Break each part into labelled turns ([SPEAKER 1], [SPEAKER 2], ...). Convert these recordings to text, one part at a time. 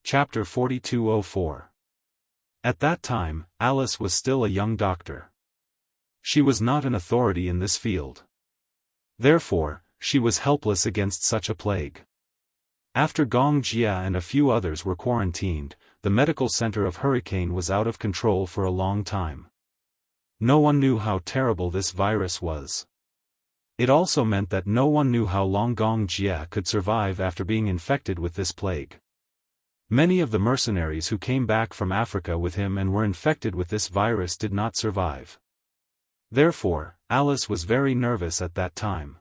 [SPEAKER 1] Chapter 4204. At that time, Alice was still a young doctor. She was not an authority in this field. Therefore, she was helpless against such a plague. After Gong Jia and a few others were quarantined, the medical center of Hurricane was out of control for a long time. No one knew how terrible this virus was. It also meant that no one knew how long Gong Jia could survive after being infected with this plague. Many of the mercenaries who came back from Africa with him and were infected with this virus did not survive. Therefore, Alice was very nervous at that time.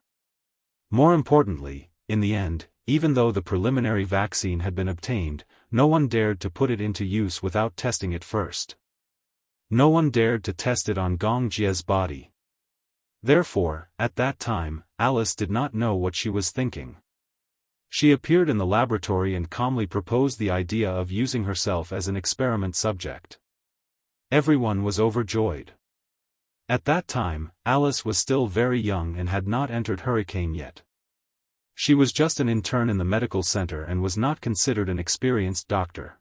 [SPEAKER 1] More importantly, in the end, even though the preliminary vaccine had been obtained, no one dared to put it into use without testing it first. No one dared to test it on Gong Jia's body. Therefore, at that time, Alice did not know what she was thinking. She appeared in the laboratory and calmly proposed the idea of using herself as an experiment subject. Everyone was overjoyed. At that time, Alice was still very young and had not entered Hurricane yet. She was just an intern in the medical center and was not considered an experienced doctor.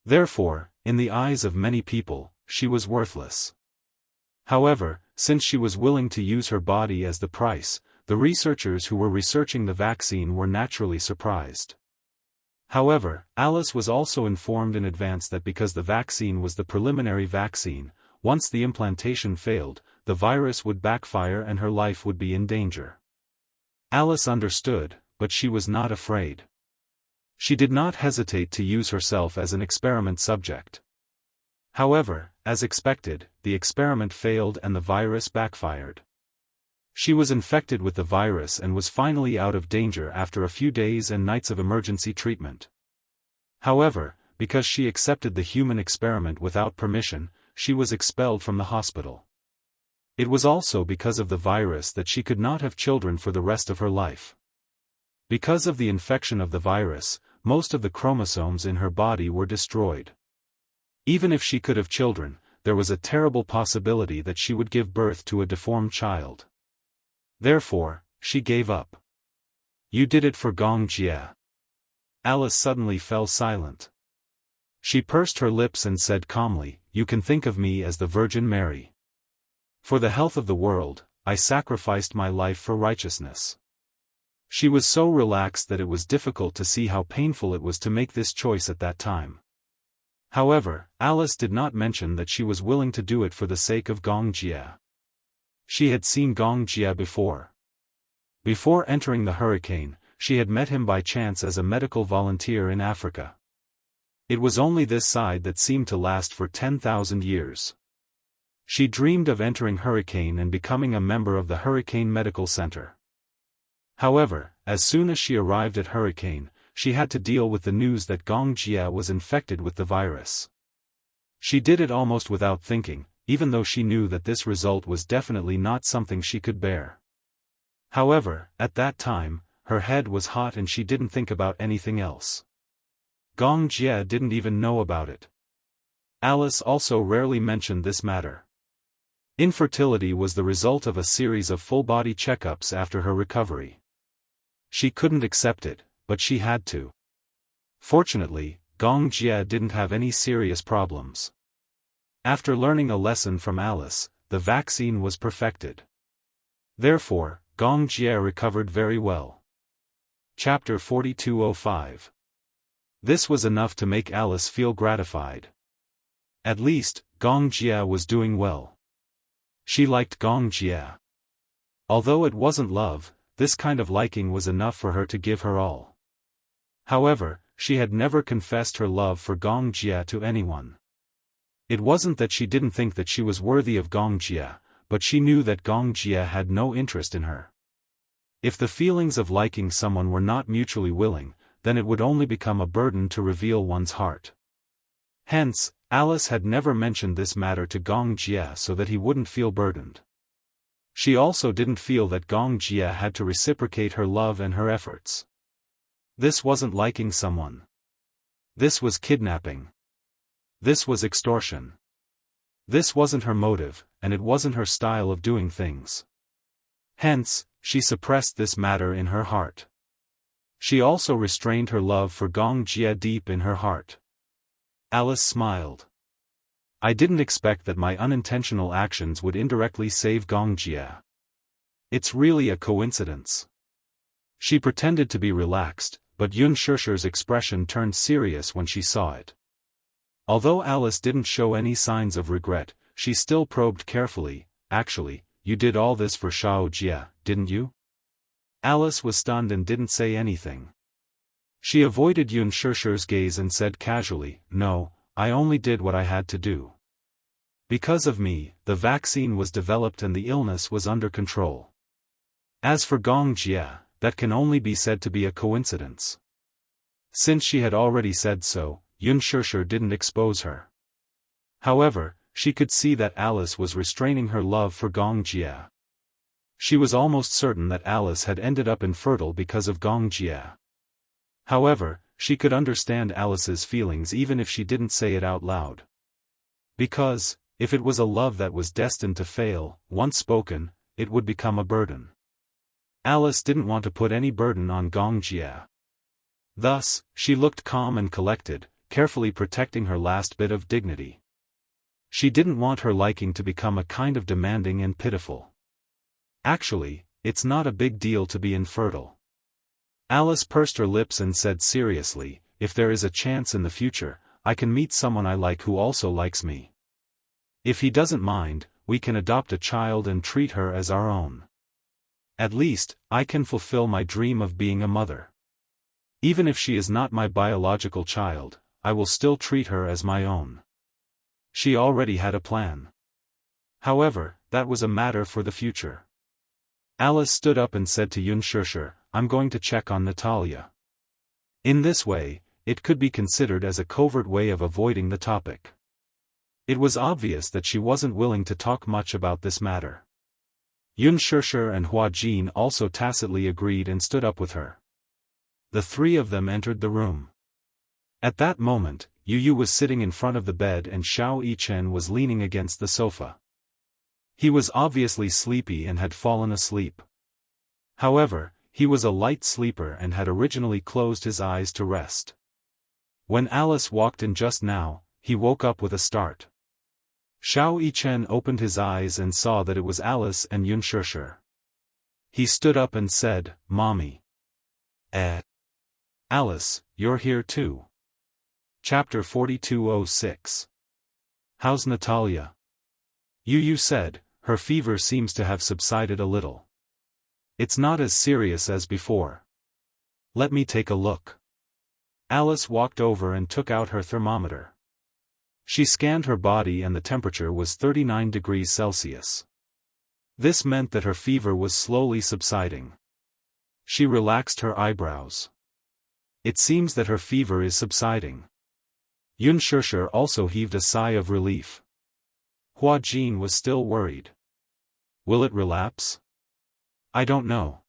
[SPEAKER 1] Therefore, in the eyes of many people, she was worthless. However, since she was willing to use her body as the price, the researchers who were researching the vaccine were naturally surprised. However, Alice was also informed in advance that because the vaccine was the preliminary vaccine, once the implantation failed, the virus would backfire and her life would be in danger. Alice understood, but she was not afraid. She did not hesitate to use herself as an experiment subject. However, as expected, the experiment failed and the virus backfired. She was infected with the virus and was finally out of danger after a few days and nights of emergency treatment. However, because she accepted the human experiment without permission, she was expelled from the hospital. It was also because of the virus that she could not have children for the rest of her life. Because of the infection of the virus, most of the chromosomes in her body were destroyed. Even if she could have children, there was a terrible possibility that she would give birth to a deformed child. Therefore, she gave up. You did it for Gong Jia. Alice suddenly fell silent. She pursed her lips and said calmly, "You can think of me as the Virgin Mary. For the health of the world, I sacrificed my life for righteousness." She was so relaxed that it was difficult to see how painful it was to make this choice at that time. However, Alice did not mention that she was willing to do it for the sake of Gong Jia. She had seen Gong Jia before. Before entering the Hurricane, she had met him by chance as a medical volunteer in Africa. It was only this side that seemed to last for 10,000 years. She dreamed of entering Hurricane and becoming a member of the Hurricane Medical Center. However, as soon as she arrived at Hurricane, she had to deal with the news that Gong Jia was infected with the virus. She did it almost without thinking, even though she knew that this result was definitely not something she could bear. However, at that time, her head was hot and she didn't think about anything else. Gong Jia didn't even know about it. Alice also rarely mentioned this matter. Infertility was the result of a series of full-body checkups after her recovery. She couldn't accept it, but she had to. Fortunately, Gong Jia didn't have any serious problems. After learning a lesson from Alice, the vaccine was perfected. Therefore, Gong Jia recovered very well. Chapter 4205. This was enough to make Alice feel gratified. At least, Gong Jia was doing well. She liked Gong Jia. Although it wasn't love, this kind of liking was enough for her to give her all. However, she had never confessed her love for Gong Jia to anyone. It wasn't that she didn't think that she was worthy of Gong Jia, but she knew that Gong Jia had no interest in her. If the feelings of liking someone were not mutually willing, then it would only become a burden to reveal one's heart. Hence, Alice had never mentioned this matter to Gong Jia so that he wouldn't feel burdened. She also didn't feel that Gong Jia had to reciprocate her love and her efforts. This wasn't liking someone. This was kidnapping. This was extortion. This wasn't her motive, and it wasn't her style of doing things. Hence, she suppressed this matter in her heart. She also restrained her love for Gong Jia deep in her heart. Alice smiled. I didn't expect that my unintentional actions would indirectly save Gong Jia. It's really a coincidence. She pretended to be relaxed, but Yun Shirshi's expression turned serious when she saw it. Although Alice didn't show any signs of regret, she still probed carefully. Actually, you did all this for Shao Jia, didn't you? Alice was stunned and didn't say anything. She avoided Yun Shirshi's gaze and said casually, no, I only did what I had to do. Because of me, the vaccine was developed and the illness was under control. As for Gong Jia, that can only be said to be a coincidence. Since she had already said so, Yun Shirshir didn't expose her. However, she could see that Alice was restraining her love for Gong Jia. She was almost certain that Alice had ended up infertile because of Gong Jia. However, she could understand Alice's feelings even if she didn't say it out loud. Because, if it was a love that was destined to fail, once spoken, it would become a burden. Alice didn't want to put any burden on Gong Jia. Thus, she looked calm and collected, carefully protecting her last bit of dignity. She didn't want her liking to become a kind of demanding and pitiful. Actually, it's not a big deal to be infertile. Alice pursed her lips and said seriously, if there is a chance in the future, I can meet someone I like who also likes me. If he doesn't mind, we can adopt a child and treat her as our own. At least, I can fulfill my dream of being a mother. Even if she is not my biological child, I will still treat her as my own. She already had a plan. However, that was a matter for the future. Alice stood up and said to Yun Shirshir, I'm going to check on Natalia. In this way, it could be considered as a covert way of avoiding the topic. It was obvious that she wasn't willing to talk much about this matter. Yun Shirshir and Hua Jin also tacitly agreed and stood up with her. The three of them entered the room. At that moment, Yu Yu was sitting in front of the bed and Xiao Yichen was leaning against the sofa. He was obviously sleepy and had fallen asleep. However, he was a light sleeper and had originally closed his eyes to rest. When Alice walked in just now, he woke up with a start. Xiao Yichen opened his eyes and saw that it was Alice and Yun Shirshir. He stood up and said, Mommy. Alice, you're here too. Chapter 4206. How's Natalia? Yu Yu said, her fever seems to have subsided a little. It's not as serious as before. Let me take a look. Alice walked over and took out her thermometer. She scanned her body and the temperature was 39 degrees Celsius. This meant that her fever was slowly subsiding. She relaxed her eyebrows. It seems that her fever is subsiding. Yun Shirshir also heaved a sigh of relief. Hua Jin was still worried. Will it relapse? I don't know.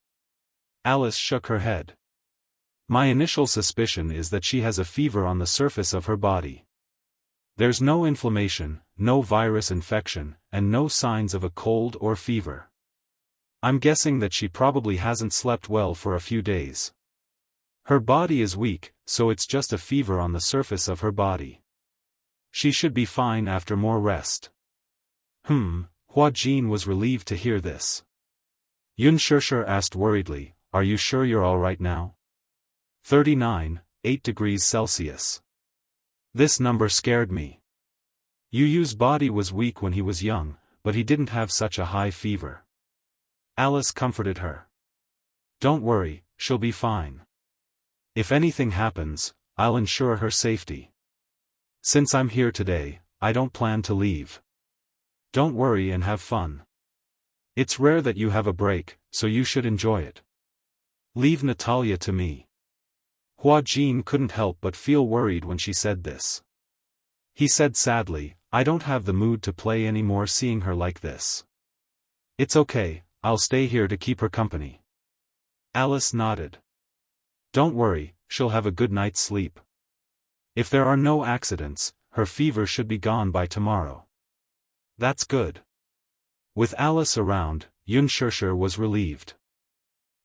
[SPEAKER 1] Alice shook her head. My initial suspicion is that she has a fever on the surface of her body. There's no inflammation, no virus infection, and no signs of a cold or fever. I'm guessing that she probably hasn't slept well for a few days. Her body is weak, so it's just a fever on the surface of her body. She should be fine after more rest. Hua Jin was relieved to hear this. Yun Shirshir asked worriedly, are you sure you're all right now? 39.8 degrees Celsius. This number scared me. Yu Yu's body was weak when he was young, but he didn't have such a high fever. Alice comforted her. Don't worry, she'll be fine. If anything happens, I'll ensure her safety. Since I'm here today, I don't plan to leave. Don't worry and have fun. It's rare that you have a break, so you should enjoy it. Leave Natalia to me. Hua Jin couldn't help but feel worried when she said this. He said sadly, I don't have the mood to play anymore seeing her like this. It's okay, I'll stay here to keep her company. Alice nodded. Don't worry, she'll have a good night's sleep. If there are no accidents, her fever should be gone by tomorrow. That's good. With Alice around, Yun Shirshir was relieved.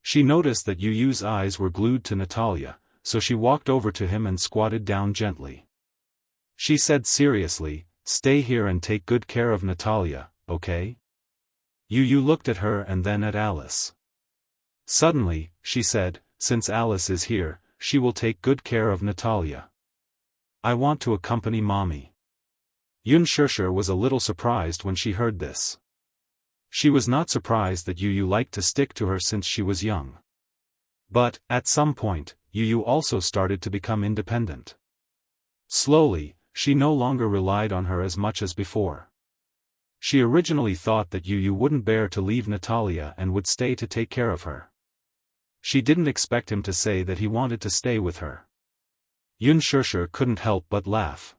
[SPEAKER 1] She noticed that Yu Yu's eyes were glued to Natalia, so she walked over to him and squatted down gently. She said seriously, "Stay here and take good care of Natalia, okay?" Yu Yu looked at her and then at Alice. Suddenly, she said, "Since Alice is here, she will take good care of Natalia. I want to accompany Mommy." Yunshusher was a little surprised when she heard this. She was not surprised that Yu Yu liked to stick to her since she was young. But, at some point, Yu Yu also started to become independent. Slowly, she no longer relied on her as much as before. She originally thought that Yu Yu wouldn't bear to leave Natalia and would stay to take care of her. She didn't expect him to say that he wanted to stay with her. Yunshusher couldn't help but laugh.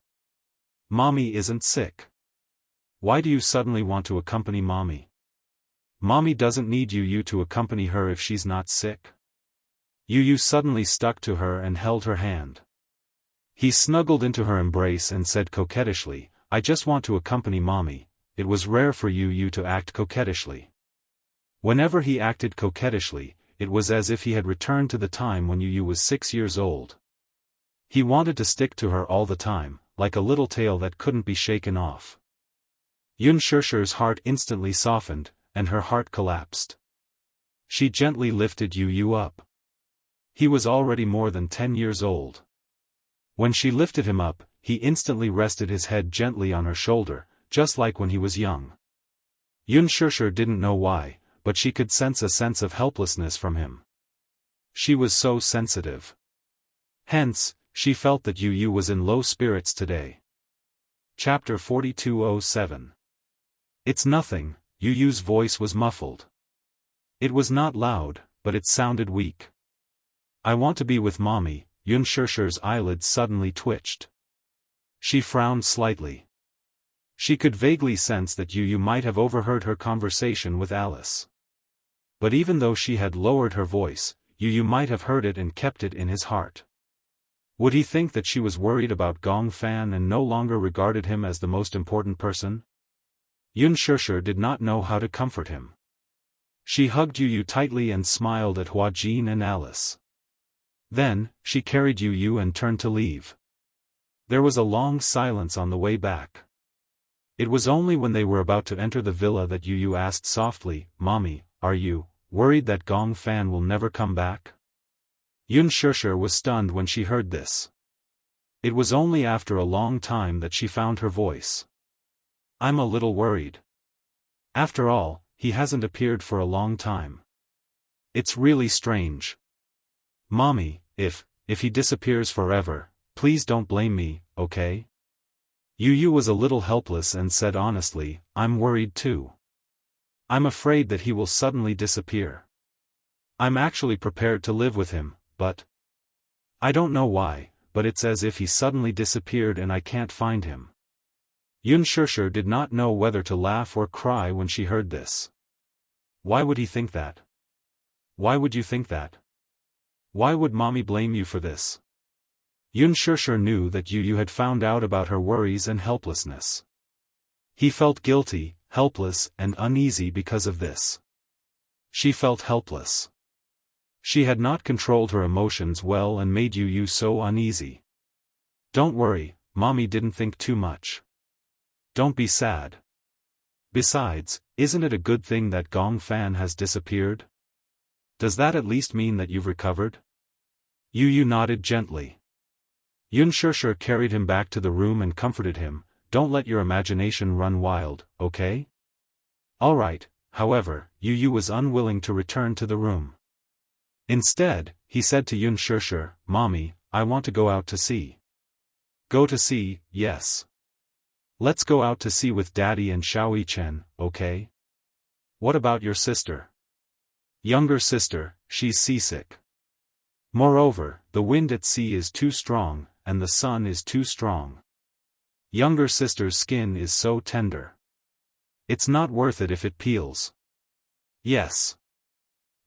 [SPEAKER 1] "Mommy isn't sick. Why do you suddenly want to accompany Mommy? Mommy doesn't need Yu Yu to accompany her if she's not sick." Yu Yu suddenly stuck to her and held her hand. He snuggled into her embrace and said coquettishly, "I just want to accompany Mommy." It was rare for Yu Yu to act coquettishly. Whenever he acted coquettishly, it was as if he had returned to the time when Yu Yu was 6 years old. He wanted to stick to her all the time, like a little tail that couldn't be shaken off. Yunshusher's heart instantly softened, and her heart collapsed. She gently lifted Yu Yu up. He was already more than 10 years old. When she lifted him up, he instantly rested his head gently on her shoulder, just like when he was young. Yunshusher didn't know why, but she could sense a sense of helplessness from him. She was so sensitive. Hence, she felt that Yu Yu was in low spirits today. Chapter 4207. "It's nothing," Yu Yu's voice was muffled. It was not loud, but it sounded weak. "I want to be with Mommy." Yunshusher's eyelids suddenly twitched. She frowned slightly. She could vaguely sense that Yu Yu might have overheard her conversation with Alice. But even though she had lowered her voice, Yu Yu might have heard it and kept it in his heart. Would he think that she was worried about Gong Fan and no longer regarded him as the most important person? Yunshusher did not know how to comfort him. She hugged Yu Yu tightly and smiled at Hua Jin and Alice. Then, she carried Yu Yu and turned to leave. There was a long silence on the way back. It was only when they were about to enter the villa that Yu Yu asked softly, "Mommy, are you worried that Gong Fan will never come back?" Yunshusher was stunned when she heard this. It was only after a long time that she found her voice. "I'm a little worried. After all, he hasn't appeared for a long time. It's really strange. Mommy, if he disappears forever, please don't blame me, okay?" Yu Yu was a little helpless and said honestly, "I'm worried too. I'm afraid that he will suddenly disappear. I'm actually prepared to live with him, but I don't know why, but it's as if he suddenly disappeared and I can't find him." Yunshusher did not know whether to laugh or cry when she heard this. Why would he think that? Why would you think that? Why would Mommy blame you for this? Yunshusher knew that Yu Yu had found out about her worries and helplessness. He felt guilty, helpless, and uneasy because of this. She felt helpless. She had not controlled her emotions well and made Yu Yu so uneasy. "Don't worry, Mommy didn't think too much. Don't be sad. Besides, isn't it a good thing that Gong Fan has disappeared? Does that at least mean that you've recovered?" Yu Yu nodded gently. Yunshusher carried him back to the room and comforted him, "Don't let your imagination run wild, okay?" All right. However, Yu Yu was unwilling to return to the room. Instead, he said to Yunshusher, "Mommy, I want to go out to sea." "Go to sea, yes. Let's go out to sea with Daddy and Xiao Chen, okay? What about your sister?" "Younger sister, she's seasick. Moreover, the wind at sea is too strong, and the sun is too strong. Younger sister's skin is so tender. It's not worth it if it peels." "Yes."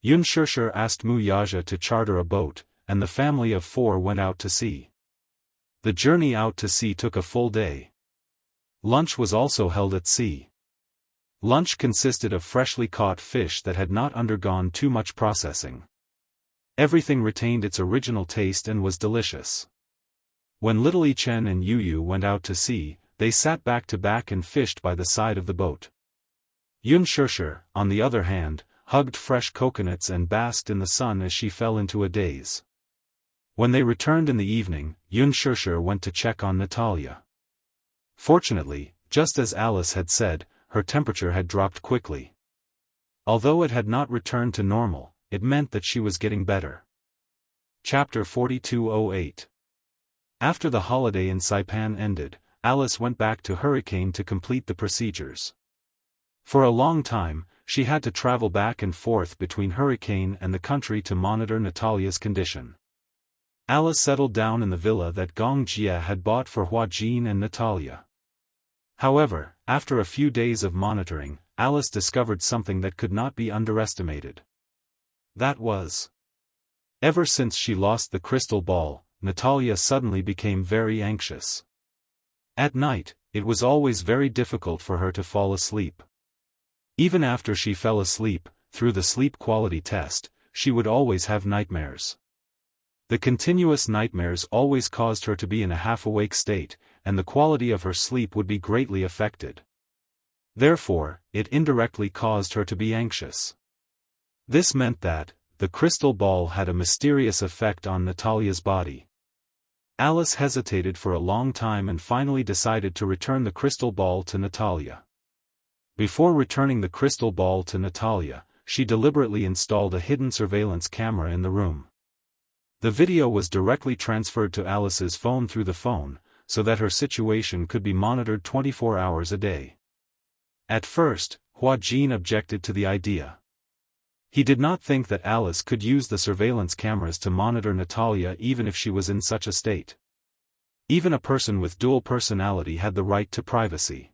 [SPEAKER 1] Yunshusher asked Mu Yaja to charter a boat, and the family of 4 went out to sea. The journey out to sea took a full day. Lunch was also held at sea. Lunch consisted of freshly caught fish that had not undergone too much processing. Everything retained its original taste and was delicious. When little Chen and Yu went out to sea, they sat back to back and fished by the side of the boat. Yunshishi, on the other hand, hugged fresh coconuts and basked in the sun as she fell into a daze. When they returned in the evening, Yunshishi went to check on Natalia. Fortunately, just as Alice had said, her temperature had dropped quickly. Although it had not returned to normal, it meant that she was getting better. Chapter 4208. After the holiday in Saipan ended, Alice went back to Hurricane to complete the procedures. For a long time, she had to travel back and forth between Hurricane and the country to monitor Natalia's condition. Alice settled down in the villa that Gong Jia had bought for Hua Jin and Natalia. However, after a few days of monitoring, Alice discovered something that could not be underestimated. That was, ever since she lost the crystal ball, Natalia suddenly became very anxious. At night, it was always very difficult for her to fall asleep. Even after she fell asleep, through the sleep quality test, she would always have nightmares. The continuous nightmares always caused her to be in a half-awake state, and the quality of her sleep would be greatly affected. Therefore, it indirectly caused her to be anxious. This meant that, the crystal ball had a mysterious effect on Natalia's body. Alice hesitated for a long time and finally decided to return the crystal ball to Natalia. Before returning the crystal ball to Natalia, she deliberately installed a hidden surveillance camera in the room. The video was directly transferred to Alice's phone through the phone, so that her situation could be monitored 24 hours a day. At first, Hua Jin objected to the idea. He did not think that Alice could use the surveillance cameras to monitor Natalia even if she was in such a state. Even a person with dual personality had the right to privacy.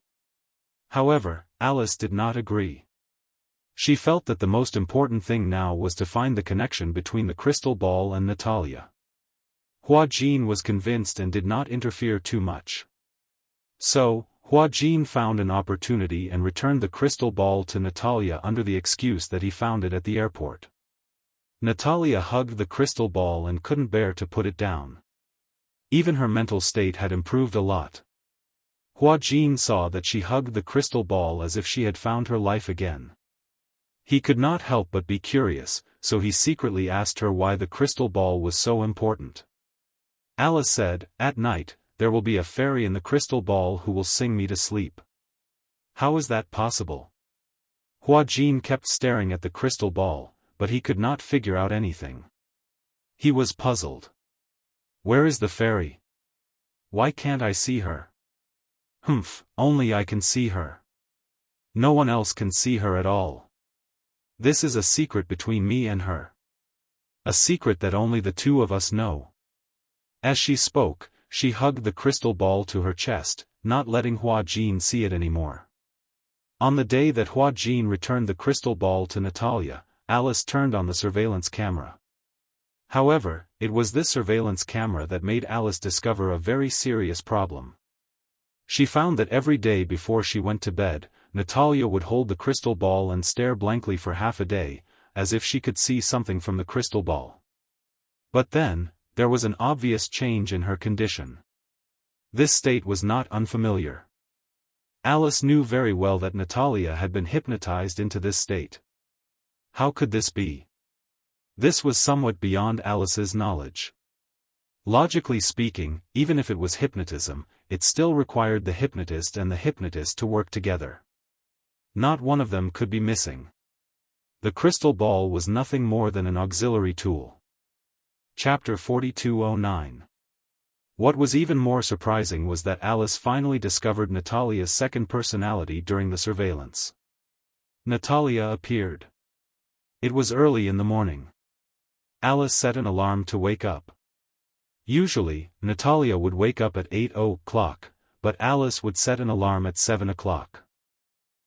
[SPEAKER 1] However, Alice did not agree. She felt that the most important thing now was to find the connection between the crystal ball and Natalia. Hua Jin was convinced and did not interfere too much. So, Hua Jin found an opportunity and returned the crystal ball to Natalia under the excuse that he found it at the airport. Natalia hugged the crystal ball and couldn't bear to put it down. Even her mental state had improved a lot. Hua Jin saw that she hugged the crystal ball as if she had found her life again. He could not help but be curious, so he secretly asked her why the crystal ball was so important. Alice said, "At night, there will be a fairy in the crystal ball who will sing me to sleep." How is that possible? Hua Jin kept staring at the crystal ball, but he could not figure out anything. He was puzzled. Where is the fairy? Why can't I see her? Only I can see her. No one else can see her at all. This is a secret between me and her. A secret that only the two of us know. As she spoke, she hugged the crystal ball to her chest, not letting Hua Jin see it anymore. On the day that Hua Jin returned the crystal ball to Natalia, Alice turned on the surveillance camera. However, it was this surveillance camera that made Alice discover a very serious problem. She found that every day before she went to bed, Natalia would hold the crystal ball and stare blankly for half a day, as if she could see something from the crystal ball. But then, there was an obvious change in her condition. This state was not unfamiliar. Alice knew very well that Natalia had been hypnotized into this state. How could this be? This was somewhat beyond Alice's knowledge. Logically speaking, even if it was hypnotism, it still required the hypnotist and the hypnotist to work together. Not one of them could be missing. The crystal ball was nothing more than an auxiliary tool. Chapter 4209. What was even more surprising was that Alice finally discovered Natalia's second personality during the surveillance. Natalia appeared. It was early in the morning. Alice set an alarm to wake up. Usually, Natalia would wake up at 8 o'clock, but Alice would set an alarm at 7 o'clock.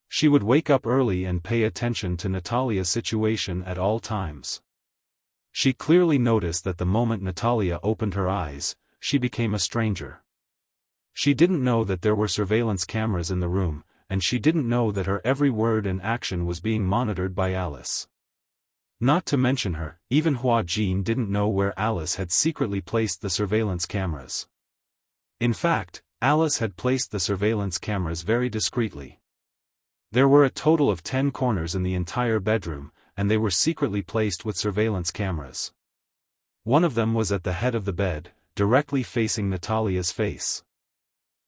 [SPEAKER 1] She would wake up early and pay attention to Natalia's situation at all times. She clearly noticed that the moment Natalia opened her eyes, she became a stranger. She didn't know that there were surveillance cameras in the room, and she didn't know that her every word and action was being monitored by Alice. Not to mention her, even Hua Jin didn't know where Alice had secretly placed the surveillance cameras. In fact, Alice had placed the surveillance cameras very discreetly. There were a total of 10 corners in the entire bedroom, and they were secretly placed with surveillance cameras. One of them was at the head of the bed, directly facing Natalia's face.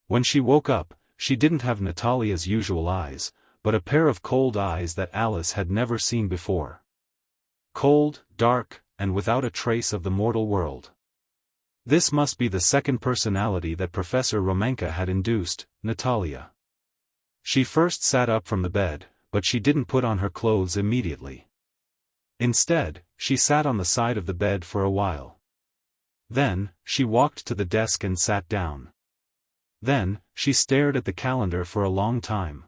[SPEAKER 1] When she woke up, she didn't have Natalia's usual eyes, but a pair of cold eyes that Alice had never seen before. Cold, dark, and without a trace of the mortal world. This must be the second personality that Professor Romanka had induced, Natalia. She first sat up from the bed, but she didn't put on her clothes immediately. Instead, she sat on the side of the bed for a while. Then, she walked to the desk and sat down. Then, she stared at the calendar for a long time.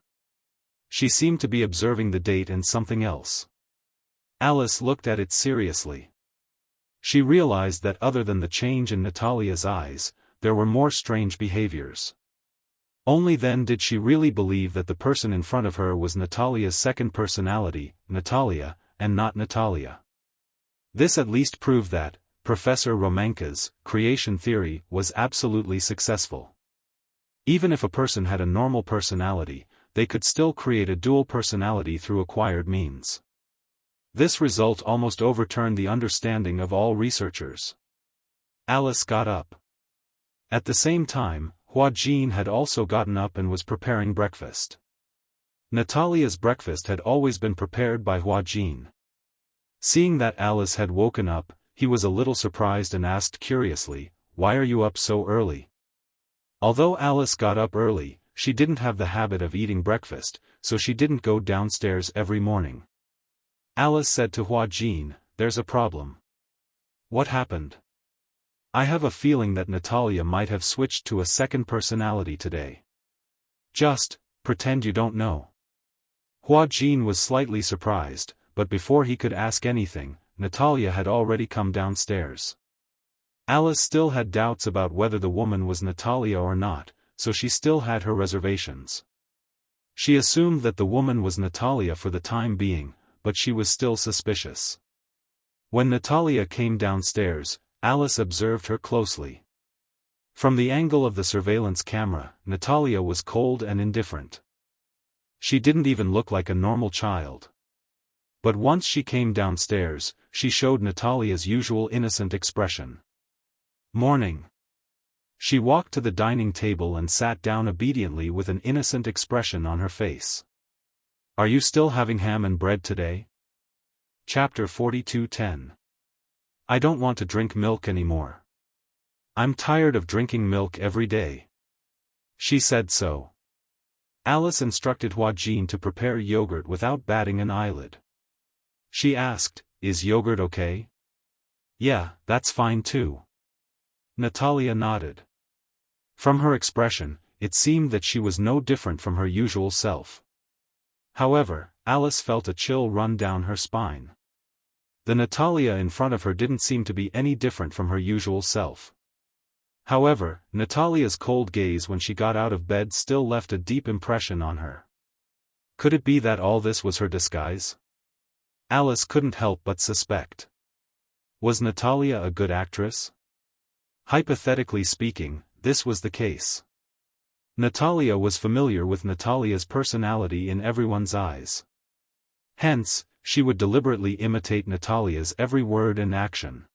[SPEAKER 1] She seemed to be observing the date and something else. Alice looked at it seriously. She realized that other than the change in Natalia's eyes, there were more strange behaviors. Only then did she really believe that the person in front of her was Natalia's second personality, Natalia, and not Natalia. This at least proved that Professor Romanka's creation theory was absolutely successful. Even if a person had a normal personality, they could still create a dual personality through acquired means. This result almost overturned the understanding of all researchers. Alice got up. At the same time, Hua Jin had also gotten up and was preparing breakfast. Natalia's breakfast had always been prepared by Hua Jin. Seeing that Alice had woken up, he was a little surprised and asked curiously, "Why are you up so early?" Although Alice got up early, she didn't have the habit of eating breakfast, so she didn't go downstairs every morning. Alice said to Hua Jin, "There's a problem." "What happened?" "I have a feeling that Natalia might have switched to a second personality today." "Just pretend you don't know." Hua Jin was slightly surprised, but before he could ask anything, Natalia had already come downstairs. Alice still had doubts about whether the woman was Natalia or not, so she still had her reservations. She assumed that the woman was Natalia for the time being, but she was still suspicious. When Natalia came downstairs, Alice observed her closely. From the angle of the surveillance camera, Natalia was cold and indifferent. She didn't even look like a normal child. But once she came downstairs, she showed Natalia's usual innocent expression. "Morning." She walked to the dining table and sat down obediently with an innocent expression on her face. "Are you still having ham and bread today?" Chapter 42:10. I don't want to drink milk anymore. I'm tired of drinking milk every day. She said so. Alice instructed Hua Jin to prepare yogurt without batting an eyelid. She asked, "Is yogurt okay?" "Yeah, that's fine too." Natalia nodded. From her expression, it seemed that she was no different from her usual self. However, Alice felt a chill run down her spine. The Natalia in front of her didn't seem to be any different from her usual self. However, Natalia's cold gaze when she got out of bed still left a deep impression on her. Could it be that all this was her disguise? Alice couldn't help but suspect. Was Natalia a good actress? Hypothetically speaking, this was the case. Natalia was familiar with Natalia's personality in everyone's eyes. Hence, she would deliberately imitate Natalia's every word and action.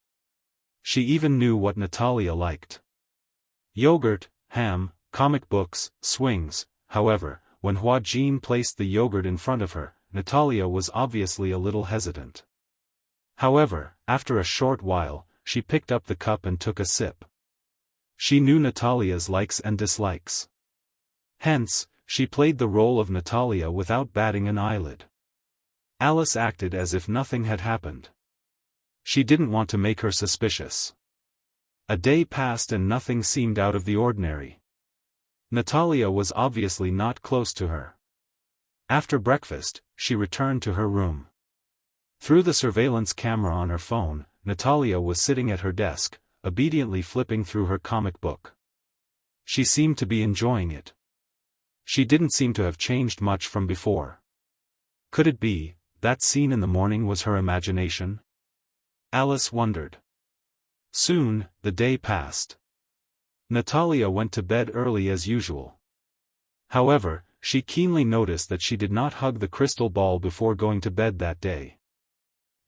[SPEAKER 1] She even knew what Natalia liked. Yogurt, ham, comic books, swings. However, when Hua Jin placed the yogurt in front of her, Natalia was obviously a little hesitant. However, after a short while, she picked up the cup and took a sip. She knew Natalia's likes and dislikes. Hence, she played the role of Natalia without batting an eyelid. Alice acted as if nothing had happened. She didn't want to make her suspicious. A day passed and nothing seemed out of the ordinary. Natalia was obviously not close to her. After breakfast, she returned to her room. Through the surveillance camera on her phone, Natalia was sitting at her desk, obediently flipping through her comic book. She seemed to be enjoying it. She didn't seem to have changed much from before. Could it be that scene in the morning was her imagination? Alice wondered. Soon, the day passed. Natalia went to bed early as usual. However, she keenly noticed that she did not hug the crystal ball before going to bed that day.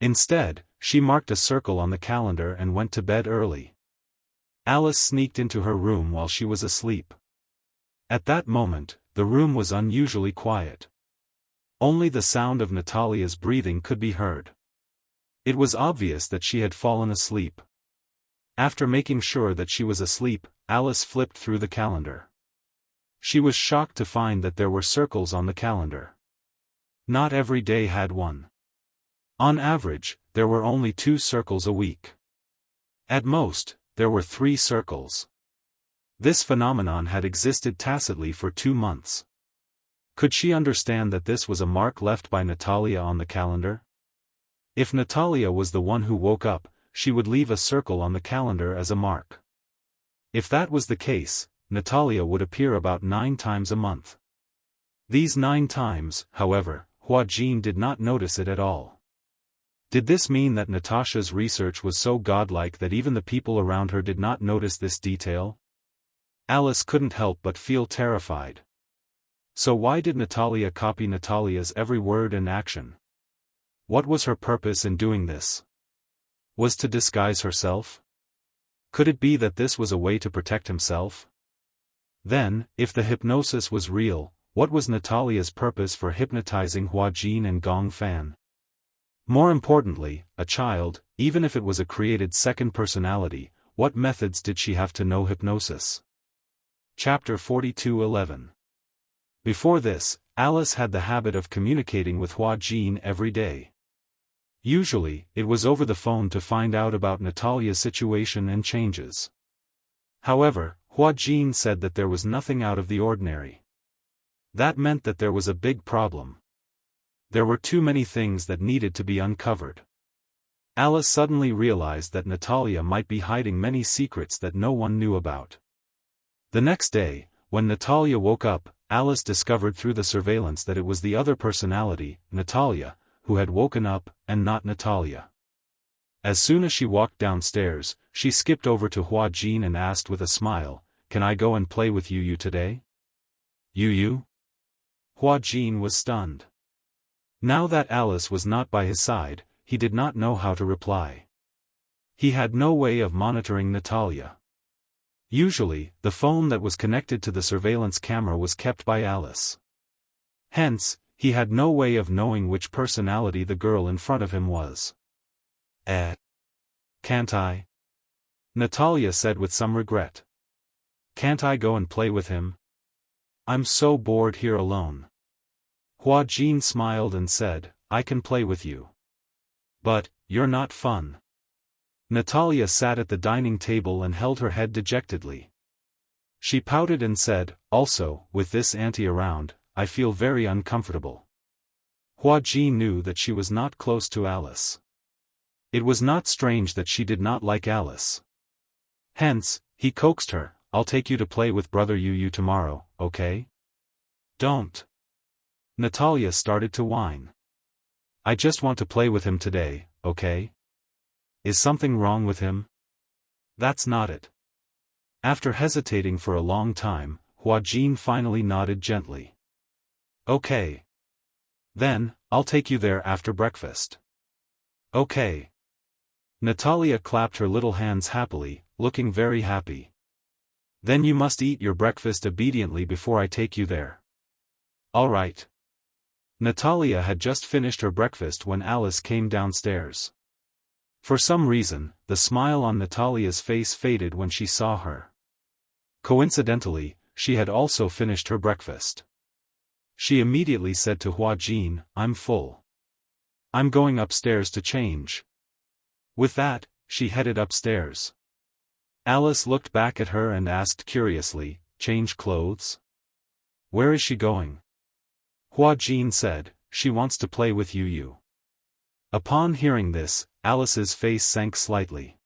[SPEAKER 1] Instead, she marked a circle on the calendar and went to bed early. Alice sneaked into her room while she was asleep. At that moment, the room was unusually quiet. Only the sound of Natalia's breathing could be heard. It was obvious that she had fallen asleep. After making sure that she was asleep, Alice flipped through the calendar. She was shocked to find that there were circles on the calendar. Not every day had one. On average, there were only 2 circles a week. At most, there were 3 circles. This phenomenon had existed tacitly for 2 months. Could she understand that this was a mark left by Natalia on the calendar? If Natalia was the one who woke up, she would leave a circle on the calendar as a mark. If that was the case, Natalia would appear about 9 times a month. These 9 times, however, Hua Jin did not notice it at all. Did this mean that Natasha's research was so godlike that even the people around her did not notice this detail? Alice couldn't help but feel terrified. So why did Natalia copy Natalia's every word and action? What was her purpose in doing this? Was to disguise herself? Could it be that this was a way to protect himself? Then, if the hypnosis was real, what was Natalia's purpose for hypnotizing Hua Jin and Gong Fan? More importantly, a child, even if it was a created second personality, what methods did she have to know hypnosis? Chapter 42:11. Before this, Alice had the habit of communicating with Hua Jin every day. Usually, it was over the phone to find out about Natalia's situation and changes. However, Hua Jin said that there was nothing out of the ordinary. That meant that there was a big problem. There were too many things that needed to be uncovered. Alice suddenly realized that Natalia might be hiding many secrets that no one knew about. The next day, when Natalia woke up, Alice discovered through the surveillance that it was the other personality, Natalia, who had woken up, and not Natalia. As soon as she walked downstairs, she skipped over to Hua Jin and asked with a smile, "Can I go and play with Yu today?" Yu? Hua Jin was stunned. Now that Alice was not by his side, he did not know how to reply. He had no way of monitoring Natalia. Usually, the phone that was connected to the surveillance camera was kept by Alice. Hence, he had no way of knowing which personality the girl in front of him was. Can't I? Natalia said with some regret. Can't I go and play with him? I'm so bored here alone. Hua Jin smiled and said, I can play with you. But, you're not fun. Natalia sat at the dining table and held her head dejectedly. She pouted and said, also, with this auntie around, I feel very uncomfortable. Hua Jin knew that she was not close to Alice. It was not strange that she did not like Alice. Hence, he coaxed her, I'll take you to play with brother Yu tomorrow, okay? Don't. Natalia started to whine. I just want to play with him today, okay? Is something wrong with him? That's not it. After hesitating for a long time, Hua Jin finally nodded gently. Okay. Then, I'll take you there after breakfast. Okay. Natalia clapped her little hands happily, looking very happy. Then you must eat your breakfast obediently before I take you there. All right. Natalia had just finished her breakfast when Alice came downstairs. For some reason, the smile on Natalia's face faded when she saw her. Coincidentally, she had also finished her breakfast. She immediately said to Hua Jin, I'm full. I'm going upstairs to change. With that, she headed upstairs. Alice looked back at her and asked curiously, change clothes? Where is she going? Hua Jin said, she wants to play with Yu. Upon hearing this, Alice's face sank slightly.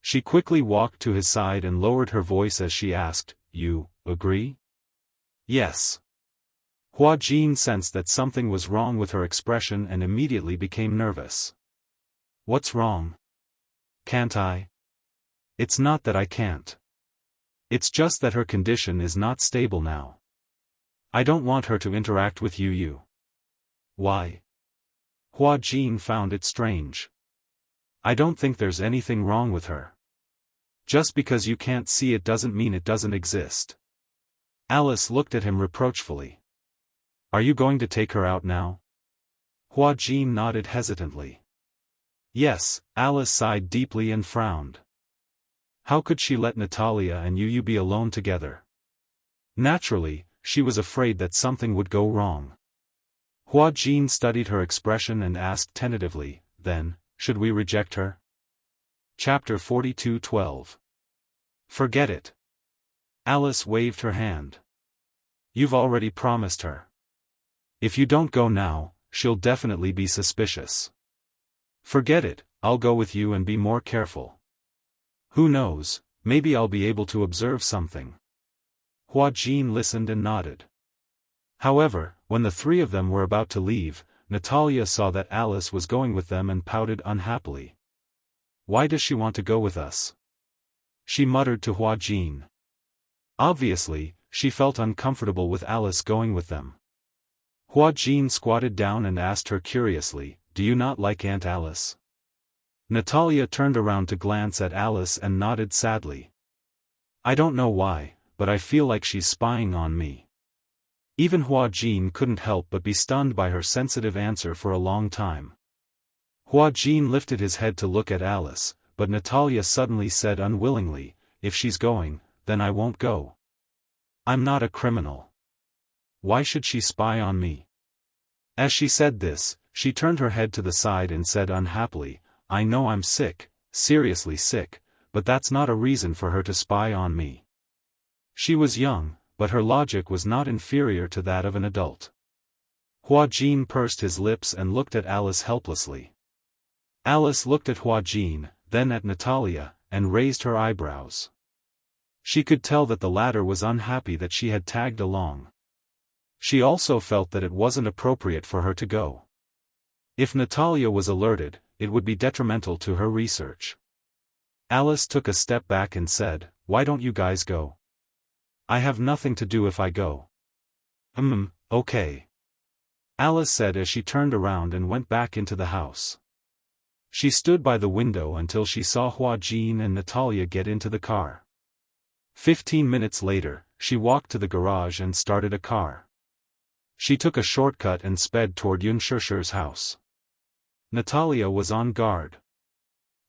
[SPEAKER 1] She quickly walked to his side and lowered her voice as she asked, You agree? Yes. Hua Jin sensed that something was wrong with her expression and immediately became nervous. What's wrong? Can't I? It's not that I can't. It's just that her condition is not stable now. I don't want her to interact with you. Why? Hua Jin found it strange. I don't think there's anything wrong with her. Just because you can't see it doesn't mean it doesn't exist. Alice looked at him reproachfully. Are you going to take her out now? Hua Jin nodded hesitantly. Yes, Alice sighed deeply and frowned. How could she let Natalia and Yu be alone together? Naturally, she was afraid that something would go wrong. Hua Jin studied her expression and asked tentatively, then, should we reject her? Chapter 42:12. Forget it. Alice waved her hand. You've already promised her. If you don't go now, she'll definitely be suspicious. Forget it, I'll go with you and be more careful. Who knows, maybe I'll be able to observe something. Hua Jin listened and nodded. However, when the three of them were about to leave, Natalia saw that Alice was going with them and pouted unhappily. Why does she want to go with us? She muttered to Hua Jin. Obviously, she felt uncomfortable with Alice going with them. Hua Jin squatted down and asked her curiously, do you not like Aunt Alice? Natalia turned around to glance at Alice and nodded sadly. I don't know why, but I feel like she's spying on me. Even Hua Jin couldn't help but be stunned by her sensitive answer for a long time. Hua Jin lifted his head to look at Alice, but Natalia suddenly said unwillingly, if she's going, then I won't go. I'm not a criminal. Why should she spy on me? As she said this, she turned her head to the side and said unhappily, I know I'm sick, seriously sick, but that's not a reason for her to spy on me. She was young, but her logic was not inferior to that of an adult. Hua Jin pursed his lips and looked at Alice helplessly. Alice looked at Hua Jin, then at Natalia, and raised her eyebrows. She could tell that the latter was unhappy that she had tagged along. She also felt that it wasn't appropriate for her to go. If Natalia was alerted, it would be detrimental to her research. Alice took a step back and said, why don't you guys go? I have nothing to do if I go. Okay. Alice said as she turned around and went back into the house. She stood by the window until she saw Hua Jin and Natalia get into the car. 15 minutes later, she walked to the garage and started a car. She took a shortcut and sped toward Yunshi's house. Natalia was on guard.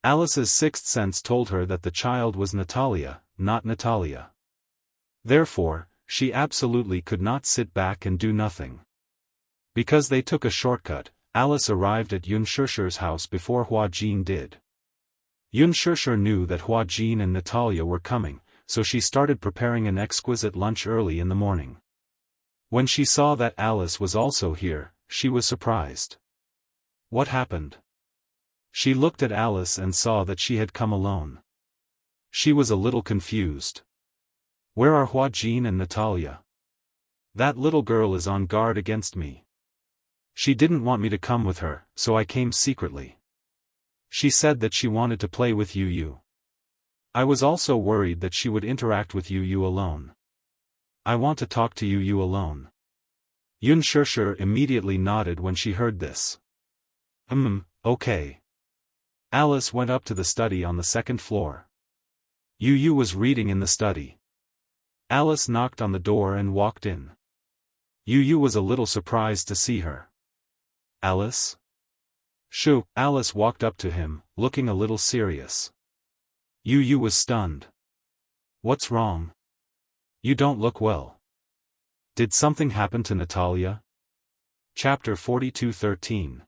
[SPEAKER 1] Alice's sixth sense told her that the child was Natalia, not Natalia. Therefore, she absolutely could not sit back and do nothing. Because they took a shortcut, Alice arrived at Yunshi's house before Hua Jin did. Yunshi knew that Hua Jin and Natalia were coming, so she started preparing an exquisite lunch early in the morning. When she saw that Alice was also here, she was surprised. What happened? She looked at Alice and saw that she had come alone. She was a little confused. Where are Hua Jin and Natalia? That little girl is on guard against me. She didn't want me to come with her, so I came secretly. She said that she wanted to play with Yu. I was also worried that she would interact with Yu alone. I want to talk to Yu alone. Yunshi immediately nodded when she heard this. Okay. Alice went up to the study on the second floor. Yu was reading in the study. Alice knocked on the door and walked in. Yu was a little surprised to see her. Alice? Shoo! Alice walked up to him, looking a little serious. Yu was stunned. What's wrong? You don't look well. Did something happen to Natalia? Chapter 42:13.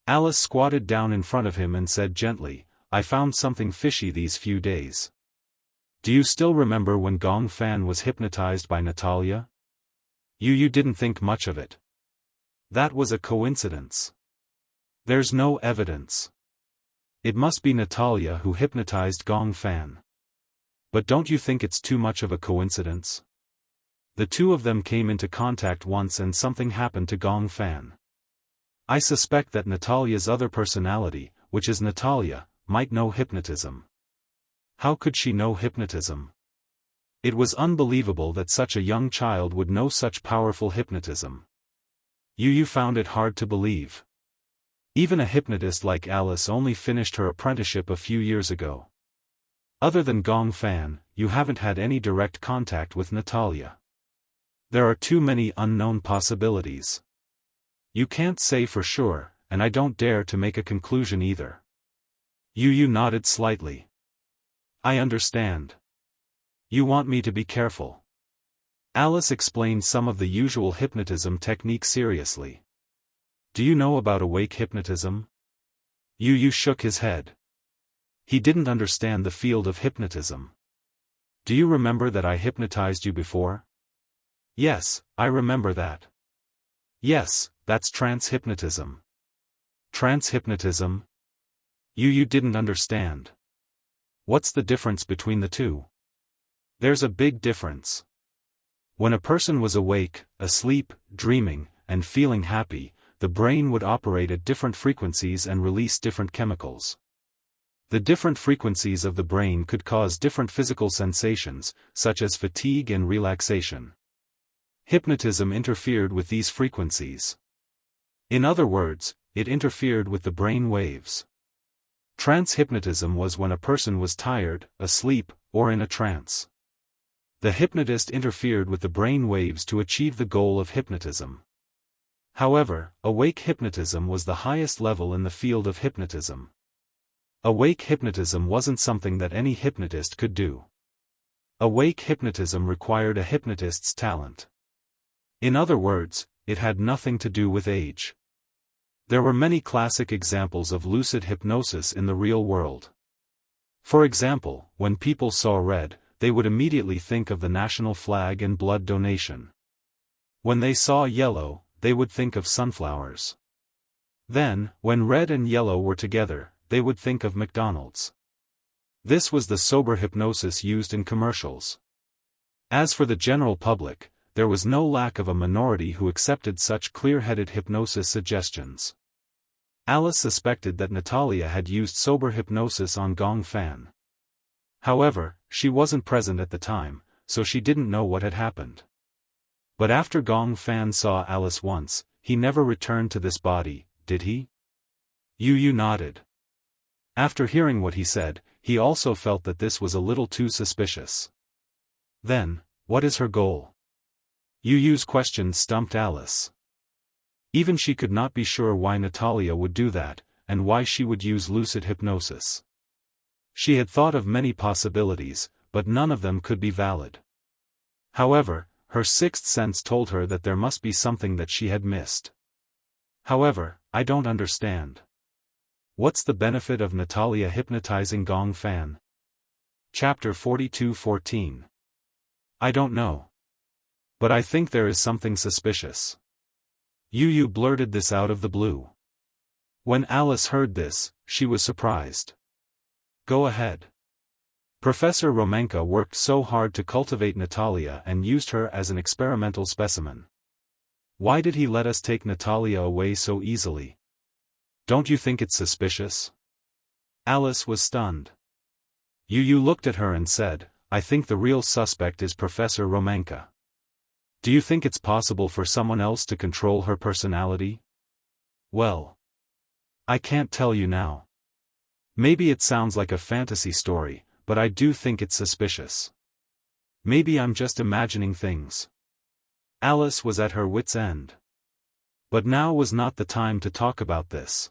[SPEAKER 1] Alice squatted down in front of him and said gently, I found something fishy these few days. Do you still remember when Gong Fan was hypnotized by Natalia? You didn't think much of it. That was a coincidence. There's no evidence. It must be Natalia who hypnotized Gong Fan. But don't you think it's too much of a coincidence? The two of them came into contact once and something happened to Gong Fan. I suspect that Natalia's other personality, which is Natalia, might know hypnotism. How could she know hypnotism? It was unbelievable that such a young child would know such powerful hypnotism. Yu found it hard to believe. Even a hypnotist like Alice only finished her apprenticeship a few years ago. Other than Gong Fan, you haven't had any direct contact with Natalia. There are too many unknown possibilities. You can't say for sure, and I don't dare to make a conclusion either. Yu nodded slightly. I understand. You want me to be careful. Alice explained some of the usual hypnotism techniques seriously. Do you know about awake hypnotism? Yu shook his head. He didn't understand the field of hypnotism. Do you remember that I hypnotized you before? Yes, I remember that. Yes, that's trance hypnotism. Trance hypnotism? Yu didn't understand. What's the difference between the two? There's a big difference. When a person was awake, asleep, dreaming, and feeling happy, the brain would operate at different frequencies and release different chemicals. The different frequencies of the brain could cause different physical sensations, such as fatigue and relaxation. Hypnotism interfered with these frequencies. In other words, it interfered with the brain waves. Trance hypnotism was when a person was tired, asleep, or in a trance. The hypnotist interfered with the brain waves to achieve the goal of hypnotism. However, awake hypnotism was the highest level in the field of hypnotism. Awake hypnotism wasn't something that any hypnotist could do. Awake hypnotism required a hypnotist's talent. In other words, it had nothing to do with age. There were many classic examples of lucid hypnosis in the real world. For example, when people saw red, they would immediately think of the national flag and blood donation. When they saw yellow, they would think of sunflowers. Then, when red and yellow were together, they would think of McDonald's. This was the sober hypnosis used in commercials. As for the general public, there was no lack of a minority who accepted such clear-headed hypnosis suggestions. Alice suspected that Natalia had used sober hypnosis on Gong Fan. However, she wasn't present at the time, so she didn't know what had happened. But after Gong Fan saw Alice once, he never returned to this body, did he? Yu nodded. After hearing what he said, he also felt that this was a little too suspicious. Then, what is her goal? Yu's question stumped Alice. Even she could not be sure why Natalia would do that, and why she would use lucid hypnosis. She had thought of many possibilities, but none of them could be valid. However, her sixth sense told her that there must be something that she had missed. However, I don't understand. What's the benefit of Natalia hypnotizing Gong Fan? Chapter 42:14. I don't know. But I think there is something suspicious. Yu blurted this out of the blue. When Alice heard this, she was surprised. Go ahead. Professor Romanka worked so hard to cultivate Natalia and used her as an experimental specimen. Why did he let us take Natalia away so easily? Don't you think it's suspicious? Alice was stunned. Yu looked at her and said, I think the real suspect is Professor Romanka. Do you think it's possible for someone else to control her personality? Well, I can't tell you now. Maybe it sounds like a fantasy story, but I do think it's suspicious. Maybe I'm just imagining things. Alice was at her wit's end. But now was not the time to talk about this.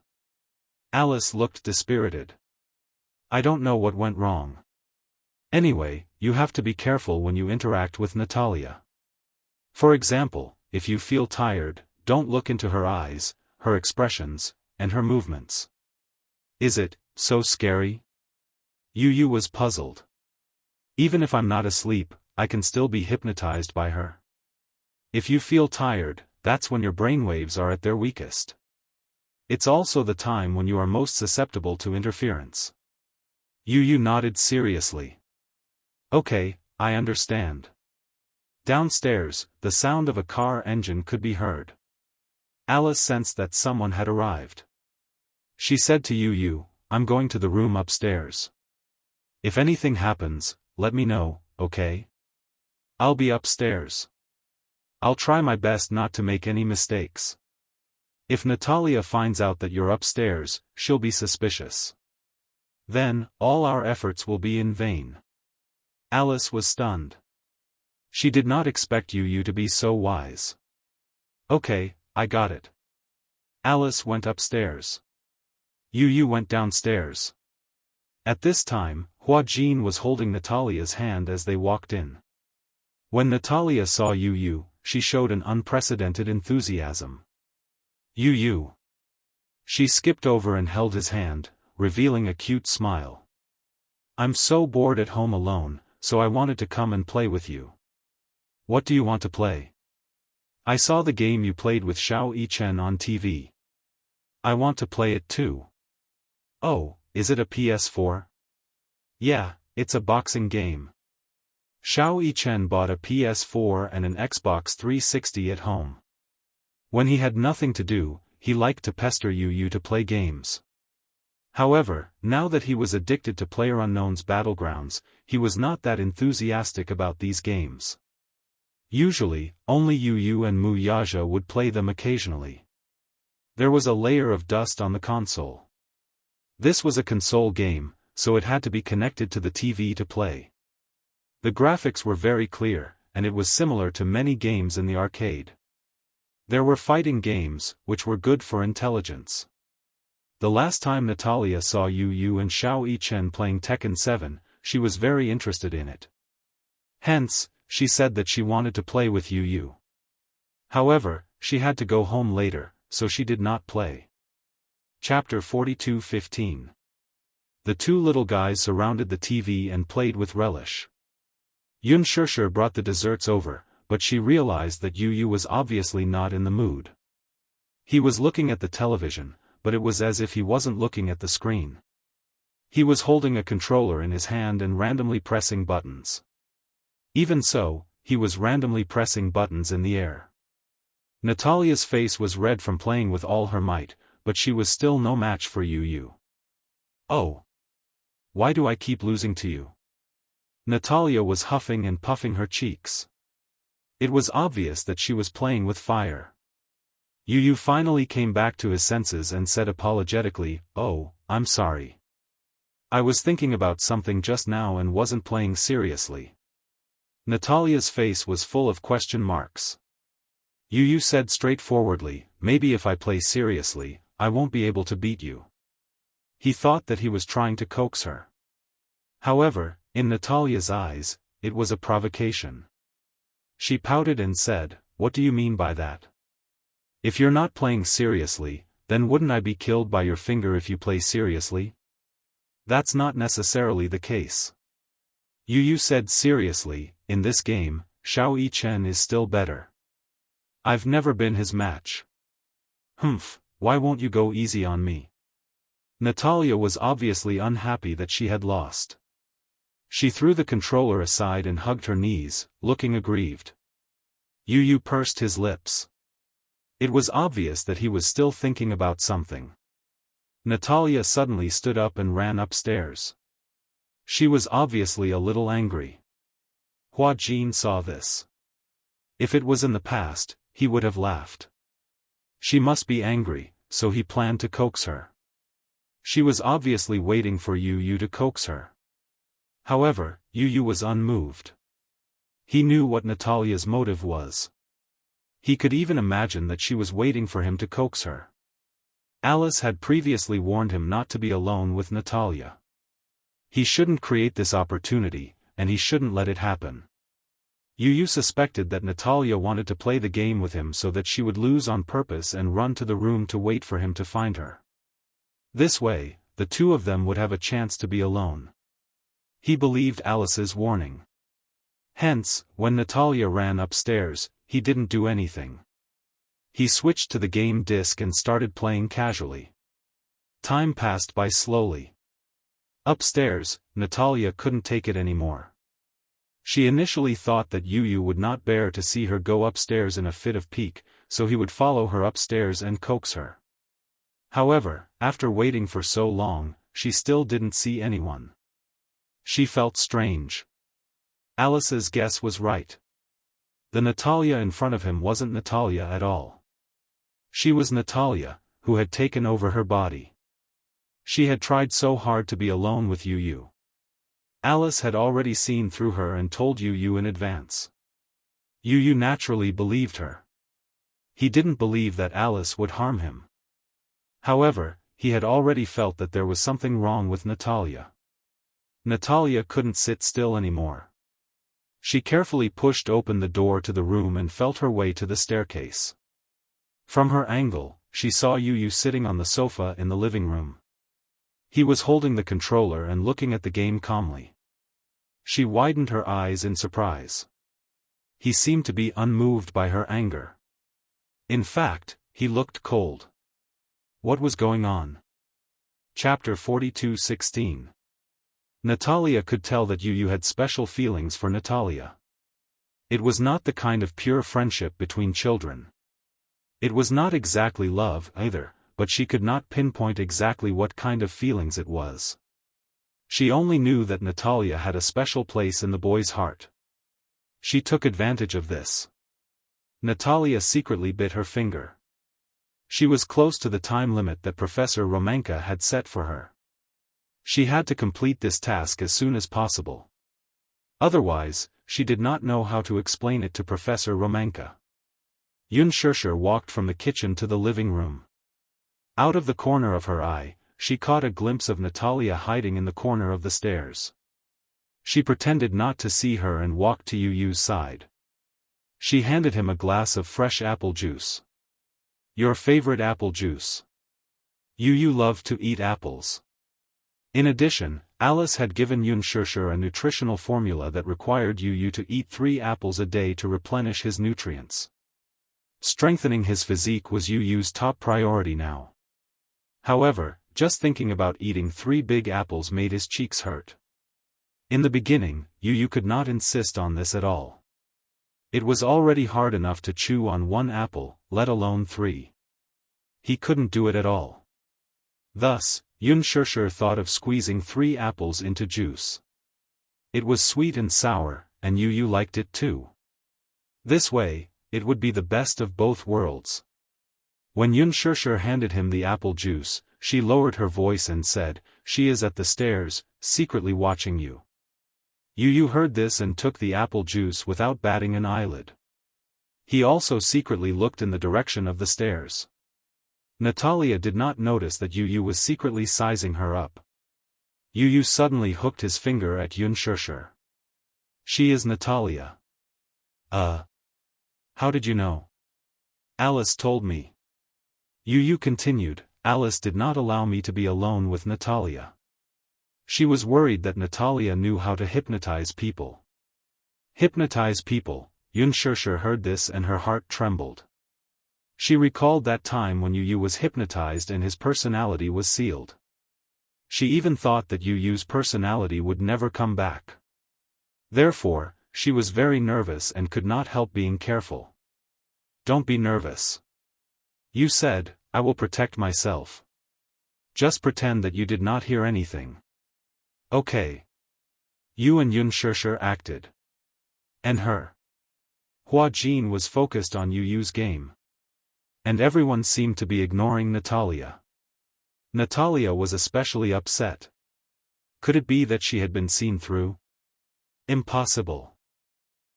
[SPEAKER 1] Alice looked dispirited. I don't know what went wrong. Anyway, you have to be careful when you interact with Natalia. For example, if you feel tired, don't look into her eyes, her expressions, and her movements. Is it so scary? Yu was puzzled. Even if I'm not asleep, I can still be hypnotized by her. If you feel tired, that's when your brainwaves are at their weakest. It's also the time when you are most susceptible to interference. Yu nodded seriously. Okay, I understand. Downstairs, the sound of a car engine could be heard. Alice sensed that someone had arrived. She said to Yu, "I'm going to the room upstairs. If anything happens, let me know, okay? I'll be upstairs. I'll try my best not to make any mistakes. If Natalia finds out that you're upstairs, she'll be suspicious. Then, all our efforts will be in vain." Alice was stunned. She did not expect Yu to be so wise. "Okay, I got it." Alice went upstairs. Yu went downstairs. At this time, Hua Jin was holding Natalia's hand as they walked in. When Natalia saw Yu, she showed an unprecedented enthusiasm. Yu. She skipped over and held his hand, revealing a cute smile. "I'm so bored at home alone, so I wanted to come and play with you." "What do you want to play?" "I saw the game you played with Xiao Yichen on TV. I want to play it too." "Oh, is it a PS4? "Yeah, it's a boxing game." Xiao Yichen bought a PS4 and an Xbox 360 at home. When he had nothing to do, he liked to pester Yu to play games. However, now that he was addicted to PlayerUnknown's Battlegrounds, he was not that enthusiastic about these games. Usually, only Yu and Mu Yaja would play them occasionally. There was a layer of dust on the console. This was a console game, so it had to be connected to the TV to play. The graphics were very clear, and it was similar to many games in the arcade. There were fighting games, which were good for intelligence. The last time Natalia saw Yu and Xiao Yichen playing Tekken 7, she was very interested in it. Hence, she said that she wanted to play with Yu. However, she had to go home later, so she did not play. Chapter 42:15. The two little guys surrounded the TV and played with relish. Yun Shishir brought the desserts over, but she realized that Yu was obviously not in the mood. He was looking at the television, but it was as if he wasn't looking at the screen. He was holding a controller in his hand and randomly pressing buttons. Even so, he was randomly pressing buttons in the air. Natalia's face was red from playing with all her might, but she was still no match for Yu. "Oh. Why do I keep losing to you?" Natalia was huffing and puffing her cheeks. It was obvious that she was playing with fire. Yu finally came back to his senses and said apologetically, "Oh, I'm sorry. I was thinking about something just now and wasn't playing seriously." Natalia's face was full of question marks. Yu said straightforwardly, "Maybe if I play seriously, I won't be able to beat you." He thought that he was trying to coax her. However, in Natalia's eyes, it was a provocation. She pouted and said, "What do you mean by that? If you're not playing seriously, then wouldn't I be killed by your finger if you play seriously?" "That's not necessarily the case." Yu said seriously, "In this game, Xiao Yichen is still better. I've never been his match." "Humph, why won't you go easy on me?" Natalia was obviously unhappy that she had lost. She threw the controller aside and hugged her knees, looking aggrieved. Yu pursed his lips. It was obvious that he was still thinking about something. Natalia suddenly stood up and ran upstairs. She was obviously a little angry. Hua Jin saw this. If it was in the past, he would have laughed. She must be angry, so he planned to coax her. She was obviously waiting for Yu to coax her. However, Yu was unmoved. He knew what Natalia's motive was. He could even imagine that she was waiting for him to coax her. Alice had previously warned him not to be alone with Natalia. He shouldn't create this opportunity, and he shouldn't let it happen. Yu suspected that Natalia wanted to play the game with him so that she would lose on purpose and run to the room to wait for him to find her. This way, the two of them would have a chance to be alone. He believed Alice's warning. Hence, when Natalia ran upstairs, he didn't do anything. He switched to the game disc and started playing casually. Time passed by slowly. Upstairs, Natalia couldn't take it anymore. She initially thought that Yu would not bear to see her go upstairs in a fit of pique, so he would follow her upstairs and coax her. However, after waiting for so long, she still didn't see anyone. She felt strange. Alice's guess was right. The Natalia in front of him wasn't Natalia at all. She was Natalia, who had taken over her body. She had tried so hard to be alone with Yu. Alice had already seen through her and told Yu in advance. Yu naturally believed her. He didn't believe that Alice would harm him. However, he had already felt that there was something wrong with Natalia. Natalia couldn't sit still anymore. She carefully pushed open the door to the room and felt her way to the staircase. From her angle, she saw Yu sitting on the sofa in the living room. He was holding the controller and looking at the game calmly. She widened her eyes in surprise. He seemed to be unmoved by her anger. In fact, he looked cold. What was going on? Chapter 42:16. Natalia could tell that Yu had special feelings for Natalia. It was not the kind of pure friendship between children. It was not exactly love either, but she could not pinpoint exactly what kind of feelings it was. She only knew that Natalia had a special place in the boy's heart. She took advantage of this. Natalia secretly bit her finger. She was close to the time limit that Professor Romanka had set for her. She had to complete this task as soon as possible. Otherwise, she did not know how to explain it to Professor Romanka. Unspoken walked from the kitchen to the living room. Out of the corner of her eye, she caught a glimpse of Natalia hiding in the corner of the stairs. She pretended not to see her and walked to Yu's side. She handed him a glass of fresh apple juice. Your favorite apple juice. Yu loved to eat apples. In addition, Alice had given Unspoken a nutritional formula that required Yu to eat 3 apples a day to replenish his nutrients. Strengthening his physique was Yu's top priority now. However, just thinking about eating 3 big apples made his cheeks hurt. In the beginning, Yu could not insist on this at all. It was already hard enough to chew on 1 apple, let alone 3. He couldn't do it at all. Thus, Unspoken thought of squeezing 3 apples into juice. It was sweet and sour, and Yu liked it too. This way, it would be the best of both worlds. When Unspoken handed him the apple juice, she lowered her voice and said, "She is at the stairs, secretly watching you." Yu heard this and took the apple juice without batting an eyelid. He also secretly looked in the direction of the stairs. Natalia did not notice that Yu was secretly sizing her up. Yu suddenly hooked his finger at Unspoken. She is Natalia. How did you know? Alice told me. Yu continued, Alice did not allow me to be alone with Natalia. She was worried that Natalia knew how to hypnotize people. Hypnotize people. Unspoken heard this and her heart trembled. She recalled that time when Yu was hypnotized and his personality was sealed. She even thought that Yu's personality would never come back. Therefore, she was very nervous and could not help being careful. Don't be nervous. Yu said, I will protect myself. Just pretend that you did not hear anything. Okay. Yu and Unspoken acted. And her. Hua Jin was focused on Yu's game. And everyone seemed to be ignoring Natalia. Natalia was especially upset. Could it be that she had been seen through? Impossible.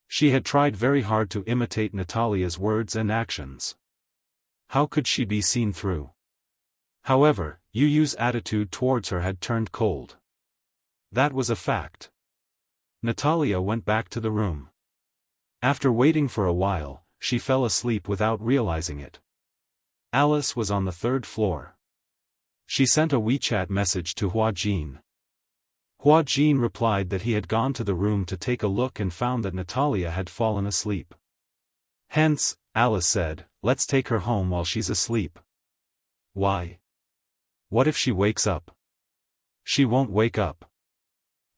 [SPEAKER 1] She had tried very hard to imitate Natalia's words and actions. How could she be seen through? However, Yu's attitude towards her had turned cold. That was a fact. Natalia went back to the room. After waiting for a while, she fell asleep without realizing it. Alice was on the 3rd floor. She sent a WeChat message to Hua Jin. Hua Jin replied that he had gone to the room to take a look and found that Natalia had fallen asleep. Hence, Alice said, let's take her home while she's asleep. Why? What if she wakes up? She won't wake up.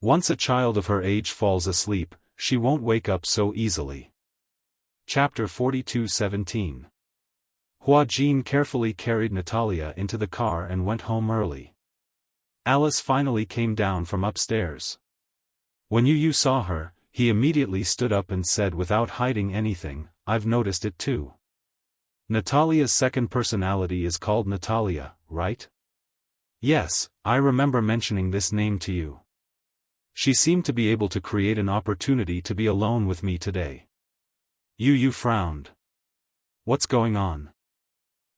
[SPEAKER 1] Once a child of her age falls asleep, she won't wake up so easily. Chapter 42:17. Hua Jin carefully carried Natalia into the car and went home early. Alice finally came down from upstairs. When Yu saw her, he immediately stood up and said without hiding anything, "I've noticed it too. Natalia's second personality is called Natalia, right?" "Yes, I remember mentioning this name to you. She seemed to be able to create an opportunity to be alone with me today." Yu frowned. "What's going on?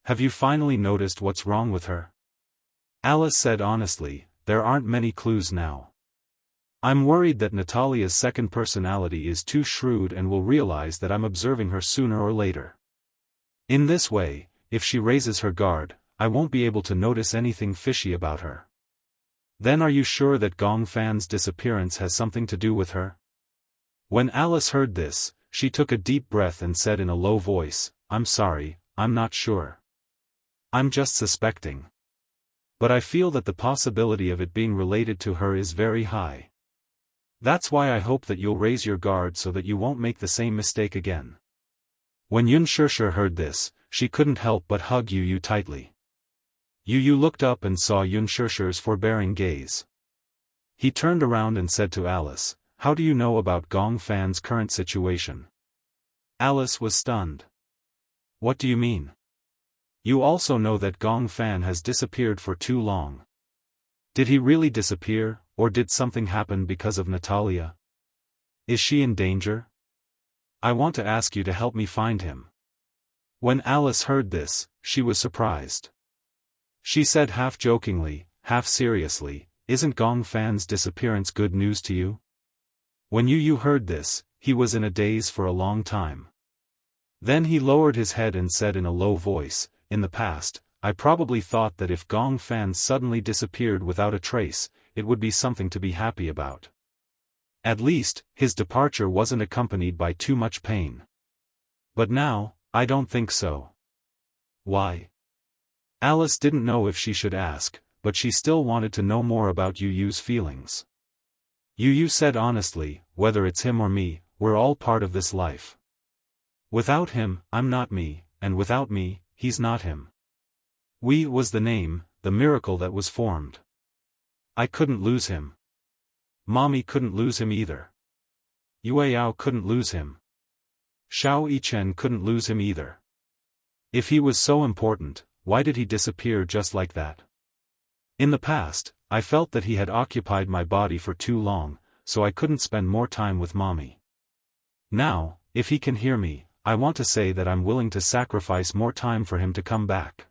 [SPEAKER 1] Have you finally noticed what's wrong with her?" Alice said honestly, "There aren't many clues now. I'm worried that Natalia's second personality is too shrewd and will realize that I'm observing her sooner or later. In this way, if she raises her guard, I won't be able to notice anything fishy about her." "Then are you sure that Gong Fan's disappearance has something to do with her?" When Alice heard this, she took a deep breath and said in a low voice, "I'm sorry, I'm not sure. I'm just suspecting. But I feel that the possibility of it being related to her is very high. That's why I hope that you'll raise your guard so that you won't make the same mistake again." When Yunshusher heard this, she couldn't help but hug Yu tightly. Yu looked up and saw Yunshusher's forbearing gaze. He turned around and said to Alice, "How do you know about Gong Fan's current situation?" Alice was stunned. "What do you mean? You also know that Gong Fan has disappeared for too long. Did he really disappear, or did something happen because of Natalia? Is she in danger? I want to ask you to help me find him." When Alice heard this, she was surprised. She said half jokingly, half seriously, "Isn't Gong Fan's disappearance good news to you?" When Yu heard this, he was in a daze for a long time. Then he lowered his head and said in a low voice, "In the past, I probably thought that if Gong Fan suddenly disappeared without a trace, it would be something to be happy about. At least, his departure wasn't accompanied by too much pain. But now, I don't think so." "Why?" Alice didn't know if she should ask, but she still wanted to know more about Yu's feelings. Yu said honestly, "Whether it's him or me, we're all part of this life. Without him, I'm not me, and without me, he's not him. We was the name, the miracle that was formed. I couldn't lose him. Mommy couldn't lose him either. Yueyao couldn't lose him. Xiao Yichen couldn't lose him either. If he was so important, why did he disappear just like that? In the past, I felt that he had occupied my body for too long, so I couldn't spend more time with Mommy. Now, if he can hear me, I want to say that I'm willing to sacrifice more time for him to come back.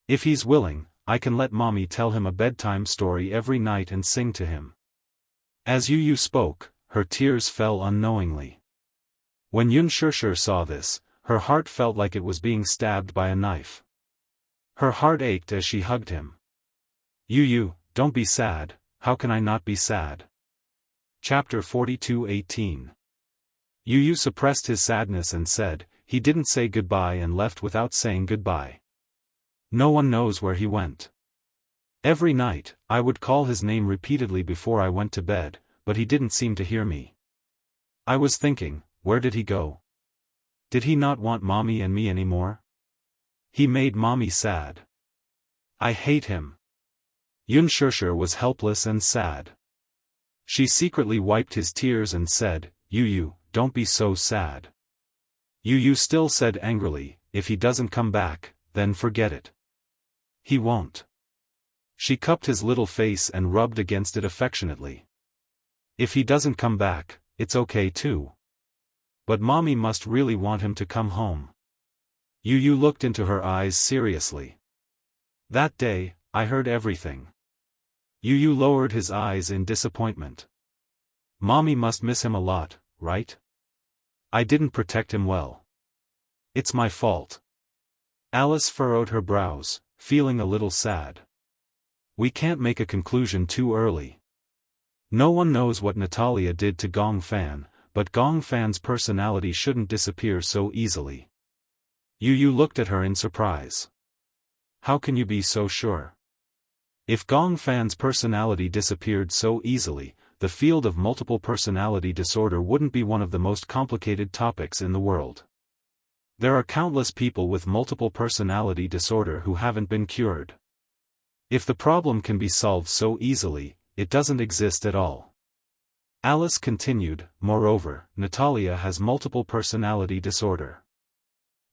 [SPEAKER 1] If he's willing, I can let Mommy tell him a bedtime story every night and sing to him." As Yu spoke, her tears fell unknowingly. When Yunshusher saw this, her heart felt like it was being stabbed by a knife. Her heart ached as she hugged him. "Yu, don't be sad, how can I not be sad?" Chapter 42:18. Yu suppressed his sadness and said, "He didn't say goodbye and left without saying goodbye. No one knows where he went. Every night, I would call his name repeatedly before I went to bed, but he didn't seem to hear me. I was thinking, where did he go? Did he not want Mommy and me anymore? He made Mommy sad. I hate him." Yunshusher was helpless and sad. She secretly wiped his tears and said, Yu, don't be so sad." Yu still said angrily, "If he doesn't come back, then forget it. He won't." She cupped his little face and rubbed against it affectionately. "If he doesn't come back, it's okay too. But Mommy must really want him to come home." Yu looked into her eyes seriously. "That day, I heard everything." Yu lowered his eyes in disappointment. "Mommy must miss him a lot, right? I didn't protect him well. It's my fault." Alice furrowed her brows, feeling a little sad. "We can't make a conclusion too early. No one knows what Natalia did to Gong Fan, but Gong Fan's personality shouldn't disappear so easily." Yu looked at her in surprise. "How can you be so sure? If Gong Fan's personality disappeared so easily, the field of multiple personality disorder wouldn't be one of the most complicated topics in the world. There are countless people with multiple personality disorder who haven't been cured. If the problem can be solved so easily, it doesn't exist at all. Alice continued, moreover, Natalia has multiple personality disorder.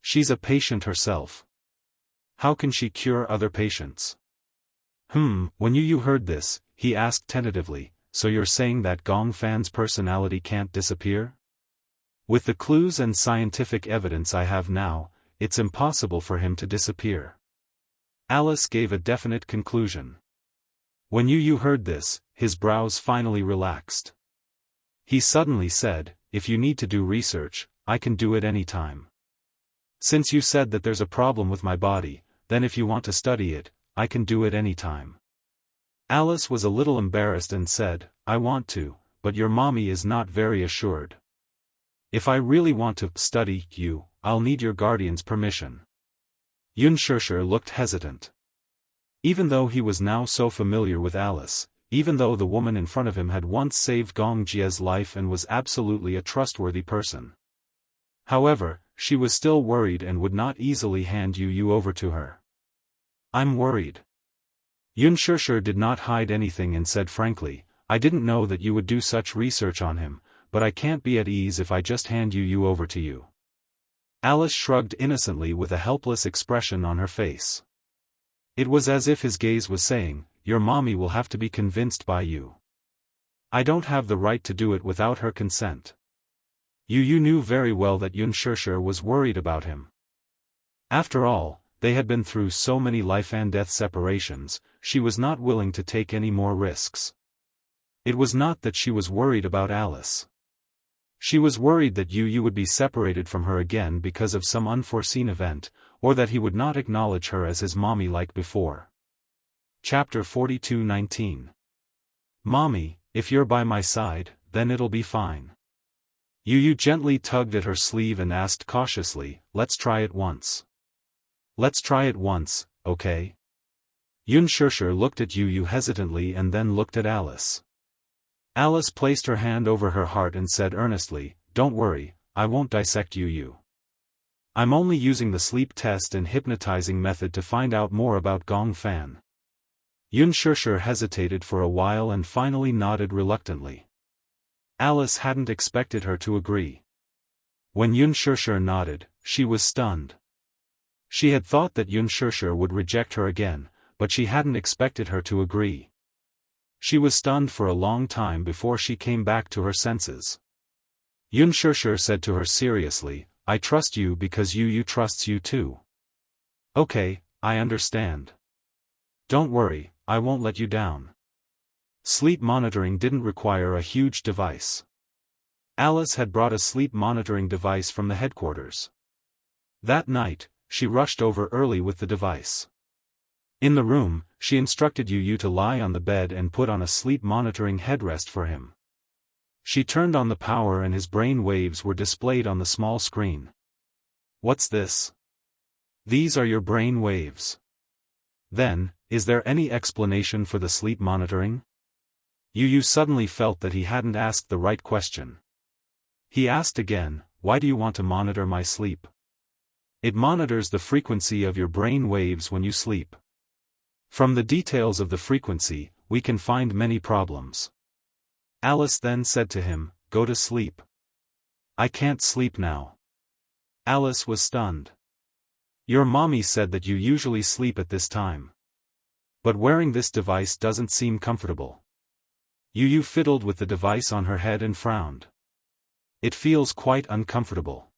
[SPEAKER 1] She's a patient herself. How can she cure other patients? When you heard this, he asked tentatively, so you're saying that Gong Fan's personality can't disappear? With the clues and scientific evidence I have now, it's impossible for him to disappear. Alice gave a definite conclusion. When you heard this, his brows finally relaxed. He suddenly said, if you need to do research, I can do it anytime. Since you said that there's a problem with my body, then if you want to study it, I can do it anytime. Alice was a little embarrassed and said, I want to, but your mommy is not very assured. If I really want to study you, I'll need your guardian's permission. Xianxia looked hesitant. Even though he was now so familiar with Alice, even though the woman in front of him had once saved Gong Jie's life and was absolutely a trustworthy person. However, she was still worried and would not easily hand you over to her. I'm worried. Xianxia did not hide anything and said frankly, I didn't know that you would do such research on him, but I can't be at ease if I just hand you over to you. Alice shrugged innocently with a helpless expression on her face. It was as if his gaze was saying, your mommy will have to be convinced by you. I don't have the right to do it without her consent. You knew very well that Xianxia was worried about him. After all, they had been through so many life and death separations, she was not willing to take any more risks. It was not that she was worried about Alice. She was worried that you would be separated from her again because of some unforeseen event, or that he would not acknowledge her as his mommy like before. Chapter 42:19. Mommy, if you're by my side, then it'll be fine. You gently tugged at her sleeve and asked cautiously, let's try it once. Let's try it once, okay? Xianxia looked at you hesitantly and then looked at Alice. Alice placed her hand over her heart and said earnestly, don't worry, I won't dissect you. I'm only using the sleep test and hypnotizing method to find out more about Gong Fan. Xianxia hesitated for a while and finally nodded reluctantly. Alice hadn't expected her to agree. When Xianxia nodded, she was stunned. She had thought that Xianxia would reject her again, but she hadn't expected her to agree. She was stunned for a long time before she came back to her senses. Xianxia said to her seriously, I trust you because you trusts you too. Okay, I understand. Don't worry, I won't let you down. Sleep monitoring didn't require a huge device. Alice had brought a sleep monitoring device from the headquarters. That night, she rushed over early with the device. In the room, she instructed you to lie on the bed and put on a sleep monitoring headrest for him. She turned on the power and his brain waves were displayed on the small screen. What's this? These are your brain waves. Then, is there any explanation for the sleep monitoring? You suddenly felt that he hadn't asked the right question. He asked again, why do you want to monitor my sleep? It monitors the frequency of your brain waves when you sleep. From the details of the frequency, we can find many problems. Alice then said to him, go to sleep. I can't sleep now. Alice was stunned. Your mommy said that you usually sleep at this time. But wearing this device doesn't seem comfortable. You fiddled with the device on her head and frowned. It feels quite uncomfortable.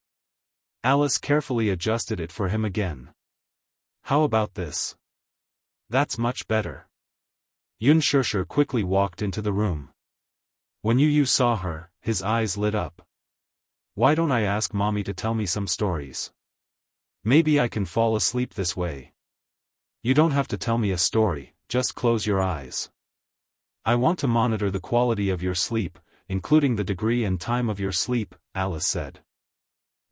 [SPEAKER 1] Alice carefully adjusted it for him again. How about this? That's much better. Xianxia quickly walked into the room. When you saw her, his eyes lit up. Why don't I ask mommy to tell me some stories? Maybe I can fall asleep this way. You don't have to tell me a story, just close your eyes. I want to monitor the quality of your sleep, including the degree and time of your sleep, Alice said.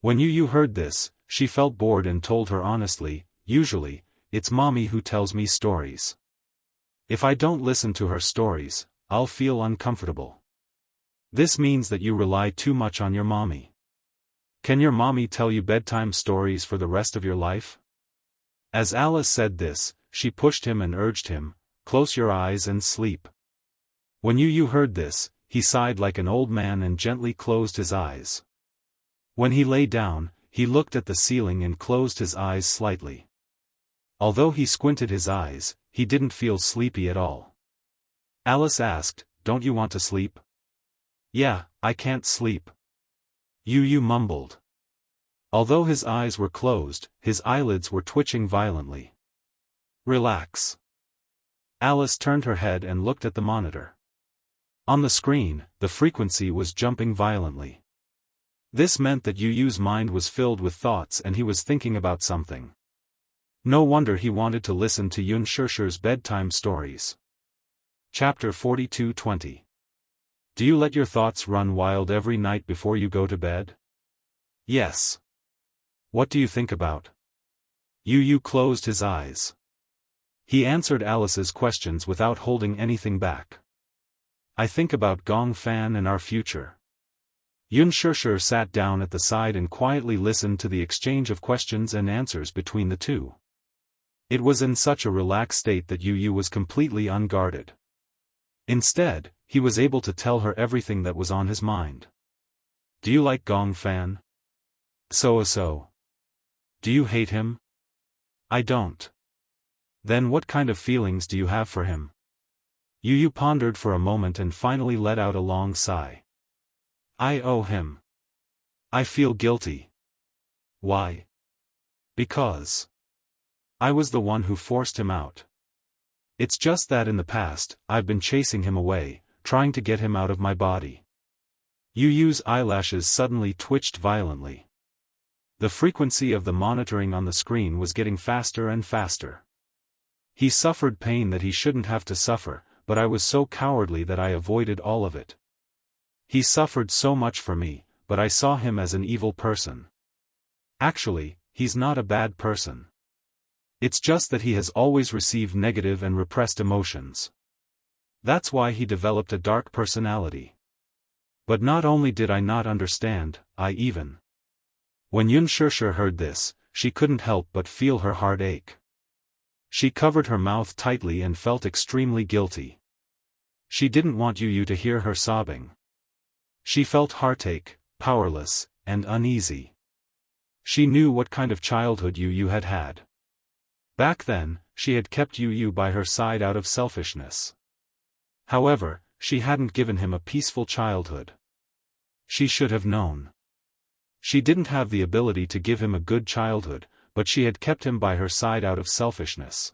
[SPEAKER 1] When you heard this, she felt bored and told her honestly, usually, it's mommy who tells me stories. If I don't listen to her stories, I'll feel uncomfortable. This means that you rely too much on your mommy. Can your mommy tell you bedtime stories for the rest of your life? As Alice said this, she pushed him and urged him, close your eyes and sleep. When Yu heard this, he sighed like an old man and gently closed his eyes. When he lay down, he looked at the ceiling and closed his eyes slightly. Although he squinted his eyes, he didn't feel sleepy at all. Alice asked, "Don't you want to sleep?" "Yeah, I can't sleep." Yu mumbled. Although his eyes were closed, his eyelids were twitching violently. "Relax." Alice turned her head and looked at the monitor. On the screen, the frequency was jumping violently. This meant that Yu's mind was filled with thoughts and he was thinking about something. No wonder he wanted to listen to Yunshirshi's bedtime stories. Chapter 42:20. Do you let your thoughts run wild every night before you go to bed? Yes. What do you think about? Yu closed his eyes. He answered Alice's questions without holding anything back. I think about Gong Fan and our future. Yunshirsher sat down at the side and quietly listened to the exchange of questions and answers between the two. It was in such a relaxed state that Yu was completely unguarded. Instead, he was able to tell her everything that was on his mind. Do you like Gong Fan? So. Do you hate him? I don't. Then what kind of feelings do you have for him? Yu pondered for a moment and finally let out a long sigh. I owe him. I feel guilty. Why? Because I was the one who forced him out. It's just that in the past, I've been chasing him away, trying to get him out of my body. Yu's eyelashes suddenly twitched violently. The frequency of the monitoring on the screen was getting faster and faster. He suffered pain that he shouldn't have to suffer, but I was so cowardly that I avoided all of it. He suffered so much for me, but I saw him as an evil person. Actually, he's not a bad person. It's just that he has always received negative and repressed emotions. That's why he developed a dark personality. But not only did I not understand, I even. When Yunshirsher heard this, she couldn't help but feel her heart ache. She covered her mouth tightly and felt extremely guilty. She didn't want Yu to hear her sobbing. She felt heartache, powerless, and uneasy. She knew what kind of childhood Yu had had. Back then, she had kept Yu by her side out of selfishness. However, she hadn't given him a peaceful childhood. She should have known. She didn't have the ability to give him a good childhood, but she had kept him by her side out of selfishness.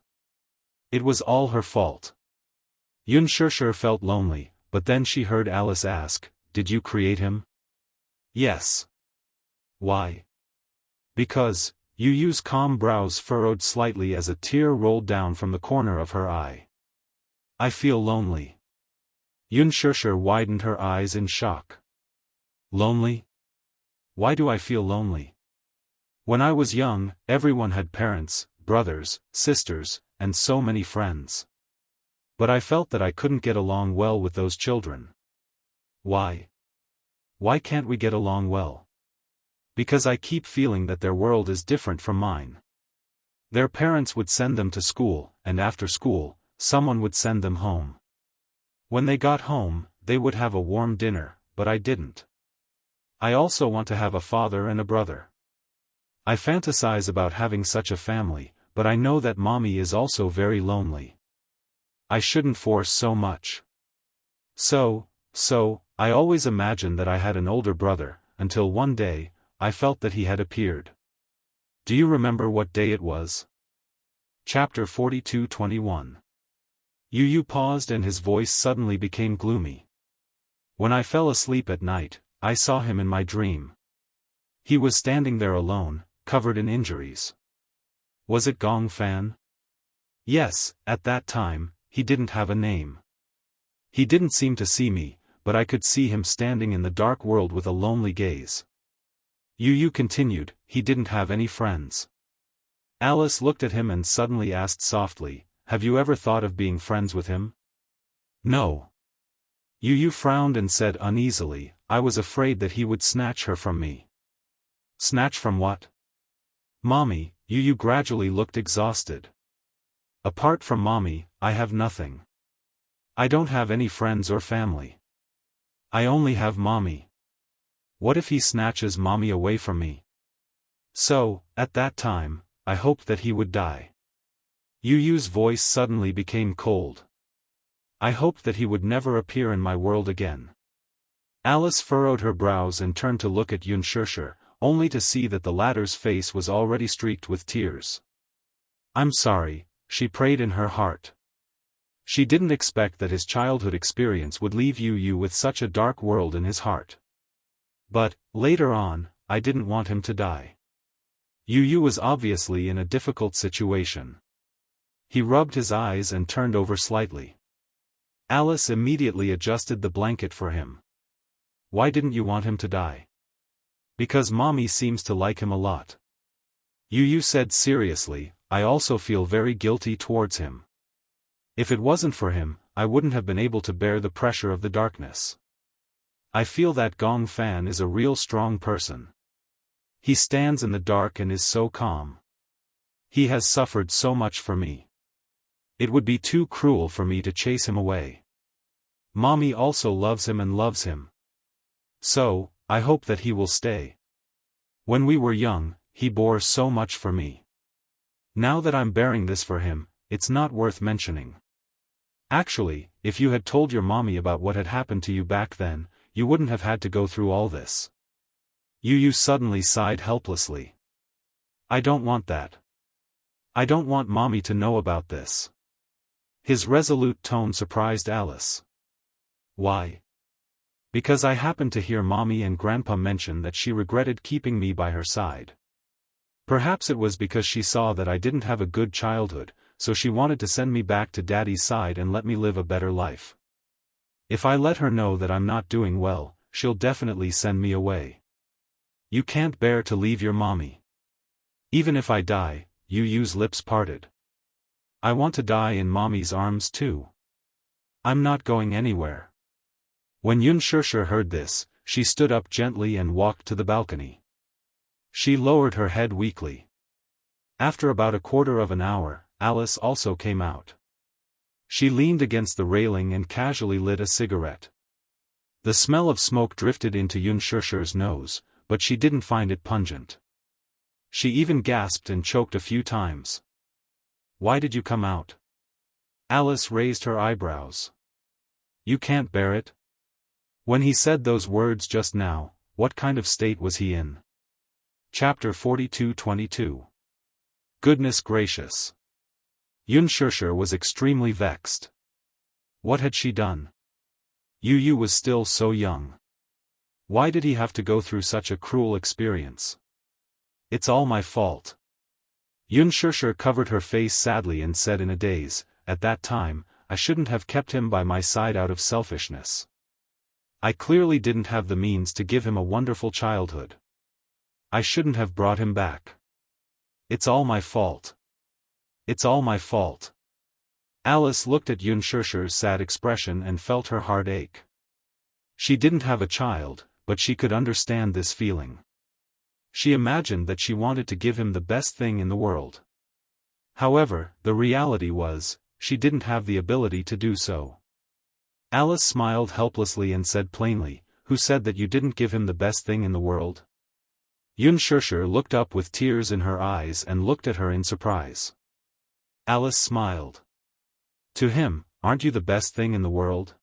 [SPEAKER 1] It was all her fault. Yunshirsher felt lonely, but then she heard Alice ask, "Did you create him?" Yes. Why? Because, Yu's calm brows furrowed slightly as a tear rolled down from the corner of her eye. I feel lonely. Yunshirsher widened her eyes in shock. Lonely? Why do I feel lonely? When I was young, everyone had parents, brothers, sisters, and so many friends. But I felt that I couldn't get along well with those children. Why? Why can't we get along well? Because I keep feeling that their world is different from mine. Their parents would send them to school, and after school, someone would send them home. When they got home, they would have a warm dinner, but I didn't. I also want to have a father and a brother. I fantasize about having such a family, but I know that mommy is also very lonely. I shouldn't force so much. So, I always imagined that I had an older brother, until one day, I felt that he had appeared. Do you remember what day it was? Chapter 42:21. Yu paused and his voice suddenly became gloomy. When I fell asleep at night, I saw him in my dream. He was standing there alone, covered in injuries. Was it Gong Fan? Yes, at that time, he didn't have a name. He didn't seem to see me, but I could see him standing in the dark world with a lonely gaze. Yu continued, he didn't have any friends. Alice looked at him and suddenly asked softly, have you ever thought of being friends with him? No. Yu frowned and said uneasily, I was afraid that he would snatch her from me. Snatch from what? Mommy, Yu gradually looked exhausted. Apart from mommy, I have nothing. I don't have any friends or family. I only have mommy. What if he snatches mommy away from me? So, at that time, I hoped that he would die. Yu's voice suddenly became cold. I hoped that he would never appear in my world again. Alice furrowed her brows and turned to look at Unparalleled, only to see that the latter's face was already streaked with tears. I'm sorry, she prayed in her heart. She didn't expect that his childhood experience would leave Yu with such a dark world in his heart. But, later on, I didn't want him to die. Yu was obviously in a difficult situation. He rubbed his eyes and turned over slightly. Alice immediately adjusted the blanket for him. Why didn't you want him to die? Because mommy seems to like him a lot. Yu said seriously, I also feel very guilty towards him. If it wasn't for him, I wouldn't have been able to bear the pressure of the darkness. I feel that Gong Fan is a real strong person. He stands in the dark and is so calm. He has suffered so much for me. It would be too cruel for me to chase him away. Mommy also loves him and loves him. So, I hope that he will stay. When we were young, he bore so much for me. Now that I'm bearing this for him, it's not worth mentioning. Actually, if you had told your mommy about what had happened to you back then, you wouldn't have had to go through all this. Yu suddenly sighed helplessly. I don't want that. I don't want mommy to know about this. His resolute tone surprised Alice. Why? Because I happened to hear mommy and grandpa mention that she regretted keeping me by her side. Perhaps it was because she saw that I didn't have a good childhood, so she wanted to send me back to daddy's side and let me live a better life. If I let her know that I'm not doing well, she'll definitely send me away. You can't bear to leave your mommy. Even if I die, Yu's lips parted. I want to die in mommy's arms too. I'm not going anywhere. When Unparalleled heard this, she stood up gently and walked to the balcony. She lowered her head weakly. After about a quarter of an hour, Alice also came out. She leaned against the railing and casually lit a cigarette. The smell of smoke drifted into Unparalleled's nose, but she didn't find it pungent. She even gasped and choked a few times. Why did you come out? Alice raised her eyebrows. You can't bear it? When he said those words just now, what kind of state was he in? Chapter 42:22. Goodness gracious. Unparalleled was extremely vexed. What had she done? Yu was still so young. Why did he have to go through such a cruel experience? It's all my fault. Unparalleled covered her face sadly and said in a daze, at that time, I shouldn't have kept him by my side out of selfishness. I clearly didn't have the means to give him a wonderful childhood. I shouldn't have brought him back. It's all my fault. It's all my fault. Alice looked at Unparalleled's sad expression and felt her heart ache. She didn't have a child, but she could understand this feeling. She imagined that she wanted to give him the best thing in the world. However, the reality was, she didn't have the ability to do so. Alice smiled helplessly and said plainly, who said that you didn't give him the best thing in the world? Unparalleled looked up with tears in her eyes and looked at her in surprise. Alice smiled. To him, aren't you the best thing in the world?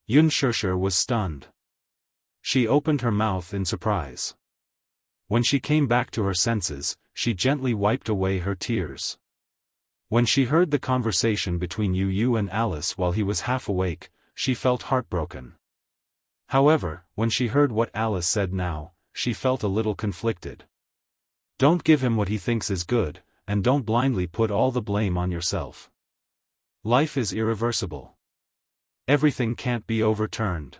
[SPEAKER 1] Unparalleled was stunned. She opened her mouth in surprise. When she came back to her senses, she gently wiped away her tears. When she heard the conversation between Yu and Alice while he was half awake, she felt heartbroken. However, when she heard what Alice said now, she felt a little conflicted. Don't give him what he thinks is good, and don't blindly put all the blame on yourself. Life is irreversible. Everything can't be overturned.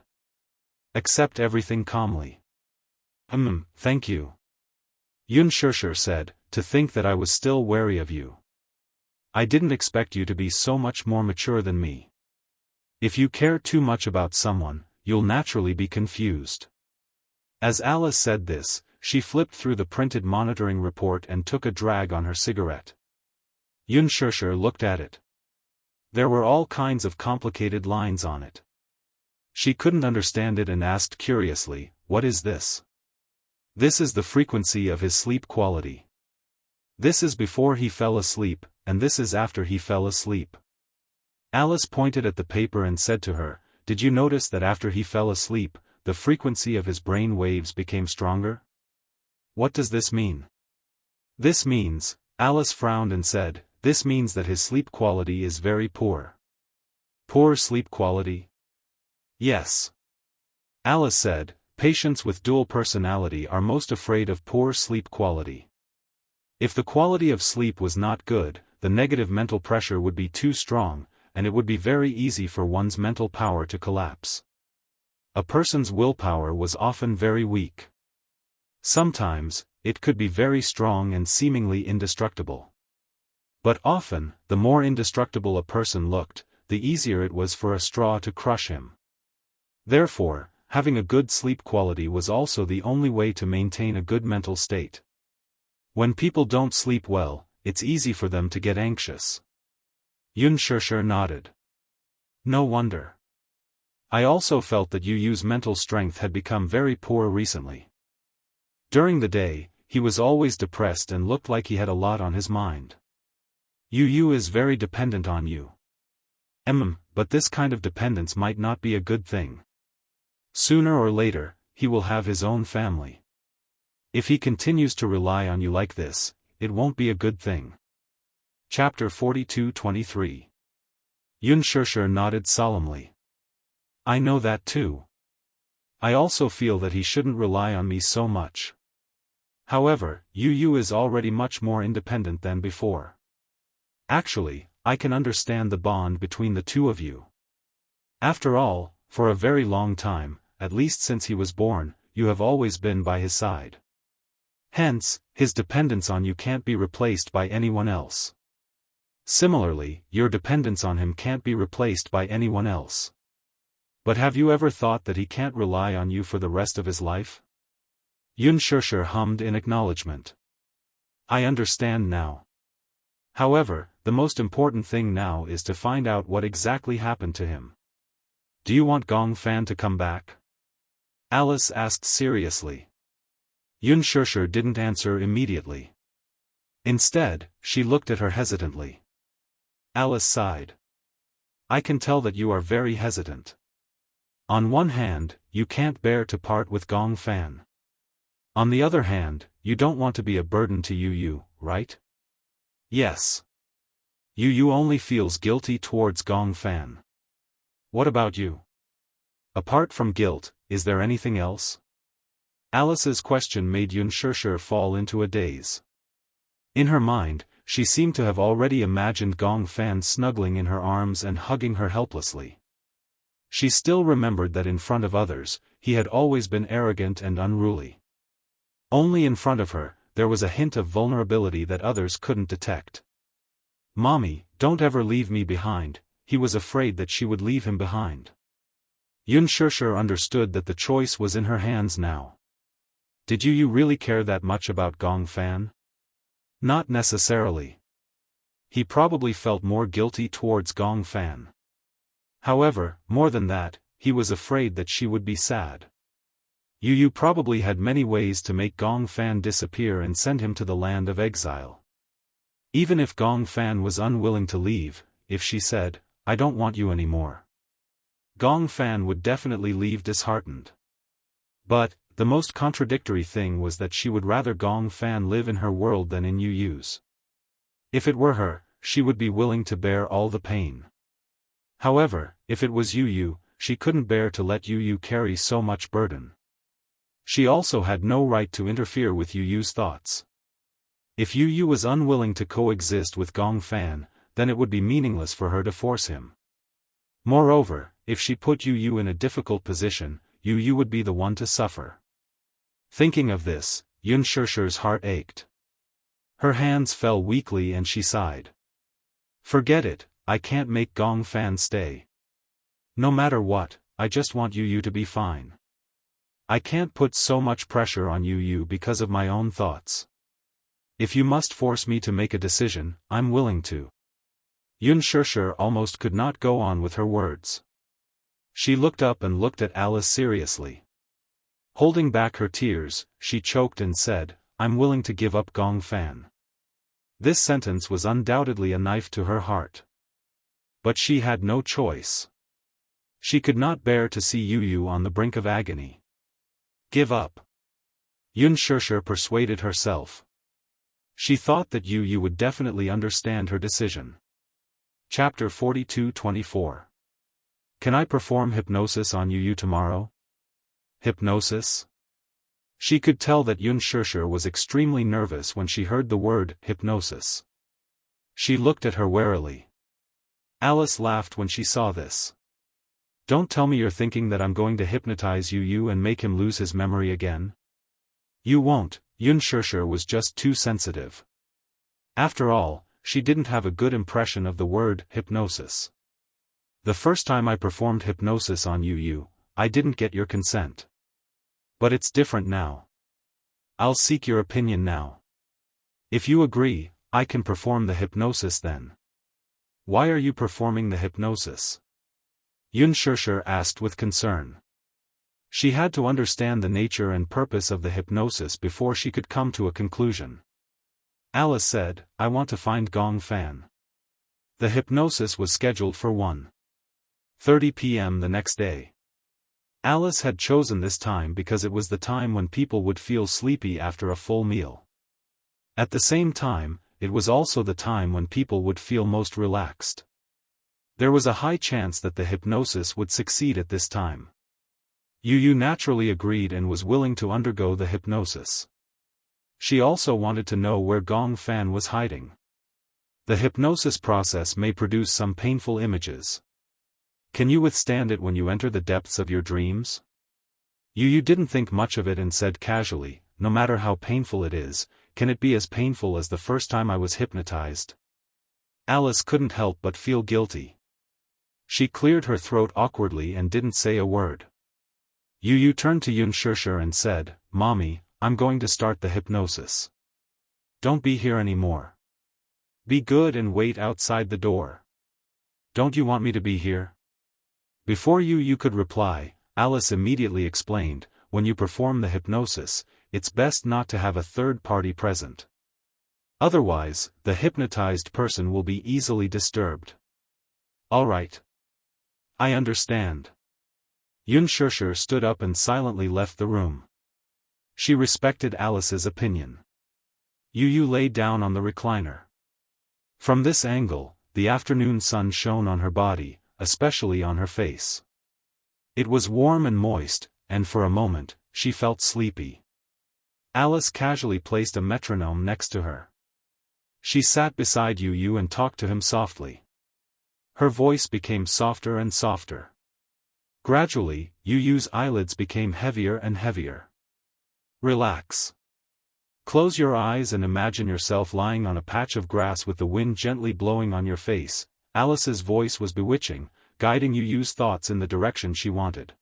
[SPEAKER 1] Accept everything calmly. Thank you. Unparalleled said, to think that I was still wary of you. I didn't expect you to be so much more mature than me. If you care too much about someone, you'll naturally be confused. As Alice said this, she flipped through the printed monitoring report and took a drag on her cigarette. Xianxia looked at it. There were all kinds of complicated lines on it. She couldn't understand it and asked curiously, "What is this?" "This is the frequency of his sleep quality. This is before he fell asleep, and this is after he fell asleep." Alice pointed at the paper and said to her, "Did you notice that after he fell asleep, the frequency of his brain waves became stronger?" "What does this mean?" "This means," Alice frowned and said, "this means that his sleep quality is very poor." "Poor sleep quality?" "Yes." Alice said, "Patients with dual personality are most afraid of poor sleep quality. If the quality of sleep was not good, the negative mental pressure would be too strong, and it would be very easy for one's mental power to collapse. A person's willpower was often very weak. Sometimes, it could be very strong and seemingly indestructible. But often, the more indestructible a person looked, the easier it was for a straw to crush him. Therefore, having a good sleep quality was also the only way to maintain a good mental state. When people don't sleep well, it's easy for them to get anxious." Xianxia nodded. "No wonder. I also felt that Yu's mental strength had become very poor recently. During the day, he was always depressed and looked like he had a lot on his mind. Yu is very dependent on you. But this kind of dependence might not be a good thing. Sooner or later, he will have his own family. If he continues to rely on you like this, it won't be a good thing." Chapter 42-23. Xianxia nodded solemnly. "I know that too. I also feel that he shouldn't rely on me so much. However, Yu is already much more independent than before. Actually, I can understand the bond between the two of you. After all, for a very long time, at least since he was born, you have always been by his side. Hence, his dependence on you can't be replaced by anyone else. Similarly, your dependence on him can't be replaced by anyone else. But have you ever thought that he can't rely on you for the rest of his life?" Xianxia hummed in acknowledgement. "I understand now. However, the most important thing now is to find out what exactly happened to him. Do you want Gong Fan to come back?" Alice asked seriously. Xianxia didn't answer immediately. Instead, she looked at her hesitantly. Alice sighed. "I can tell that you are very hesitant. On one hand, you can't bear to part with Gong Fan. On the other hand, you don't want to be a burden to Yu, right?" "Yes. Yu only feels guilty towards Gong Fan. What about you? Apart from guilt, is there anything else?" Alice's question made Xianxia fall into a daze. In her mind, she seemed to have already imagined Gong Fan snuggling in her arms and hugging her helplessly. She still remembered that in front of others, he had always been arrogant and unruly. Only in front of her, there was a hint of vulnerability that others couldn't detect. "Mommy, don't ever leave me behind," he was afraid that she would leave him behind. Xianxia understood that the choice was in her hands now. Did Yu really care that much about Gong Fan? Not necessarily. He probably felt more guilty towards Gong Fan. However, more than that, he was afraid that she would be sad. Yu probably had many ways to make Gong Fan disappear and send him to the land of exile. Even if Gong Fan was unwilling to leave, if she said, "I don't want you anymore," Gong Fan would definitely leave disheartened. But, the most contradictory thing was that she would rather Gong Fan live in her world than in Yu's. If it were her, she would be willing to bear all the pain. However, if it was Yu, she couldn't bear to let Yu carry so much burden. She also had no right to interfere with Yu's thoughts. If Yu was unwilling to coexist with Gong Fan, then it would be meaningless for her to force him. Moreover, if she put Yu in a difficult position, Yu would be the one to suffer. Thinking of this, Xianxia's heart ached. Her hands fell weakly and she sighed. "Forget it, I can't make Gong Fan stay. No matter what, I just want you to be fine. I can't put so much pressure on you because of my own thoughts. If you must force me to make a decision, I'm willing to. Xianxia almost could not go on with her words. She looked up and looked at Alice seriously. Holding back her tears, she choked and said, I'm willing to give up Gong Fan. This sentence was undoubtedly a knife to her heart. But she had no choice. She could not bear to see Yu on the brink of agony. Give up. Xianxia persuaded herself. She thought that Yu would definitely understand her decision. Chapter 42-24. Can I perform hypnosis on Yu tomorrow? Hypnosis? She could tell that Xianxia was extremely nervous when she heard the word hypnosis. She looked at her warily. Alice laughed when she saw this. Don't tell me you're thinking that I'm going to hypnotize Yu and make him lose his memory again? You won't. Xianxia was just too sensitive. After all, she didn't have a good impression of the word hypnosis. The first time I performed hypnosis on Yu, I didn't get your consent. But it's different now. I'll seek your opinion now. If you agree, I can perform the hypnosis then. Why are you performing the hypnosis? Xianxia asked with concern. She had to understand the nature and purpose of the hypnosis before she could come to a conclusion. Alice said, I want to find Gong Fan. The hypnosis was scheduled for 1:30 p.m. the next day. Alice had chosen this time because it was the time when people would feel sleepy after a full meal. At the same time, it was also the time when people would feel most relaxed. There was a high chance that the hypnosis would succeed at this time. Yu naturally agreed and was willing to undergo the hypnosis. She also wanted to know where Gong Fan was hiding. The hypnosis process may produce some painful images. Can you withstand it when you enter the depths of your dreams? Yu didn't think much of it and said casually, no matter how painful it is, can it be as painful as the first time I was hypnotized? Alice couldn't help but feel guilty. She cleared her throat awkwardly and didn't say a word. Yu turned to Xianxia and said, Mommy, I'm going to start the hypnosis. Don't be here anymore. Be good and wait outside the door. Don't you want me to be here? Before Yu could reply, Alice immediately explained, when you perform the hypnosis, it's best not to have a third party present. Otherwise, the hypnotized person will be easily disturbed. All right. I understand. Xianxia stood up and silently left the room. She respected Alice's opinion. Yu lay down on the recliner. From this angle, the afternoon sun shone on her body, especially on her face. It was warm and moist, and for a moment, she felt sleepy. Alice casually placed a metronome next to her. She sat beside Yu and talked to him softly. Her voice became softer and softer. Gradually, Yu's eyelids became heavier and heavier. Relax. Close your eyes and imagine yourself lying on a patch of grass with the wind gently blowing on your face. Alice's voice was bewitching, guiding Yu's thoughts in the direction she wanted.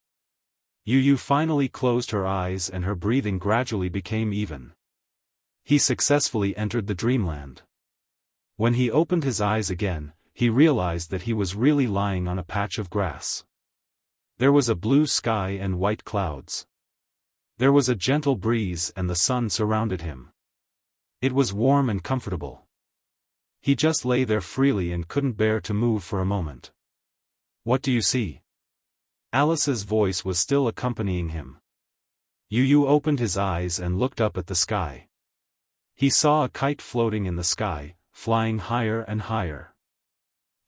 [SPEAKER 1] Yu finally closed her eyes and her breathing gradually became even. He successfully entered the dreamland. When he opened his eyes again, he realized that he was really lying on a patch of grass. There was a blue sky and white clouds. There was a gentle breeze and the sun surrounded him. It was warm and comfortable. He just lay there freely and couldn't bear to move for a moment. What do you see? Alice's voice was still accompanying him. Yu opened his eyes and looked up at the sky. He saw a kite floating in the sky, flying higher and higher.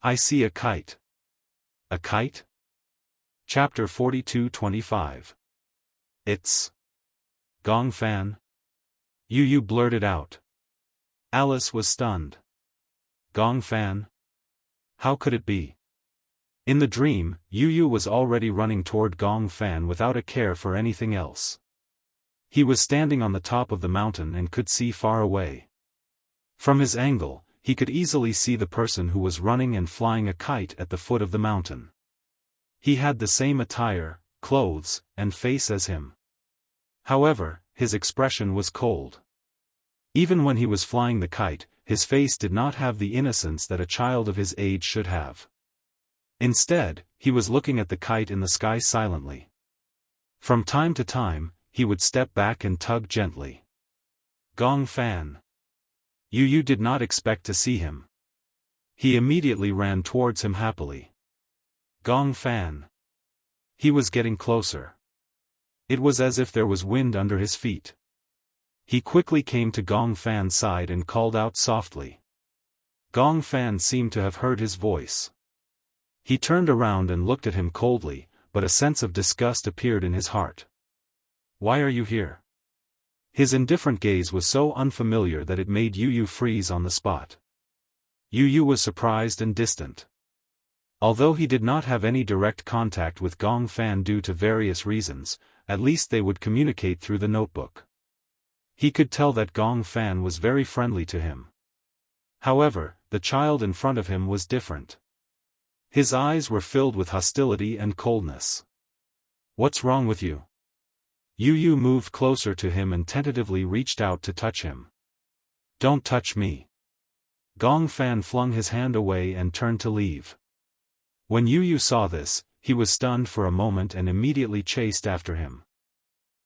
[SPEAKER 1] I see a kite. A kite? Chapter 42-25. It's Gong Fan? Yu blurted out. Alice was stunned. Gong Fan? How could it be? In the dream, Yu was already running toward Gong Fan without a care for anything else. He was standing on the top of the mountain and could see far away. From his angle, he could easily see the person who was running and flying a kite at the foot of the mountain. He had the same attire, clothes, and face as him. However, his expression was cold. Even when he was flying the kite, his face did not have the innocence that a child of his age should have. Instead, he was looking at the kite in the sky silently. From time to time, he would step back and tug gently. Gong Fan. Yu did not expect to see him. He immediately ran towards him happily. Gong Fan. He was getting closer. It was as if there was wind under his feet. He quickly came to Gong Fan's side and called out softly. Gong Fan seemed to have heard his voice. He turned around and looked at him coldly, but a sense of disgust appeared in his heart. Why are you here? His indifferent gaze was so unfamiliar that it made Yu freeze on the spot. Yu was surprised and distant. Although he did not have any direct contact with Gong Fan due to various reasons, at least they would communicate through the notebook. He could tell that Gong Fan was very friendly to him. However, the child in front of him was different. His eyes were filled with hostility and coldness. What's wrong with you? Yu moved closer to him and tentatively reached out to touch him. Don't touch me. Gong Fan flung his hand away and turned to leave. When Yu saw this, he was stunned for a moment and immediately chased after him.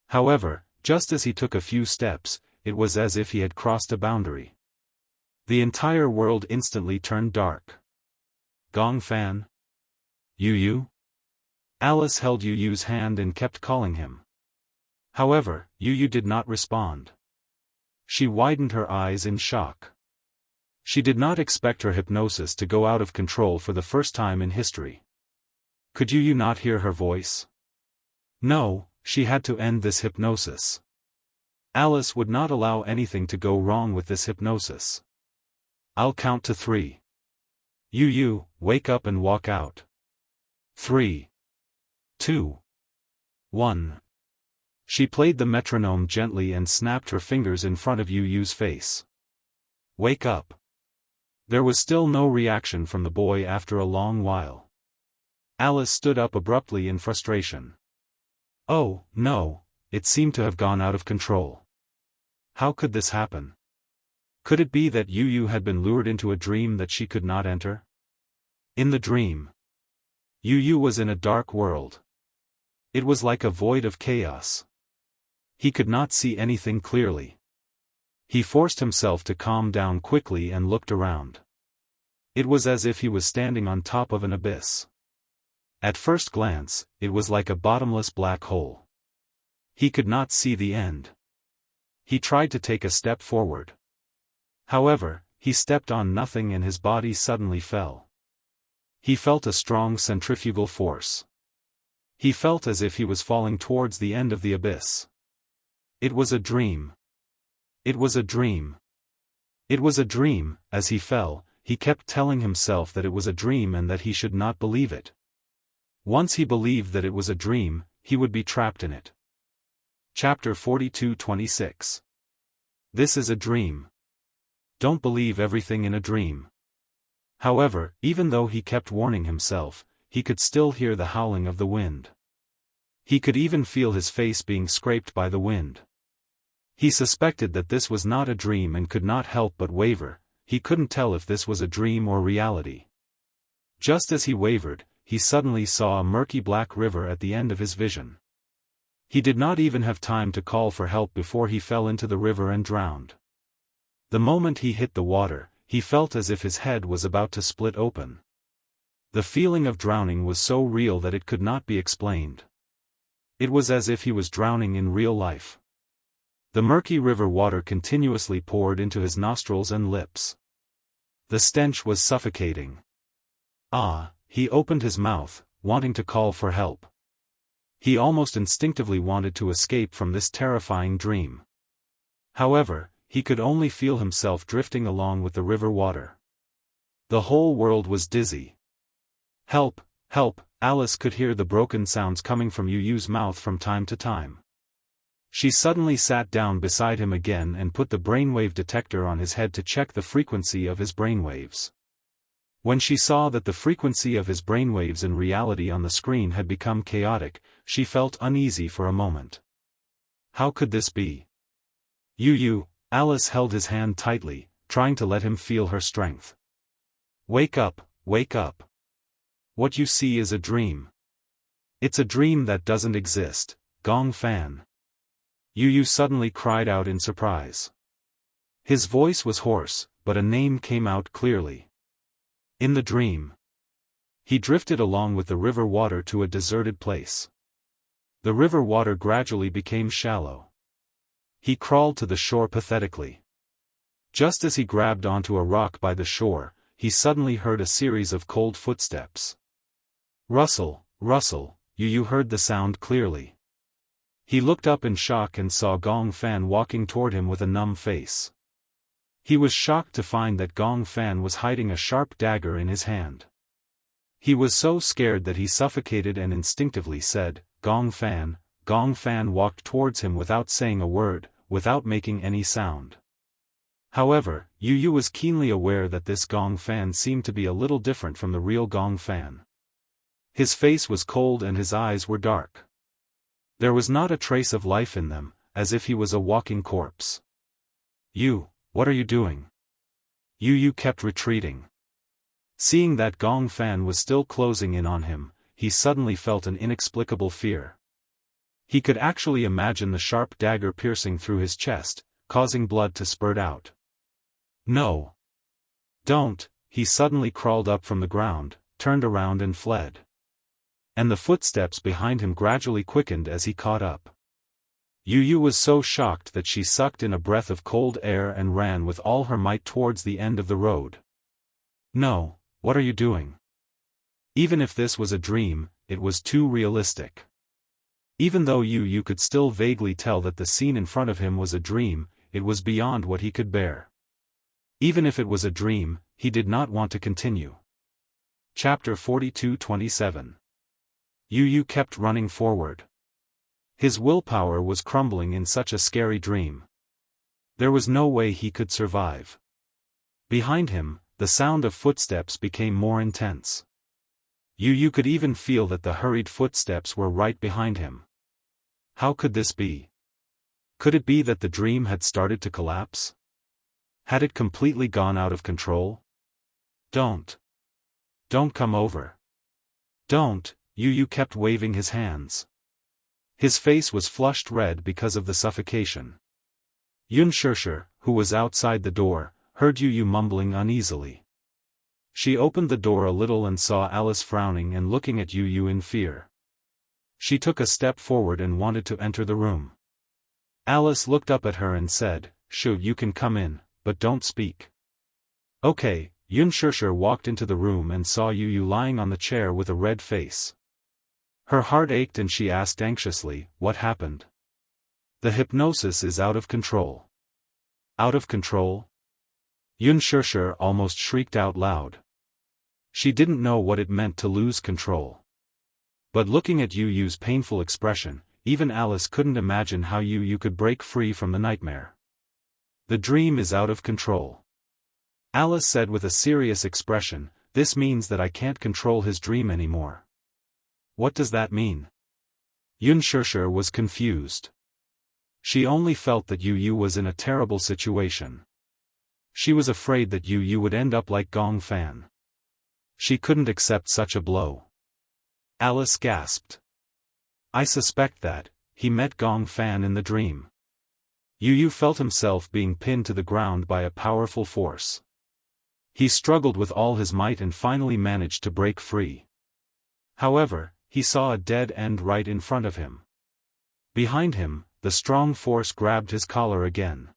[SPEAKER 1] However, just as he took a few steps, it was as if he had crossed a boundary. The entire world instantly turned dark. Gong Fan? Yu? Alice held Yu's hand and kept calling him. However, Yu did not respond. She widened her eyes in shock. She did not expect her hypnosis to go out of control for the first time in history. Could Yu not hear her voice? No, she had to end this hypnosis. Alice would not allow anything to go wrong with this hypnosis. I'll count to 3. Yu, wake up and walk out. 3, 2, 1. She played the metronome gently and snapped her fingers in front of Yu's face. Wake up. There was still no reaction from the boy after a long while. Alice stood up abruptly in frustration. Oh, no, it seemed to have gone out of control. How could this happen? Could it be that Yu had been lured into a dream that she could not enter? In the dream, Yu was in a dark world. It was like a void of chaos. He could not see anything clearly. He forced himself to calm down quickly and looked around. It was as if he was standing on top of an abyss. At first glance, it was like a bottomless black hole. He could not see the end. He tried to take a step forward. However, he stepped on nothing and his body suddenly fell. He felt a strong centrifugal force. He felt as if he was falling towards the end of the abyss. It was a dream. It was a dream. It was a dream. As he fell, he kept telling himself that it was a dream and that he should not believe it. Once he believed that it was a dream, he would be trapped in it. Chapter 42:26. This is a dream. Don't believe everything in a dream. However, even though he kept warning himself, he could still hear the howling of the wind. He could even feel his face being scraped by the wind. He suspected that this was not a dream and could not help but waver. He couldn't tell if this was a dream or reality. Just as he wavered, he suddenly saw a murky black river at the end of his vision. He did not even have time to call for help before he fell into the river and drowned. The moment he hit the water, he felt as if his head was about to split open. The feeling of drowning was so real that it could not be explained. It was as if he was drowning in real life. The murky river water continuously poured into his nostrils and lips. The stench was suffocating. He opened his mouth, wanting to call for help. He almost instinctively wanted to escape from this terrifying dream. However, he could only feel himself drifting along with the river water. The whole world was dizzy. Help, help, Alice could hear the broken sounds coming from Yu's mouth from time to time. She suddenly sat down beside him again and put the brainwave detector on his head to check the frequency of his brainwaves. When she saw that the frequency of his brainwaves in reality on the screen had become chaotic, she felt uneasy for a moment. How could this be? You, Alice held his hand tightly, trying to let him feel her strength. Wake up, wake up. What you see is a dream. It's a dream that doesn't exist, Gong Fan. Yu suddenly cried out in surprise. His voice was hoarse, but a name came out clearly. In the dream, he drifted along with the river water to a deserted place. The river water gradually became shallow. He crawled to the shore pathetically. Just as he grabbed onto a rock by the shore, he suddenly heard a series of cold footsteps. Rustle, rustle, Yu heard the sound clearly. He looked up in shock and saw Gong Fan walking toward him with a numb face. He was shocked to find that Gong Fan was hiding a sharp dagger in his hand. He was so scared that he suffocated and instinctively said, Gong Fan. Gong Fan walked towards him without saying a word, without making any sound. However, Yu was keenly aware that this Gong Fan seemed to be a little different from the real Gong Fan. His face was cold and his eyes were dark. There was not a trace of life in them, as if he was a walking corpse. You. What are you doing? Yu kept retreating. Seeing that Gong Fan was still closing in on him, he suddenly felt an inexplicable fear. He could actually imagine the sharp dagger piercing through his chest, causing blood to spurt out. No. Don't, he suddenly crawled up from the ground, turned around and fled. And the footsteps behind him gradually quickened as he caught up. Yu was so shocked that she sucked in a breath of cold air and ran with all her might towards the end of the road. No, what are you doing? Even if this was a dream, it was too realistic. Even though Yu could still vaguely tell that the scene in front of him was a dream, it was beyond what he could bear. Even if it was a dream, he did not want to continue. Chapter 42-27. Yu kept running forward. His willpower was crumbling in such a scary dream. There was no way he could survive. Behind him, the sound of footsteps became more intense. Yu could even feel that the hurried footsteps were right behind him. How could this be? Could it be that the dream had started to collapse? Had it completely gone out of control? Don't come over. Don't, Yu kept waving his hands. His face was flushed red because of the suffocation. Unspoken, who was outside the door, heard Yu mumbling uneasily. She opened the door a little and saw Alice frowning and looking at Yu in fear. She took a step forward and wanted to enter the room. Alice looked up at her and said, "Sure, you can come in, but don't speak." Okay, Unspoken walked into the room and saw Yu lying on the chair with a red face. Her heart ached and she asked anxiously, "What happened?" "The hypnosis is out of control." "Out of control?" Unspoken almost shrieked out loud. She didn't know what it meant to lose control. But looking at Yu's painful expression, even Alice couldn't imagine how Yu could break free from the nightmare. "The dream is out of control," Alice said with a serious expression. "This means that I can't control his dream anymore." "What does that mean?" Unspoken was confused. She only felt that Yu was in a terrible situation. She was afraid that Yu would end up like Gong Fan. She couldn't accept such a blow. Alice gasped. "I suspect that he met Gong Fan in the dream." Yu felt himself being pinned to the ground by a powerful force. He struggled with all his might and finally managed to break free. However, he saw a dead end right in front of him. Behind him, the strong force grabbed his collar again.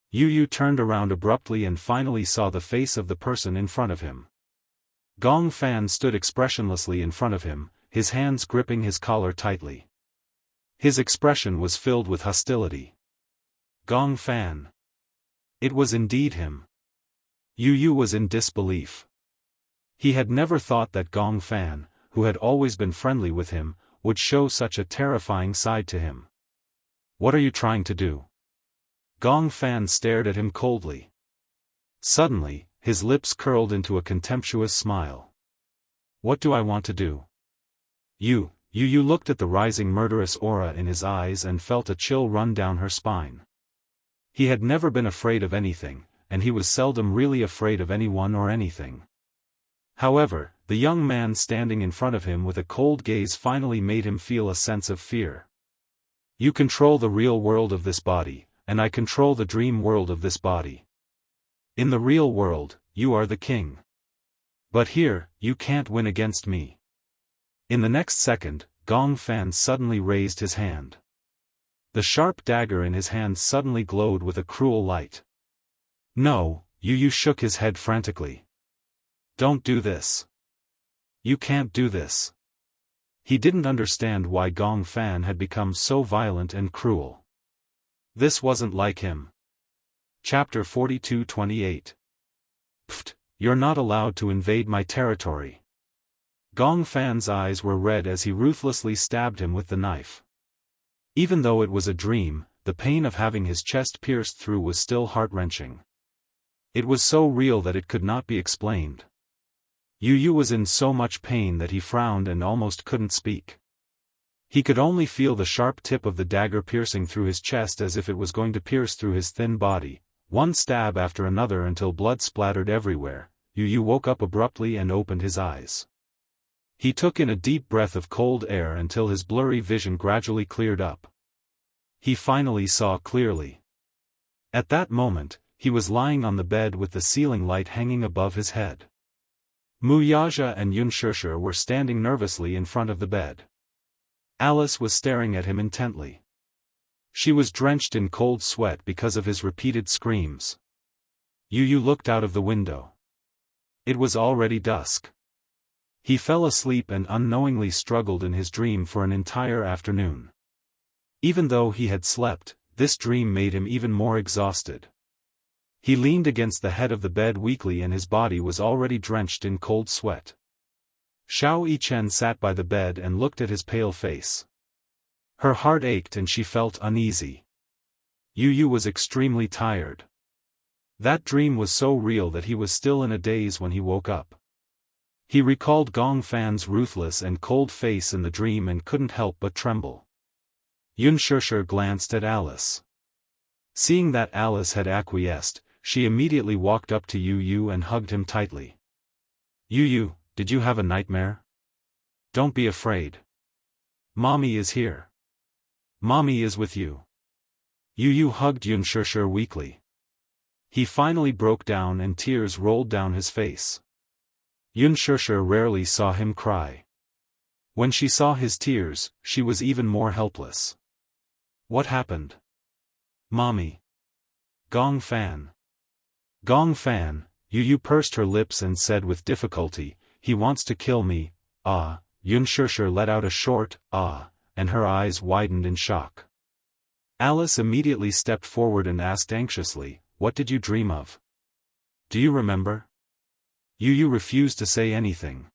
[SPEAKER 1] Yu turned around abruptly and finally saw the face of the person in front of him. Gong Fan stood expressionlessly in front of him, his hands gripping his collar tightly. His expression was filled with hostility. Gong Fan. It was indeed him. Yu was in disbelief. He had never thought that Gong Fan, who had always been friendly with him, would show such a terrifying side to him. "What are you trying to do?" Gong Fan stared at him coldly. Suddenly, his lips curled into a contemptuous smile. What do I want to do? You looked at the rising murderous aura in his eyes and felt a chill run down her spine. He had never been afraid of anything, and he was seldom really afraid of anyone or anything. However, the young man standing in front of him with a cold gaze finally made him feel a sense of fear. You control the real world of this body, and I control the dream world of this body. In the real world, you are the king. But here, you can't win against me. In the next second, Gong Fan suddenly raised his hand. The sharp dagger in his hand suddenly glowed with a cruel light. No, Yu shook his head frantically. Don't do this. You can't do this. He didn't understand why Gong Fan had become so violent and cruel. This wasn't like him. Chapter 42-28. Pfft, you're not allowed to invade my territory. Gong Fan's eyes were red as he ruthlessly stabbed him with the knife. Even though it was a dream, the pain of having his chest pierced through was still heart-wrenching. It was so real that it could not be explained. Yu was in so much pain that he frowned and almost couldn't speak. He could only feel the sharp tip of the dagger piercing through his chest as if it was going to pierce through his thin body, one stab after another until blood splattered everywhere. Yu woke up abruptly and opened his eyes. He took in a deep breath of cold air until his blurry vision gradually cleared up. He finally saw clearly. At that moment, he was lying on the bed with the ceiling light hanging above his head. Wuxia and Xianxia were standing nervously in front of the bed. Alice was staring at him intently. She was drenched in cold sweat because of his repeated screams. Yu looked out of the window. It was already dusk. He fell asleep and unknowingly struggled in his dream for an entire afternoon. Even though he had slept, this dream made him even more exhausted. He leaned against the head of the bed weakly and his body was already drenched in cold sweat. Xiao Yichen sat by the bed and looked at his pale face. Her heart ached and she felt uneasy. Yu was extremely tired. That dream was so real that he was still in a daze when he woke up. He recalled Gong Fan's ruthless and cold face in the dream and couldn't help but tremble. Xianxia glanced at Alice. Seeing that Alice had acquiesced, she immediately walked up to Yu and hugged him tightly. Yu, did you have a nightmare? Don't be afraid. Mommy is here. Mommy is with you. Yu hugged Xianxia weakly. He finally broke down and tears rolled down his face. Xianxia rarely saw him cry. When she saw his tears, she was even more helpless. What happened? Mommy. Gong Fan. Gong Fan, Yu pursed her lips and said with difficulty, he wants to kill me, ah. Xianxia let out a short, ah, and her eyes widened in shock. Alice immediately stepped forward and asked anxiously, what did you dream of? Do you remember? Yu refused to say anything.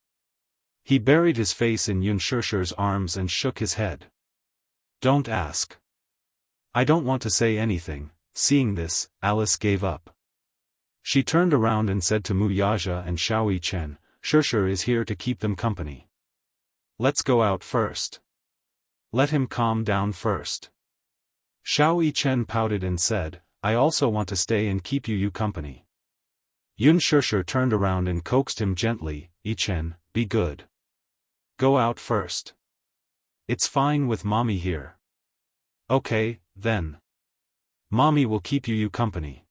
[SPEAKER 1] He buried his face in Xianxia's arms and shook his head. Don't ask. I don't want to say anything. Seeing this, Alice gave up. She turned around and said to Wuxia and Xiao Yichen, Xianxia is here to keep them company. Let's go out first. Let him calm down first. Xiao Yichen pouted and said, I also want to stay and keep Yu company. Xianxia turned around and coaxed him gently, Yichen, be good. Go out first. It's fine with Mommy here. Okay, then. Mommy will keep Yu company.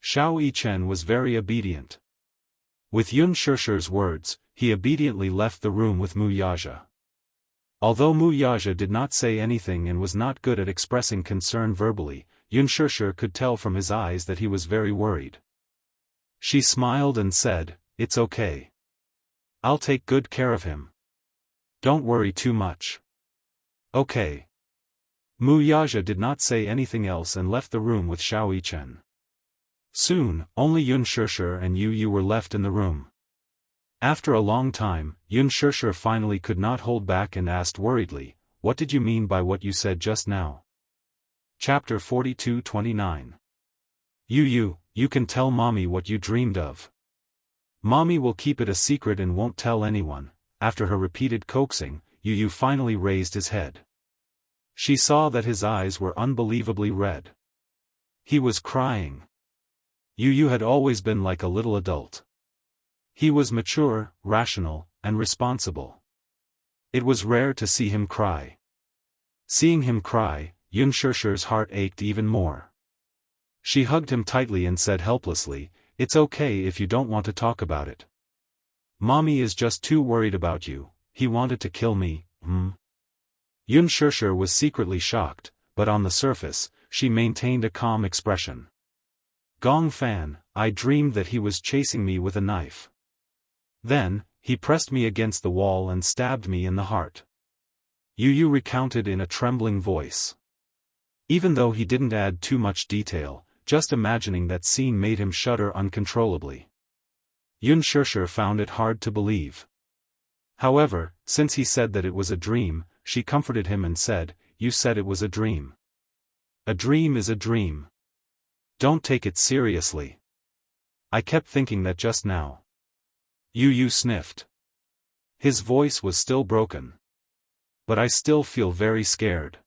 [SPEAKER 1] Xiao Yichen was very obedient. With Xianxia's words, he obediently left the room with Wuxia. Although Wuxia did not say anything and was not good at expressing concern verbally, Xianxia could tell from his eyes that he was very worried. She smiled and said, it's okay. I'll take good care of him. Don't worry too much. Okay. Wuxia did not say anything else and left the room with Xiao Yichen. Soon, only Xianxia and Yu were left in the room. After a long time, Xianxia finally could not hold back and asked worriedly, what did you mean by what you said just now? Chapter 42-29. Yu, you can tell Mommy what you dreamed of. Mommy will keep it a secret and won't tell anyone." After her repeated coaxing, Yu finally raised his head. She saw that his eyes were unbelievably red. He was crying. Yu had always been like a little adult. He was mature, rational, and responsible. It was rare to see him cry. Seeing him cry, Xianxia's heart ached even more. She hugged him tightly and said helplessly, "It's okay if you don't want to talk about it. Mommy is just too worried about you. He wanted to kill me, Xianxia was secretly shocked, but on the surface, she maintained a calm expression. "Gong Fan, I dreamed that he was chasing me with a knife. Then, he pressed me against the wall and stabbed me in the heart." Yu recounted in a trembling voice. Even though he didn't add too much detail, just imagining that scene made him shudder uncontrollably. Xianxia found it hard to believe. However, since he said that it was a dream, she comforted him and said, "You said it was a dream. A dream is a dream. Don't take it seriously. I kept thinking that just now." Yu sniffed. His voice was still broken. "But I still feel very scared.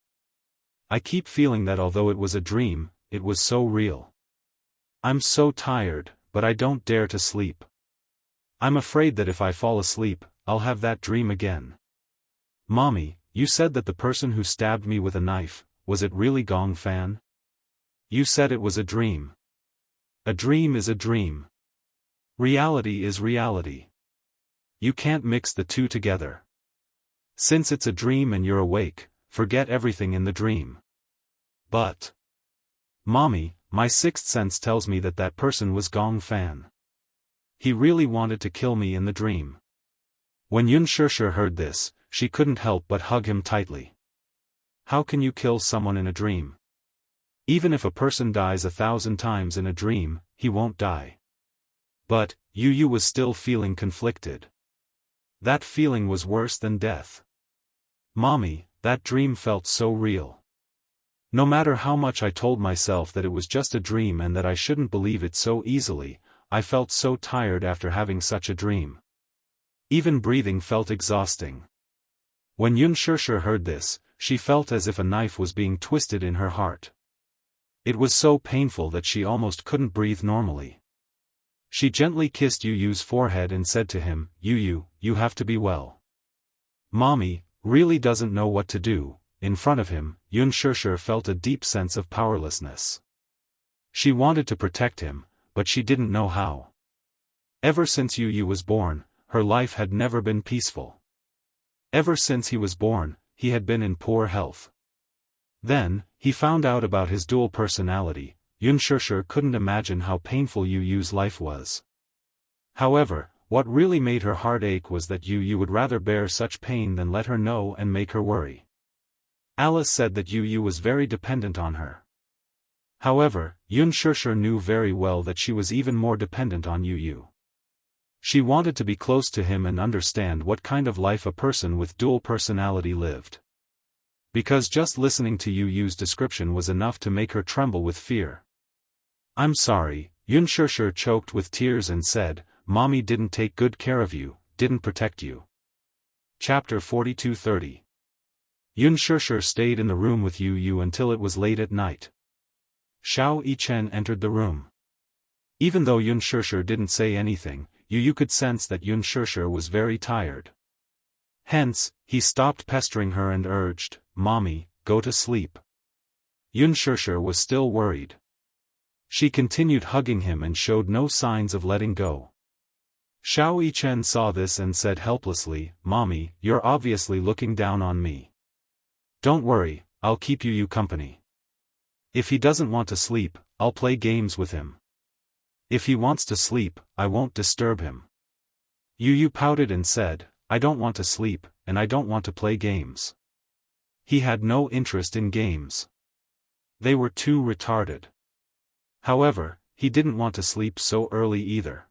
[SPEAKER 1] I keep feeling that although it was a dream, it was so real. I'm so tired, but I don't dare to sleep. I'm afraid that if I fall asleep, I'll have that dream again." "Mommy, you said that the person who stabbed me with a knife, was it really Gong Fan? You said it was a dream. A dream is a dream. Reality is reality. You can't mix the two together. Since it's a dream and you're awake, forget everything in the dream." "But, Mommy, my sixth sense tells me that that person was Gong Fan. He really wanted to kill me in the dream." When Xianxia heard this, she couldn't help but hug him tightly. "How can you kill someone in a dream? Even if a person dies 1,000 times in a dream, he won't die." But, Yu was still feeling conflicted. That feeling was worse than death. "Mommy, that dream felt so real. No matter how much I told myself that it was just a dream and that I shouldn't believe it so easily, I felt so tired after having such a dream. Even breathing felt exhausting." When Xianxia heard this, she felt as if a knife was being twisted in her heart. It was so painful that she almost couldn't breathe normally. She gently kissed Yu's forehead and said to him, "You have to be well. Mommy really doesn't know what to do." In front of him, Xianxia felt a deep sense of powerlessness. She wanted to protect him, but she didn't know how. Ever since Yu was born, her life had never been peaceful. Ever since he was born, he had been in poor health. Then, he found out about his dual personality. Xianxia couldn't imagine how painful Yu's life was. However, what really made her heart ache was that Yu would rather bear such pain than let her know and make her worry. Alice said that Yu was very dependent on her. However, Xianxia knew very well that she was even more dependent on Yu. She wanted to be close to him and understand what kind of life a person with dual personality lived. Because just listening to Yu's description was enough to make her tremble with fear. "I'm sorry," Xianxia choked with tears and said, "Mommy didn't take good care of you, didn't protect you." Chapter 42:30. Xianxia stayed in the room with Yu until it was late at night. Xiao Yichen entered the room. Even though Xianxia didn't say anything, Yu could sense that Xianxia was very tired. Hence, he stopped pestering her and urged, "Mommy, go to sleep." Xianxia was still worried. She continued hugging him and showed no signs of letting go. Xiao Yichen saw this and said helplessly, "Mommy, you're obviously looking down on me. Don't worry, I'll keep Yu company. If he doesn't want to sleep, I'll play games with him. If he wants to sleep, I won't disturb him." Yu pouted and said, "I don't want to sleep, and I don't want to play games." He had no interest in games. They were too retarded. However, he didn't want to sleep so early either.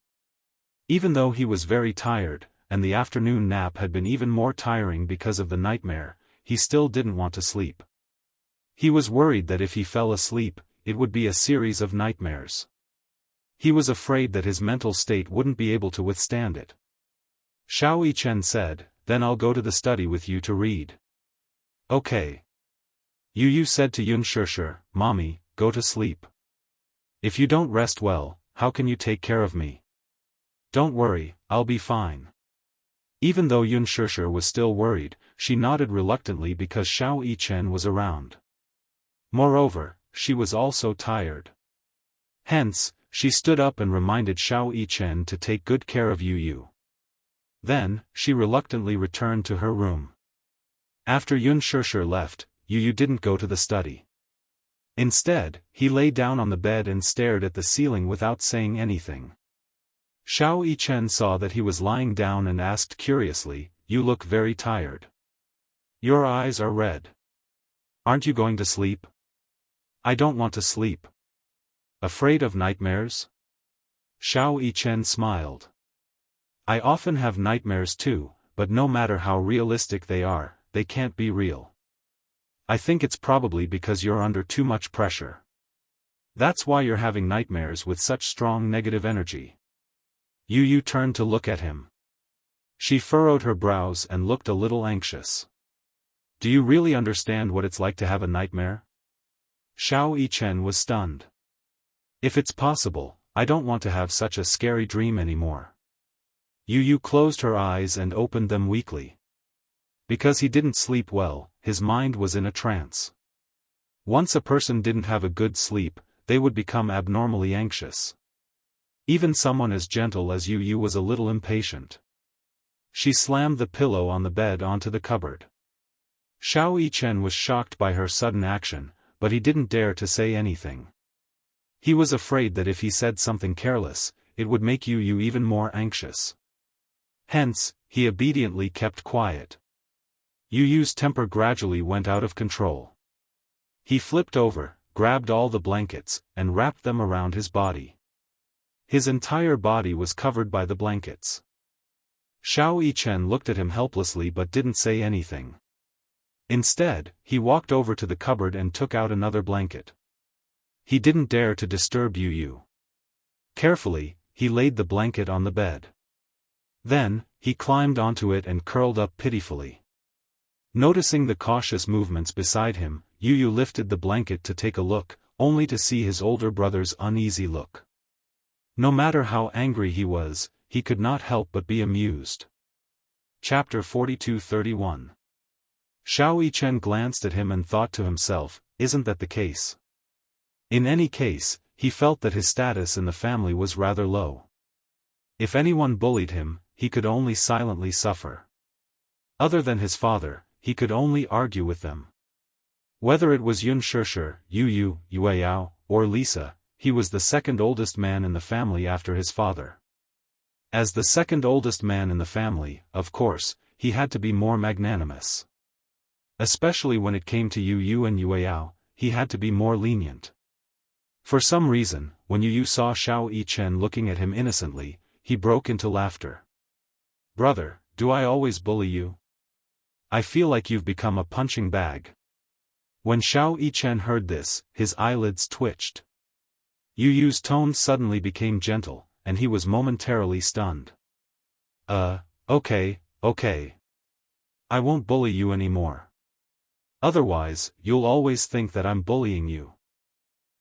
[SPEAKER 1] Even though he was very tired, and the afternoon nap had been even more tiring because of the nightmare, he still didn't want to sleep. He was worried that if he fell asleep, it would be a series of nightmares. He was afraid that his mental state wouldn't be able to withstand it. Xiao Yichen said, "Then I'll go to the study with you to read." "Okay." Yu said to Yunshushu, "Mommy, go to sleep. If you don't rest well, how can you take care of me?" "Don't worry, I'll be fine." Even though Yunshushu was still worried, she nodded reluctantly because Xiao Yichen was around. Moreover, she was also tired. Hence, she stood up and reminded Xiao Yichen to take good care of Yu. Then, she reluctantly returned to her room. After Yunshushu left, Yu didn't go to the study. Instead, he lay down on the bed and stared at the ceiling without saying anything. Xiao Yichen saw that he was lying down and asked curiously, "You look very tired. Your eyes are red. Aren't you going to sleep?" "I don't want to sleep." "Afraid of nightmares?" Xiao Yichen smiled. "I often have nightmares too, but no matter how realistic they are, they can't be real. I think it's probably because you're under too much pressure. That's why you're having nightmares with such strong negative energy." Yu turned to look at him. She furrowed her brows and looked a little anxious. "Do you really understand what it's like to have a nightmare?" Xiao Yichen was stunned. "If it's possible, I don't want to have such a scary dream anymore." Yu closed her eyes and opened them weakly. Because he didn't sleep well, his mind was in a trance. Once a person didn't have a good sleep, they would become abnormally anxious. Even someone as gentle as Yu was a little impatient. She slammed the pillow on the bed onto the cupboard. Xiao Yichen was shocked by her sudden action, but he didn't dare to say anything. He was afraid that if he said something careless, it would make Yu even more anxious. Hence, he obediently kept quiet. Yu's temper gradually went out of control. He flipped over, grabbed all the blankets, and wrapped them around his body. His entire body was covered by the blankets. Xiao Yichen looked at him helplessly but didn't say anything. Instead, he walked over to the cupboard and took out another blanket. He didn't dare to disturb Yu. Carefully, he laid the blanket on the bed. Then, he climbed onto it and curled up pitifully. Noticing the cautious movements beside him, Yu lifted the blanket to take a look, only to see his older brother's uneasy look. No matter how angry he was, he could not help but be amused. Chapter 42-31. Xiao Yichen glanced at him and thought to himself, "Isn't that the case?" In any case, he felt that his status in the family was rather low. If anyone bullied him, he could only silently suffer. Other than his father, he could only argue with them. Whether it was Yunshushu, Yu, Yueyao, or Lisa, he was the second oldest man in the family after his father. As the second oldest man in the family, of course, he had to be more magnanimous. Especially when it came to Yu and Yueyao, he had to be more lenient. For some reason, when Yu saw Xiao Yichen looking at him innocently, he broke into laughter. "Brother, do I always bully you? I feel like you've become a punching bag." When Xiao Yichen heard this, his eyelids twitched. Yu's tone suddenly became gentle, and he was momentarily stunned. Okay. I won't bully you anymore. Otherwise, you'll always think that I'm bullying you."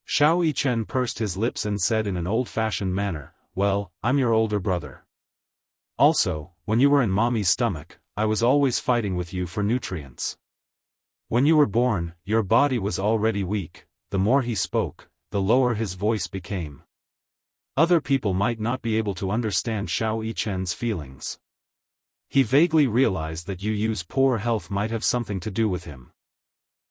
[SPEAKER 1] Xiao Yichen pursed his lips and said in an old-fashioned manner, "Well, I'm your older brother. Also, when you were in mommy's stomach, I was always fighting with you for nutrients. When you were born, your body was already weak." The more he spoke, the lower his voice became. Other people might not be able to understand Xiao Yichen's feelings. He vaguely realized that Yu's poor health might have something to do with him.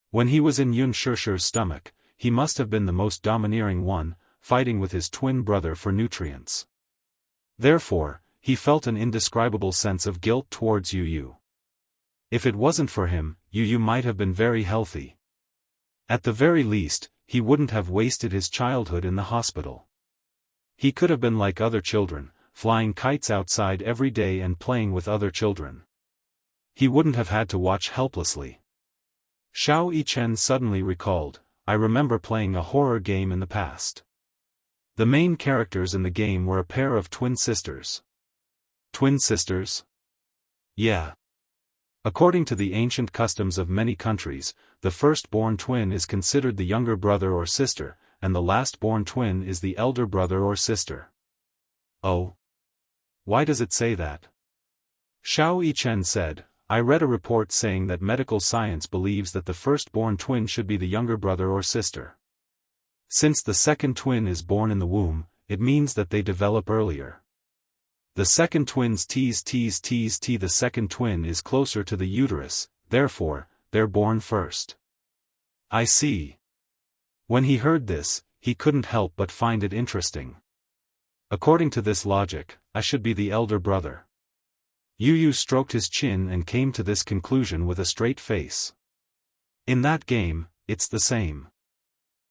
[SPEAKER 1] When he was in Yunshushu's stomach, he must have been the most domineering one, fighting with his twin brother for nutrients. Therefore, he felt an indescribable sense of guilt towards Yu. If it wasn't for him, Yu might have been very healthy. At the very least, he wouldn't have wasted his childhood in the hospital. He could have been like other children, flying kites outside every day and playing with other children. He wouldn't have had to watch helplessly. Xiao Yichen suddenly recalled, "I remember playing a horror game in the past. The main characters in the game were a pair of twin sisters. Twin sisters? Yeah. According to the ancient customs of many countries, the first-born twin is considered the younger brother or sister, and the last-born twin is the elder brother or sister. Oh. Why does it say that? Xiao Yichen said, I read a report saying that medical science believes that the first-born twin should be the younger brother or sister. Since the second twin is born in the womb, it means that they develop earlier. The second twin's the second twin is closer to the uterus, therefore, they're born first. I see. When he heard this, he couldn't help but find it interesting. According to this logic, I should be the elder brother. Yu stroked his chin and came to this conclusion with a straight face. In that game, it's the same.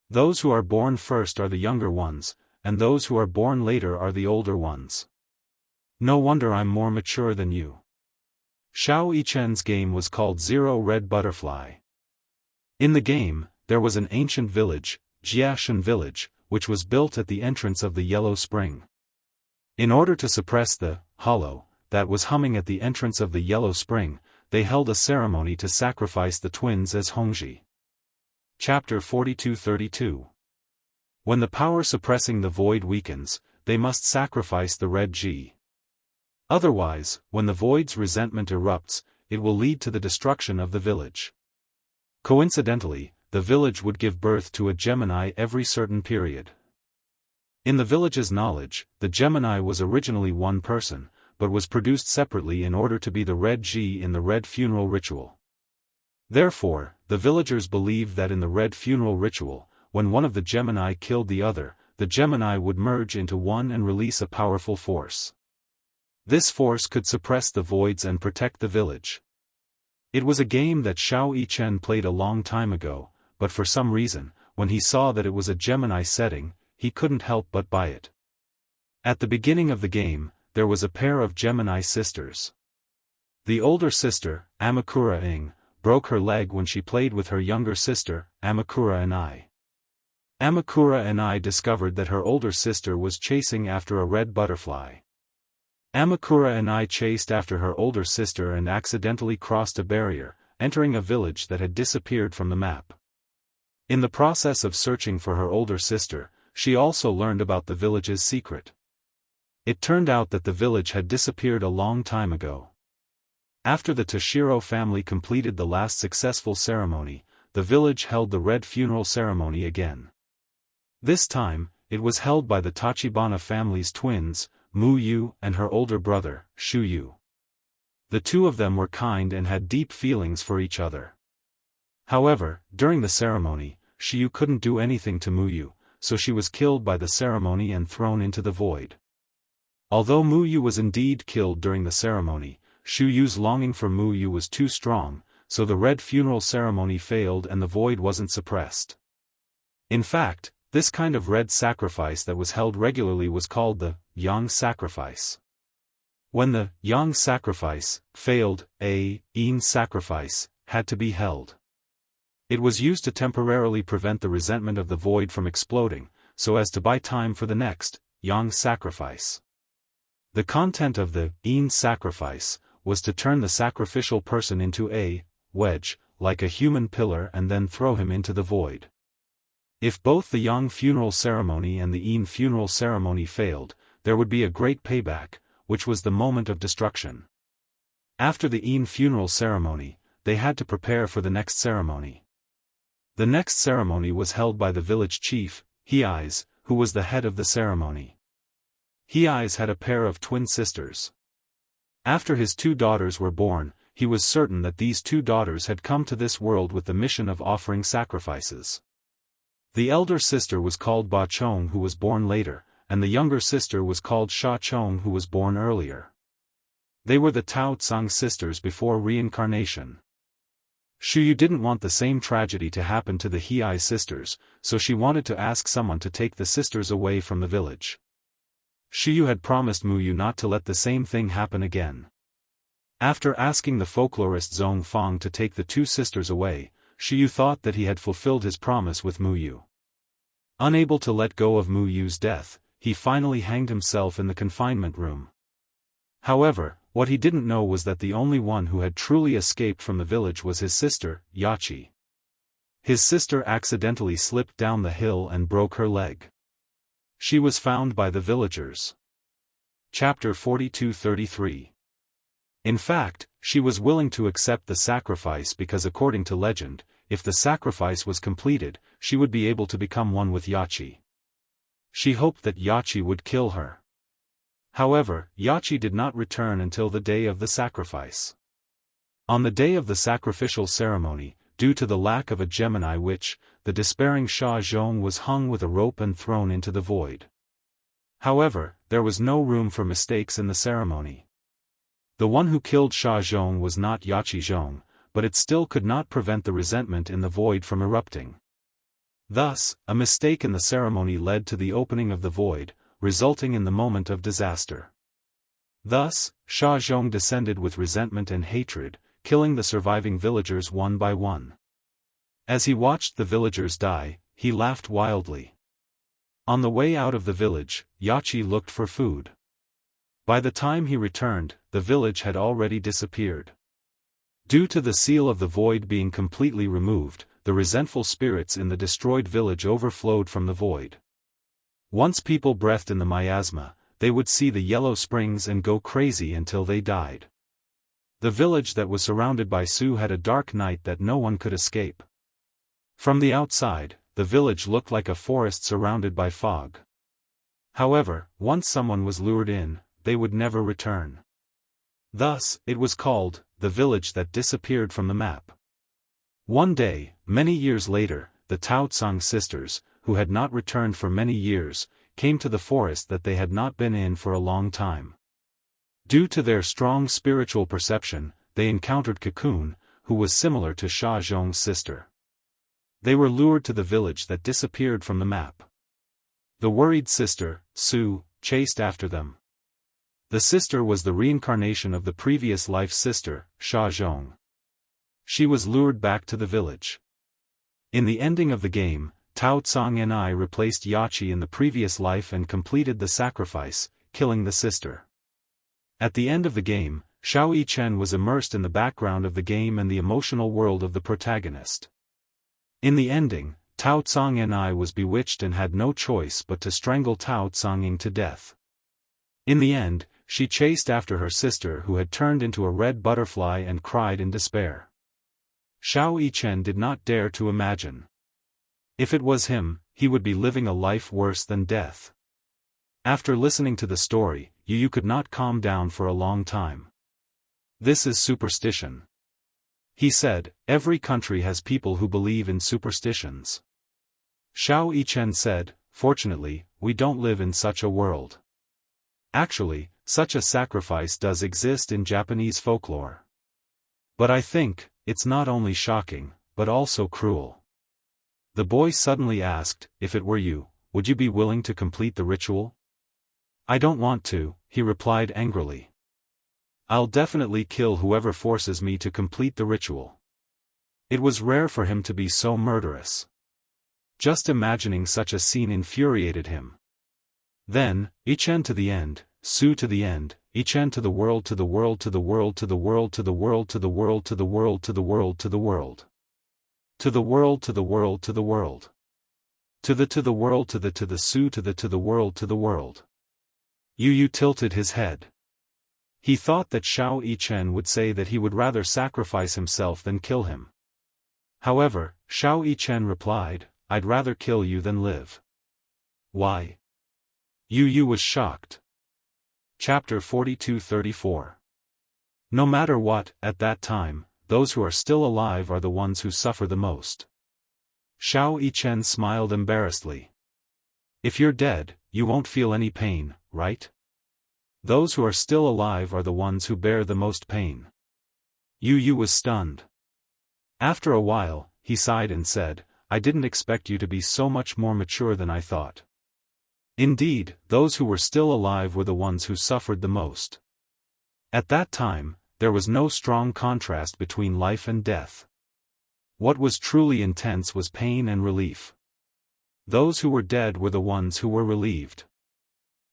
[SPEAKER 1] Those who are born first are the younger ones, and those who are born later are the older ones. No wonder I'm more mature than you. Xiao Yichen's game was called Zero Red Butterfly. In the game, there was an ancient village, Jiashan Village, which was built at the entrance of the Yellow Spring. In order to suppress the hollow that was humming at the entrance of the Yellow Spring, they held a ceremony to sacrifice the twins as Hongji. Chapter 42-32. When the power suppressing the void weakens, they must sacrifice the red Ji. Otherwise, when the void's resentment erupts, it will lead to the destruction of the village. Coincidentally, the village would give birth to a Gemini every certain period. In the village's knowledge, the Gemini was originally one person, but was produced separately in order to be the red Ji in the red funeral ritual. Therefore, the villagers believed that in the red funeral ritual, when one of the Gemini killed the other, the Gemini would merge into one and release a powerful force. This force could suppress the voids and protect the village. It was a game that Xiao Yichen played a long time ago, but for some reason, when he saw that it was a Gemini setting, he couldn't help but buy it. At the beginning of the game, there was a pair of Gemini sisters. The older sister, Amakura Ing, broke her leg when she played with her younger sister, Amakura and I. Amakura and I discovered that her older sister was chasing after a red butterfly. Amakura and I chased after her older sister and accidentally crossed a barrier, entering a village that had disappeared from the map. In the process of searching for her older sister, she also learned about the village's secret. It turned out that the village had disappeared a long time ago. After the Toshiro family completed the last successful ceremony, the village held the red funeral ceremony again. This time, it was held by the Tachibana family's twins, Mu Yu and her older brother, Shu Yu. The two of them were kind and had deep feelings for each other. However, during the ceremony, Shu Yu couldn't do anything to Mu Yu, so she was killed by the ceremony and thrown into the void. Although Mu Yu was indeed killed during the ceremony, Shu Yu's longing for Mu Yu was too strong, so the red funeral ceremony failed and the void wasn't suppressed. In fact, this kind of red sacrifice that was held regularly was called the Yang sacrifice. When the Yang sacrifice failed, a Yin sacrifice had to be held. It was used to temporarily prevent the resentment of the void from exploding, so as to buy time for the next Yang sacrifice. The content of the Yin sacrifice was to turn the sacrificial person into a wedge, like a human pillar, and then throw him into the void. If both the Yang funeral ceremony and the Yin funeral ceremony failed, there would be a great payback, which was the moment of destruction. After the Yin funeral ceremony, they had to prepare for the next ceremony. The next ceremony was held by the village chief, Hei's, who was the head of the ceremony. Hei's had a pair of twin sisters. After his two daughters were born, he was certain that these two daughters had come to this world with the mission of offering sacrifices. The elder sister was called Ba Chong, who was born later, and the younger sister was called Sha Chong, who was born earlier. They were the Tao Tsang sisters before reincarnation. Shu Yu didn't want the same tragedy to happen to the Hei sisters, so she wanted to ask someone to take the sisters away from the village. Shu Yu had promised Mu Yu not to let the same thing happen again. After asking the folklorist Zhong Fang to take the two sisters away, Shu Yu thought that he had fulfilled his promise with Mu Yu. Unable to let go of Mu Yu's death, he finally hanged himself in the confinement room. However, what he didn't know was that the only one who had truly escaped from the village was his sister, Yachi. His sister accidentally slipped down the hill and broke her leg. She was found by the villagers. Chapter 42-33. In fact, she was willing to accept the sacrifice because according to legend, if the sacrifice was completed, she would be able to become one with Yachi. She hoped that Yachi would kill her. However, Yachi did not return until the day of the sacrifice. On the day of the sacrificial ceremony, due to the lack of a Gemini witch, the despairing Sha Zhong was hung with a rope and thrown into the void. However, there was no room for mistakes in the ceremony. The one who killed Sha Zhong was not Yachi Zhong, but it still could not prevent the resentment in the void from erupting. Thus, a mistake in the ceremony led to the opening of the void, resulting in the moment of disaster. Thus, Sha Zhong descended with resentment and hatred, killing the surviving villagers one by one. As he watched the villagers die, he laughed wildly. On the way out of the village, Yachi looked for food. By the time he returned, the village had already disappeared. Due to the seal of the void being completely removed, the resentful spirits in the destroyed village overflowed from the void. Once people breathed in the miasma, they would see the yellow springs and go crazy until they died. The village that was surrounded by Su had a dark night that no one could escape. From the outside, the village looked like a forest surrounded by fog. However, once someone was lured in, they would never return. Thus, it was called, the village that disappeared from the map. One day, many years later, the Taotsang sisters, who had not returned for many years, came to the forest that they had not been in for a long time. Due to their strong spiritual perception, they encountered Cocoon, who was similar to Sha Zhong's sister. They were lured to the village that disappeared from the map. The worried sister, Su, chased after them. The sister was the reincarnation of the previous life's sister, Sha Zhong. She was lured back to the village. In the ending of the game, Taotsang and I replaced Yachi in the previous life and completed the sacrifice, killing the sister. At the end of the game, Xiao Yichen was immersed in the background of the game and the emotional world of the protagonist. In the ending, Taotsang and I was bewitched and had no choice but to strangle Taotsang to death. In the end, she chased after her sister who had turned into a red butterfly and cried in despair. Xiao Yichen did not dare to imagine. If it was him, he would be living a life worse than death. After listening to the story, Yu could not calm down for a long time. This is superstition. He said, every country has people who believe in superstitions. Xiao Yichen said, fortunately, we don't live in such a world. Actually, such a sacrifice does exist in Japanese folklore. But I think, it's not only shocking, but also cruel. The boy suddenly asked, if it were you, would you be willing to complete the ritual? I don't want to, he replied angrily. I'll definitely kill whoever forces me to complete the ritual. It was rare for him to be so murderous. Just imagining such a scene infuriated him. Then, Yichen to the end, Su to the end, Yichen to the world to the world to the world to the world to the world to the world to the world to the world to the world. To the world to the world to the world. To the world to the Su to the world to the world. Yu tilted his head. He thought that Xiao Yichen would say that he would rather sacrifice himself than kill him. However, Xiao Yichen replied, I'd rather kill you than live. Why? Yu was shocked. Chapter 42-34. No matter what, at that time, those who are still alive are the ones who suffer the most. Xiao Yichen smiled embarrassedly. If you're dead, you won't feel any pain, right? Those who are still alive are the ones who bear the most pain. Yu was stunned. After a while, he sighed and said, I didn't expect you to be so much more mature than I thought. Indeed, those who were still alive were the ones who suffered the most. At that time, there was no strong contrast between life and death. What was truly intense was pain and relief. Those who were dead were the ones who were relieved.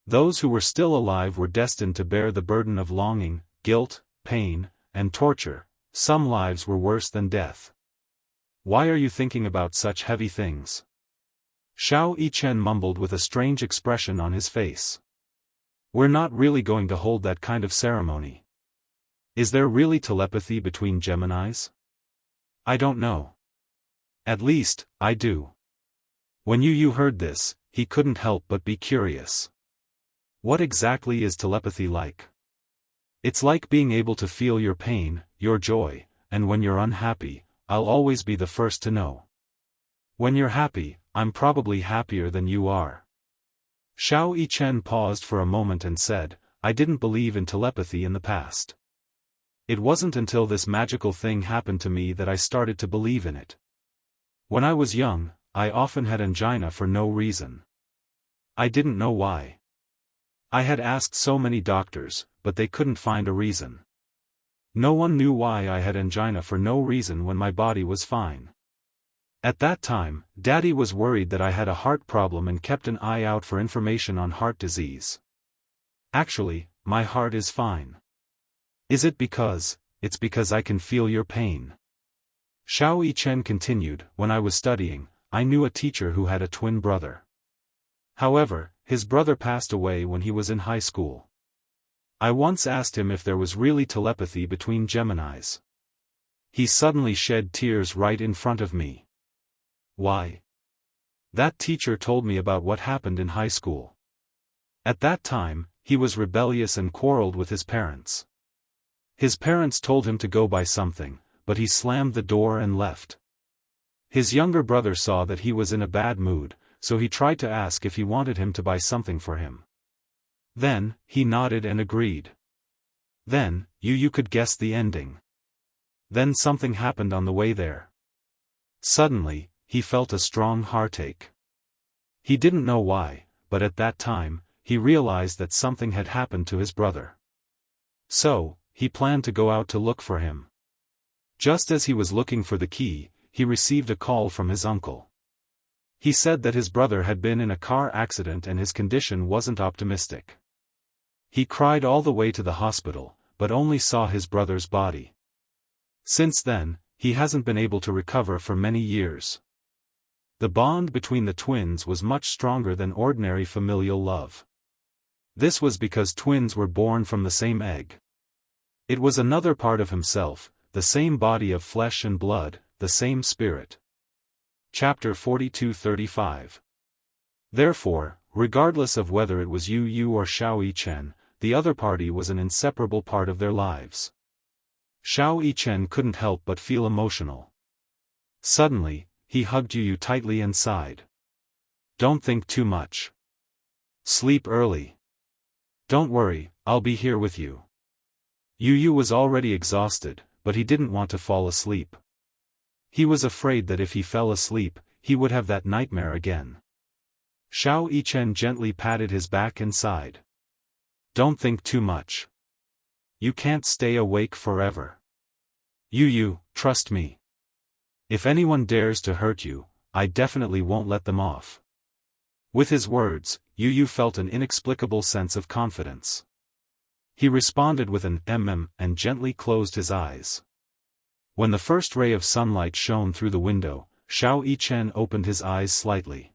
[SPEAKER 1] Those who were still alive were destined to bear the burden of longing, guilt, pain, and torture. Some lives were worse than death. Why are you thinking about such heavy things? Xiao Yichen mumbled with a strange expression on his face. We're not really going to hold that kind of ceremony. Is there really telepathy between Geminis? I don't know. At least, I do. When Yu heard this, he couldn't help but be curious. What exactly is telepathy like? It's like being able to feel your pain, your joy, and when you're unhappy, I'll always be the first to know. When you're happy, I'm probably happier than you are. Xiao Yichen paused for a moment and said, I didn't believe in telepathy in the past. It wasn't until this magical thing happened to me that I started to believe in it. When I was young, I often had angina for no reason. I didn't know why. I had asked so many doctors, but they couldn't find a reason. No one knew why I had angina for no reason when my body was fine. At that time, Daddy was worried that I had a heart problem and kept an eye out for information on heart disease. Actually, my heart is fine. Is it because? It's because I can feel your pain. Xiao Yichen continued, when I was studying, I knew a teacher who had a twin brother. However, his brother passed away when he was in high school. I once asked him if there was really telepathy between Geminis. He suddenly shed tears right in front of me. Why? That teacher told me about what happened in high school. At that time, he was rebellious and quarreled with his parents. His parents told him to go buy something, but he slammed the door and left. His younger brother saw that he was in a bad mood, so he tried to ask if he wanted him to buy something for him. Then, he nodded and agreed. Then, you could guess the ending. Then something happened on the way there. Suddenly, he felt a strong heartache. He didn't know why, but at that time, he realized that something had happened to his brother. So, he planned to go out to look for him. Just as he was looking for the key, he received a call from his uncle. He said that his brother had been in a car accident and his condition wasn't optimistic. He cried all the way to the hospital, but only saw his brother's body. Since then, he hasn't been able to recover for many years. The bond between the twins was much stronger than ordinary familial love. This was because twins were born from the same egg. It was another part of himself, the same body of flesh and blood, the same spirit. Chapter 42-35. Therefore, regardless of whether it was Yu or Xiao Yichen, the other party was an inseparable part of their lives. Xiao Yichen couldn't help but feel emotional. Suddenly, he hugged Yu tightly and sighed. Don't think too much. Sleep early. Don't worry, I'll be here with you. Yu was already exhausted, but he didn't want to fall asleep. He was afraid that if he fell asleep, he would have that nightmare again. Xiao Yichen gently patted his back and sighed. Don't think too much. You can't stay awake forever. Yu, trust me. If anyone dares to hurt you, I definitely won't let them off. With his words, Yu felt an inexplicable sense of confidence. He responded with an and gently closed his eyes. When the first ray of sunlight shone through the window, Xiao Yichen opened his eyes slightly.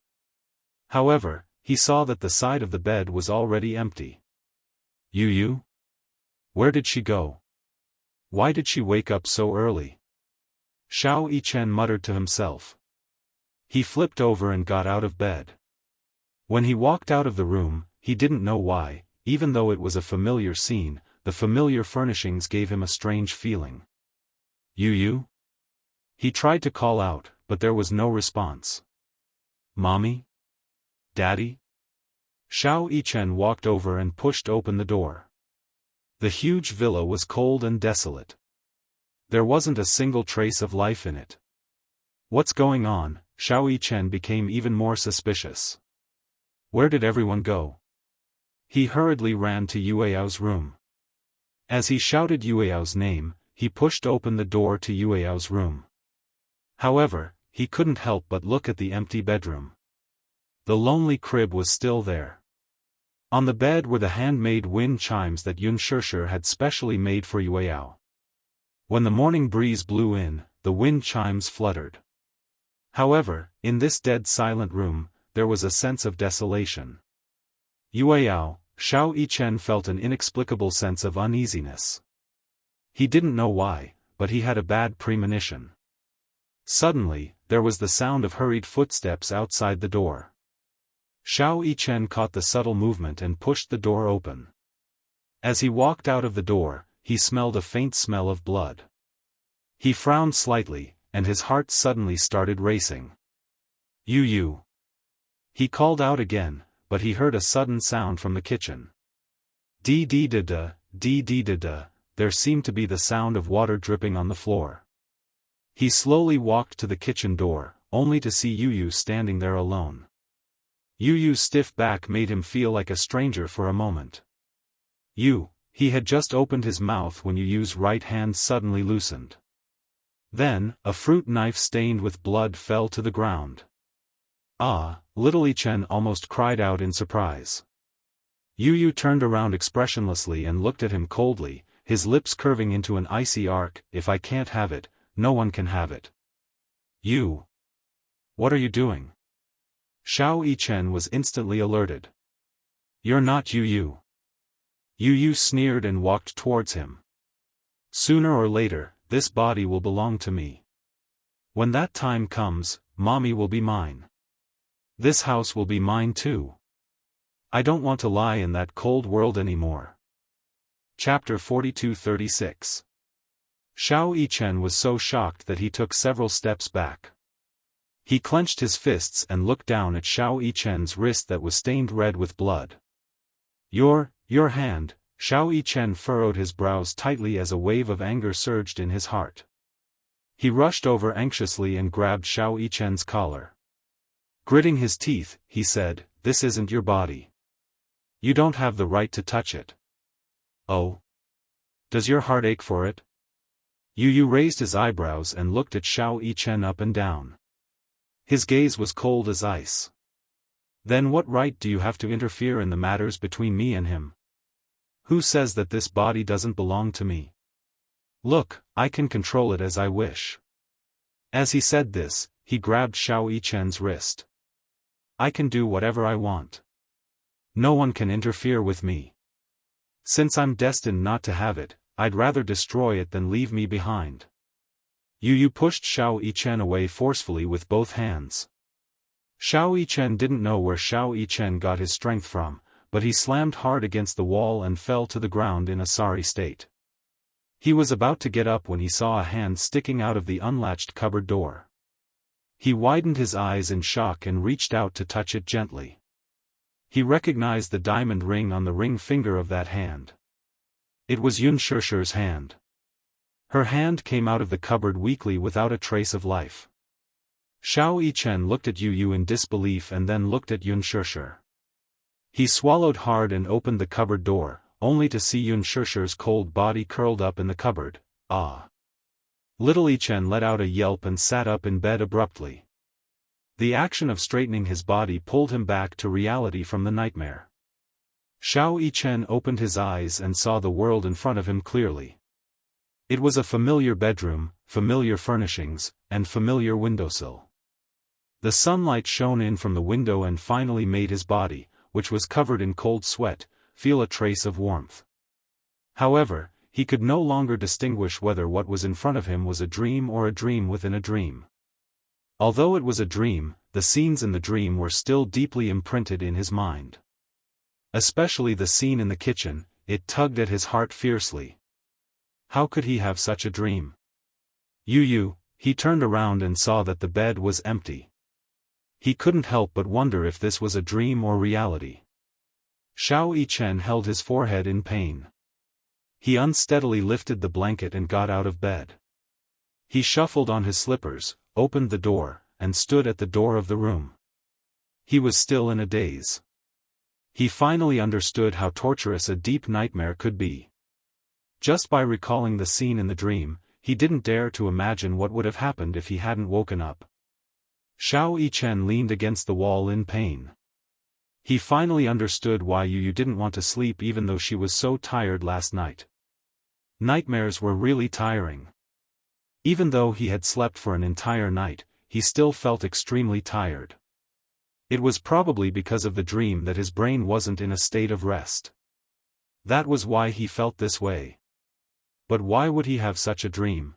[SPEAKER 1] However, he saw that the side of the bed was already empty. Yu? Where did she go? Why did she wake up so early? Xiao Yichen muttered to himself. He flipped over and got out of bed. When he walked out of the room, he didn't know why, even though it was a familiar scene, the familiar furnishings gave him a strange feeling. Yu? He tried to call out, but there was no response. Mommy? Daddy? Xiao Yichen walked over and pushed open the door. The huge villa was cold and desolate. There wasn't a single trace of life in it. What's going on? Xiao Yichen became even more suspicious. Where did everyone go? He hurriedly ran to Yueyao's room. As he shouted Yueyao's name, he pushed open the door to Yueyao's room. However, he couldn't help but look at the empty bedroom. The lonely crib was still there. On the bed were the handmade wind chimes that Xianxia had specially made for Yueyao. When the morning breeze blew in, the wind chimes fluttered. However, in this dead silent room, there was a sense of desolation. Yueyao, Shao Yichen felt an inexplicable sense of uneasiness. He didn't know why, but he had a bad premonition. Suddenly, there was the sound of hurried footsteps outside the door. Shao Yichen caught the subtle movement and pushed the door open. As he walked out of the door, he smelled a faint smell of blood. He frowned slightly, and his heart suddenly started racing. Yu. He called out again, but he heard a sudden sound from the kitchen. Dee-dee-da-da, dee-dee-da-da, there seemed to be the sound of water dripping on the floor. He slowly walked to the kitchen door, only to see Yu standing there alone. Yu's stiff back made him feel like a stranger for a moment. He had just opened his mouth when Yu's right hand suddenly loosened. Then, a fruit knife stained with blood fell to the ground. Ah, little Yichen almost cried out in surprise. Yu turned around expressionlessly and looked at him coldly, his lips curving into an icy arc. If I can't have it, no one can have it. Yu. What are you doing? Shao Yichen was instantly alerted. You're not Yu. Yu sneered and walked towards him. Sooner or later, this body will belong to me. When that time comes, Mommy will be mine. This house will be mine too. I don't want to lie in that cold world anymore. Chapter 42-36. Shao Yichen was so shocked that he took several steps back. He clenched his fists and looked down at Shao Yichen's wrist that was stained red with blood. Your hand. Shao Yichen furrowed his brows tightly as a wave of anger surged in his heart. He rushed over anxiously and grabbed Shao Yichen's collar. Gritting his teeth, he said, "This isn't your body. You don't have the right to touch it." Oh? Does your heart ache for it? Yu raised his eyebrows and looked at Shao Yichen up and down. His gaze was cold as ice. Then what right do you have to interfere in the matters between me and him? Who says that this body doesn't belong to me? Look, I can control it as I wish. As he said this, he grabbed Shao Yichen's wrist. I can do whatever I want. No one can interfere with me. Since I'm destined not to have it, I'd rather destroy it than leave me behind. Yu pushed Shao Yichen away forcefully with both hands. Shao Yichen didn't know where Shao Yichen got his strength from, but he slammed hard against the wall and fell to the ground in a sorry state. He was about to get up when he saw a hand sticking out of the unlatched cupboard door. He widened his eyes in shock and reached out to touch it gently. He recognized the diamond ring on the ring finger of that hand. It was Xianxia's hand. Her hand came out of the cupboard weakly without a trace of life. Shao Yichen looked at Yu in disbelief and then looked at Xianxia. He swallowed hard and opened the cupboard door, only to see Xianxia's cold body curled up in the cupboard. Ah! Little Yichen let out a yelp and sat up in bed abruptly. The action of straightening his body pulled him back to reality from the nightmare. Shao Yichen opened his eyes and saw the world in front of him clearly. It was a familiar bedroom, familiar furnishings, and familiar windowsill. The sunlight shone in from the window and finally made his body, which was covered in cold sweat, feel a trace of warmth. However, he could no longer distinguish whether what was in front of him was a dream or a dream within a dream. Although it was a dream, the scenes in the dream were still deeply imprinted in his mind. Especially the scene in the kitchen, it tugged at his heart fiercely. How could he have such a dream? He turned around and saw that the bed was empty. He couldn't help but wonder if this was a dream or reality. Shao Yichen held his forehead in pain. He unsteadily lifted the blanket and got out of bed. He shuffled on his slippers, opened the door, and stood at the door of the room. He was still in a daze. He finally understood how torturous a deep nightmare could be. Just by recalling the scene in the dream, he didn't dare to imagine what would have happened if he hadn't woken up. Xiao Yichen leaned against the wall in pain. He finally understood why Yu didn't want to sleep even though she was so tired last night. Nightmares were really tiring. Even though he had slept for an entire night, he still felt extremely tired. It was probably because of the dream that his brain wasn't in a state of rest. That was why he felt this way. But why would he have such a dream?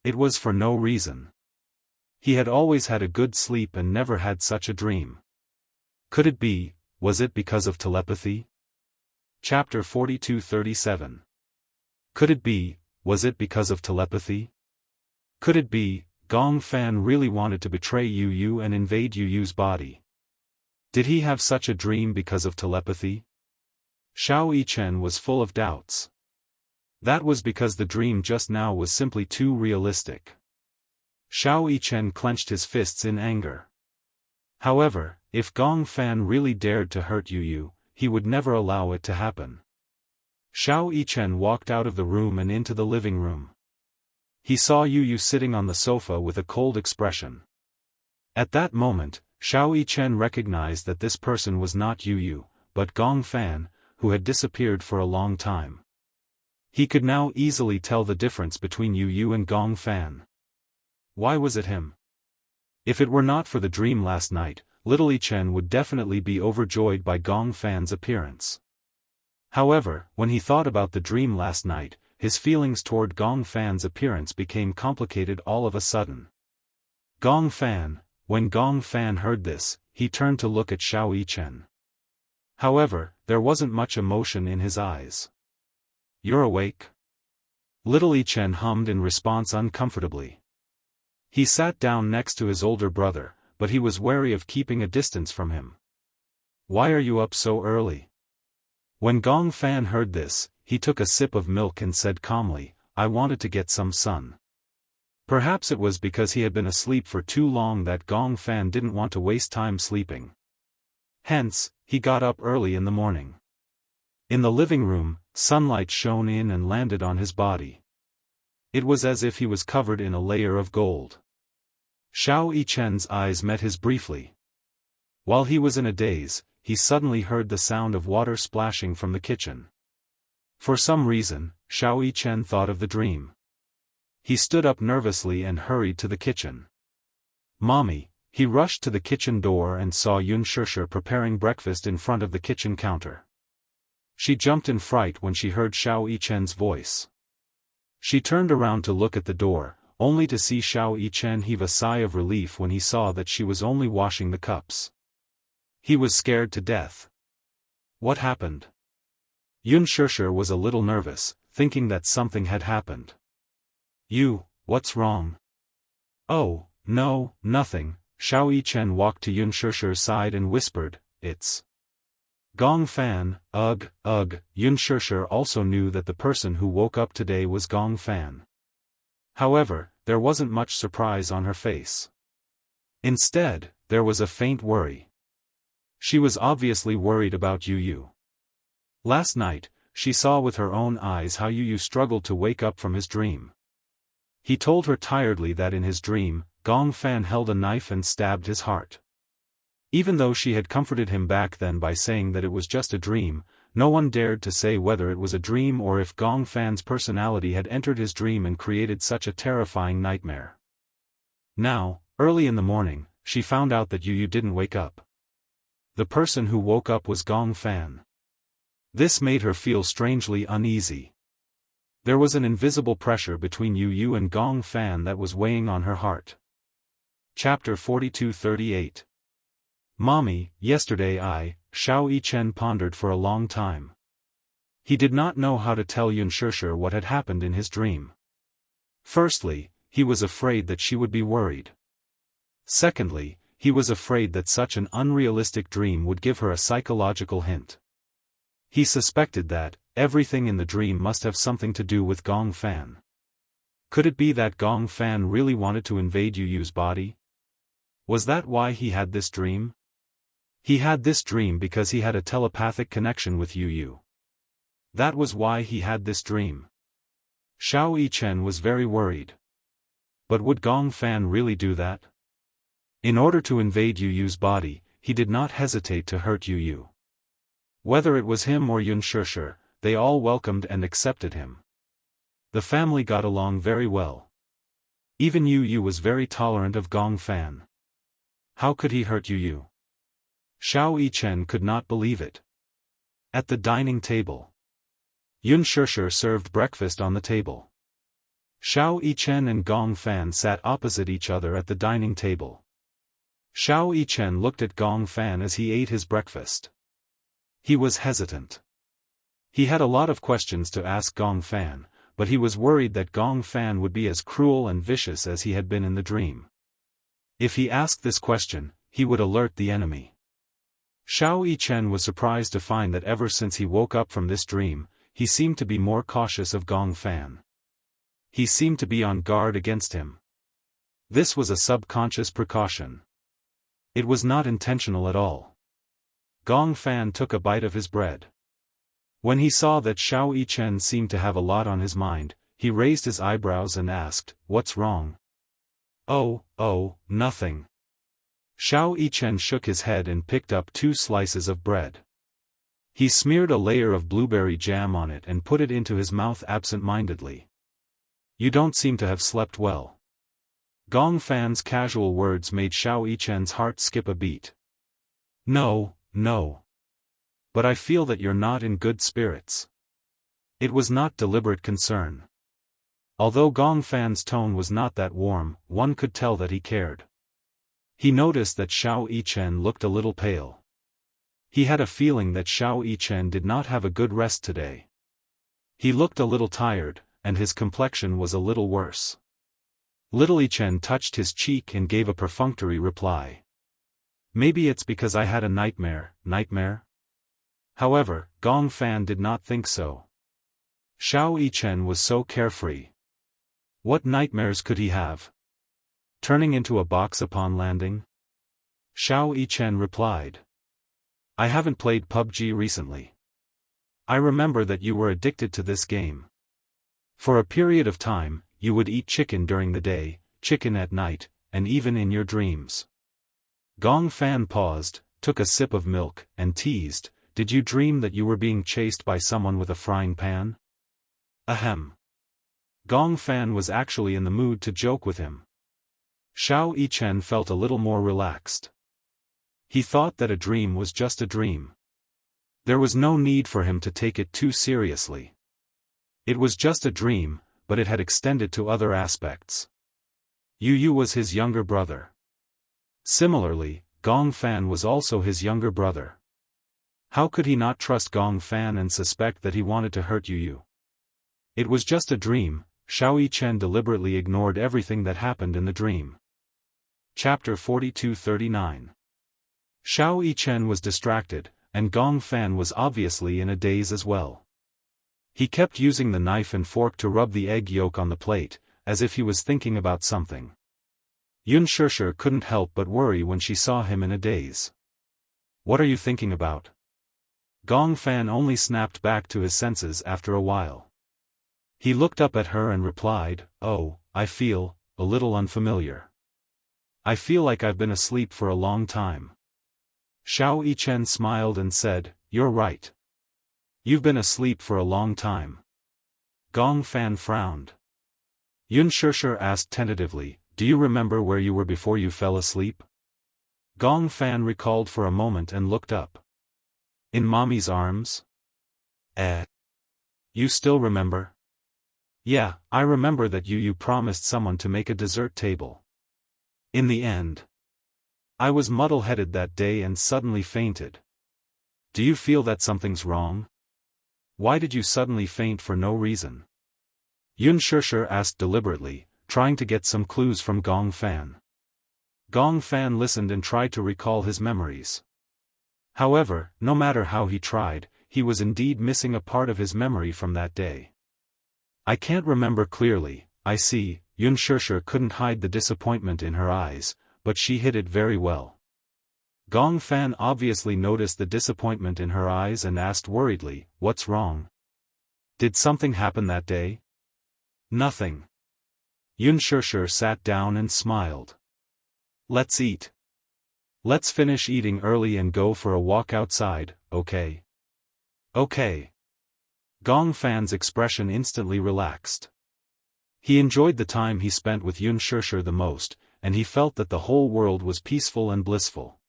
[SPEAKER 1] It was for no reason. He had always had a good sleep and never had such a dream. Could it be, was it because of telepathy? Chapter 42:37. Could it be, was it because of telepathy? Could it be, Gong Fan really wanted to betray Yu and invade Yu's body? Did he have such a dream because of telepathy? Xiao Yichen was full of doubts. That was because the dream just now was simply too realistic. Xiao Yichen clenched his fists in anger. However, if Gong Fan really dared to hurt Yu, he would never allow it to happen. Xiao Yichen walked out of the room and into the living room. He saw Yu sitting on the sofa with a cold expression. At that moment, Xiao Yichen recognized that this person was not Yu, but Gong Fan, who had disappeared for a long time. He could now easily tell the difference between Yu and Gong Fan. Why was it him? If it were not for the dream last night, little Yichen would definitely be overjoyed by Gong Fan's appearance. However, when he thought about the dream last night, his feelings toward Gong Fan's appearance became complicated all of a sudden. Gong Fan, when Gong Fan heard this, he turned to look at Xiao Yichen. However, there wasn't much emotion in his eyes. "You're awake?" Little Yichen hummed in response uncomfortably. He sat down next to his older brother, but he was wary of keeping a distance from him. "Why are you up so early?" When Gong Fan heard this, he took a sip of milk and said calmly, "I wanted to get some sun." Perhaps it was because he had been asleep for too long that Gong Fan didn't want to waste time sleeping. Hence, he got up early in the morning. In the living room, sunlight shone in and landed on his body. It was as if he was covered in a layer of gold. Xiao Yichen's eyes met his briefly. While he was in a daze, he suddenly heard the sound of water splashing from the kitchen. For some reason, Xiao Yichen thought of the dream. He stood up nervously and hurried to the kitchen. "Mommy," he rushed to the kitchen door and saw Unspoken preparing breakfast in front of the kitchen counter. She jumped in fright when she heard Xiao Yichen's voice. She turned around to look at the door, only to see Xiao Yichen heave a sigh of relief when he saw that she was only washing the cups. He was scared to death. What happened? Unspoken was a little nervous, thinking that something had happened. What's wrong?" "Oh, no, nothing." Xiao Yichen walked to Unspoken's side and whispered, "It's Gong Fan." Ugh. Unspoken also knew that the person who woke up today was Gong Fan. However, there wasn't much surprise on her face. Instead, there was a faint worry. She was obviously worried about Yu. Last night, she saw with her own eyes how Yu struggled to wake up from his dream. He told her tiredly that in his dream, Gong Fan held a knife and stabbed his heart. Even though she had comforted him back then by saying that it was just a dream, no one dared to say whether it was a dream or if Gong Fan's personality had entered his dream and created such a terrifying nightmare. Now, early in the morning, she found out that Yu didn't wake up. The person who woke up was Gong Fan. This made her feel strangely uneasy. There was an invisible pressure between Yu and Gong Fan that was weighing on her heart. Chapter 42:38. "Mommy, yesterday Xiao Yichen pondered for a long time. He did not know how to tell Unspoken what had happened in his dream. Firstly, he was afraid that she would be worried. Secondly, he was afraid that such an unrealistic dream would give her a psychological hint. He suspected that everything in the dream must have something to do with Gong Fan. Could it be that Gong Fan really wanted to invade Yu's body? Was that why he had this dream? He had this dream because he had a telepathic connection with Yu. That was why he had this dream. Xiao Yichen was very worried. But would Gong Fan really do that? In order to invade Yu Yu's body, he did not hesitate to hurt Yu Yu. Whether it was him or Yun Shishir, they all welcomed and accepted him. The family got along very well. Even Yu Yu was very tolerant of Gong Fan. How could he hurt Yu Yu? Xiao Yichen could not believe it. At the dining table, Yun Shishir served breakfast on the table. Xiao Yichen and Gong Fan sat opposite each other at the dining table. Xiao Yichen looked at Gong Fan as he ate his breakfast. He was hesitant. He had a lot of questions to ask Gong Fan, but he was worried that Gong Fan would be as cruel and vicious as he had been in the dream. If he asked this question, he would alert the enemy. Xiao Yichen was surprised to find that ever since he woke up from this dream, he seemed to be more cautious of Gong Fan. He seemed to be on guard against him. This was a subconscious precaution. It was not intentional at all. Gong Fan took a bite of his bread. When he saw that Xiao Yichen seemed to have a lot on his mind, he raised his eyebrows and asked, "What's wrong?" Oh, nothing." Xiao Yichen shook his head and picked up 2 slices of bread. He smeared a layer of blueberry jam on it and put it into his mouth absent-mindedly. "You don't seem to have slept well." Gong Fan's casual words made Xiao Yichen's heart skip a beat. No. But I feel that you're not in good spirits." It was not deliberate concern. Although Gong Fan's tone was not that warm, one could tell that he cared. He noticed that Xiao Yichen looked a little pale. He had a feeling that Xiao Yichen did not have a good rest today. He looked a little tired, and his complexion was a little worse. Little Yichen touched his cheek and gave a perfunctory reply. "Maybe it's because I had a nightmare." However, Gong Fan did not think so. Xiao Yichen was so carefree. What nightmares could he have? Turning into a box upon landing? Xiao Yichen replied. "I haven't played PUBG recently. I remember that you were addicted to this game. For a period of time, you would eat chicken during the day, chicken at night, and even in your dreams." Gong Fan paused, took a sip of milk, and teased, "Did you dream that you were being chased by someone with a frying pan?" Ahem. Gong Fan was actually in the mood to joke with him. Xiao Yichen felt a little more relaxed. He thought that a dream was just a dream. There was no need for him to take it too seriously. It was just a dream, but it had extended to other aspects. Yu Yu was his younger brother. Similarly, Gong Fan was also his younger brother. How could he not trust Gong Fan and suspect that he wanted to hurt Yu Yu? It was just a dream. Xiao Yichen deliberately ignored everything that happened in the dream. Chapter 42-39. Xiao Yichen was distracted, and Gong Fan was obviously in a daze as well. He kept using the knife and fork to rub the egg yolk on the plate, as if he was thinking about something. Yun Shishir couldn't help but worry when she saw him in a daze. "What are you thinking about?" Gong Fan only snapped back to his senses after a while. He looked up at her and replied, "Oh, I feel a little unfamiliar. I feel like I've been asleep for a long time." Xiao Yichen smiled and said, "You're right. You've been asleep for a long time." Gong Fan frowned. Yun Shishir asked tentatively, "Do you remember where you were before you fell asleep?" Gong Fan recalled for a moment and looked up. "In Mommy's arms?" You still remember?" "Yeah, I remember that you promised someone to make a dessert table. In the end, I was muddle-headed that day and suddenly fainted. Do you feel that something's wrong? Why did you suddenly faint for no reason?" Yun Shishir asked deliberately, trying to get some clues from Gong Fan. Gong Fan listened and tried to recall his memories. However, no matter how he tried, he was indeed missing a part of his memory from that day. "I can't remember clearly, I see." Yun Shishir couldn't hide the disappointment in her eyes, but she hid it very well. Gong Fan obviously noticed the disappointment in her eyes and asked worriedly, "What's wrong? Did something happen that day?" "Nothing." Yun Shishir sat down and smiled. "Let's eat." Let's finish eating early and go for a walk outside, okay? Okay. Gong Fan's expression instantly relaxed. He enjoyed the time he spent with Yun Shishir the most, and he felt that the whole world was peaceful and blissful.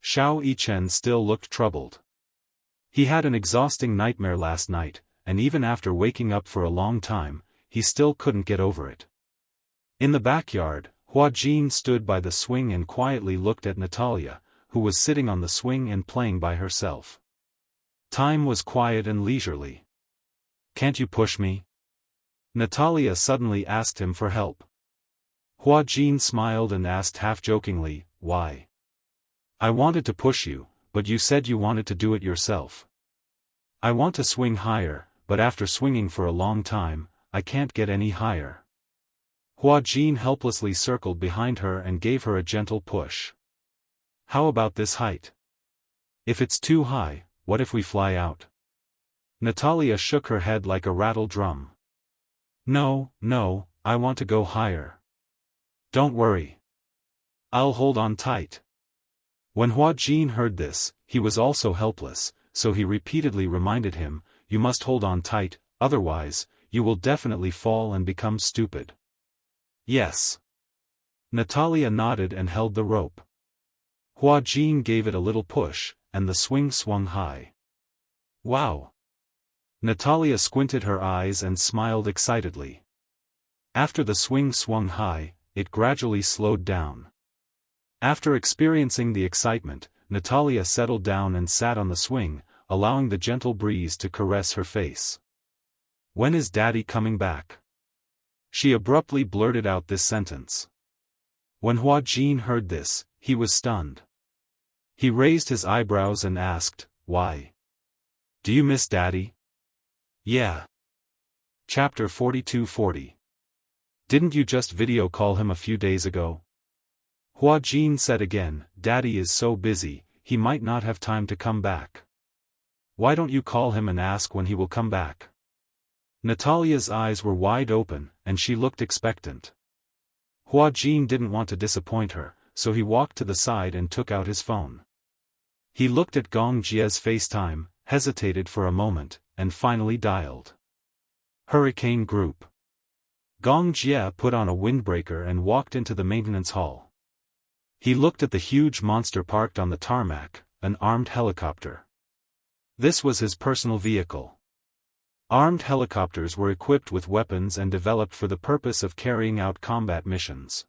[SPEAKER 1] Xiao Yichen still looked troubled. He had an exhausting nightmare last night, and even after waking up for a long time, he still couldn't get over it. In the backyard, Hua Jin stood by the swing and quietly looked at Natalia, who was sitting on the swing and playing by herself. Time was quiet and leisurely. "Can't you push me?" Natalia suddenly asked him for help. Hua Jin smiled and asked half-jokingly, "Why?" "I wanted to push you, but you said you wanted to do it yourself." "I want to swing higher, but after swinging for a long time, I can't get any higher." Hua Jin helplessly circled behind her and gave her a gentle push. "How about this height? If it's too high, what if we fly out?" Natalia shook her head like a rattle drum. "No, no, I want to go higher." "Don't worry. I'll hold on tight." When Hua Jin heard this, he was also helpless, so he repeatedly reminded him, "You must hold on tight, otherwise, you will definitely fall and become stupid." "Yes." Natalia nodded and held the rope. Hua Jin gave it a little push, and the swing swung high. "Wow!" Natalia squinted her eyes and smiled excitedly. After the swing swung high, it gradually slowed down. After experiencing the excitement, Natalia settled down and sat on the swing, allowing the gentle breeze to caress her face. "When is Daddy coming back?" She abruptly blurted out this sentence. When Hua Jin heard this, he was stunned. He raised his eyebrows and asked, "Why? Do you miss Daddy?" "Yeah." Chapter 42-40. "Didn't you just video call him a few days ago?" Hua Jin said again, "Daddy is so busy, he might not have time to come back." "Why don't you call him and ask when he will come back?" Natalia's eyes were wide open, and she looked expectant. Hua Jin didn't want to disappoint her, so he walked to the side and took out his phone. He looked at Gong Jie's FaceTime, hesitated for a moment, and finally dialed. Hurricane Group. Gong Jie put on a windbreaker and walked into the maintenance hall. He looked at the huge monster parked on the tarmac, an armed helicopter. This was his personal vehicle. Armed helicopters were equipped with weapons and developed for the purpose of carrying out combat missions.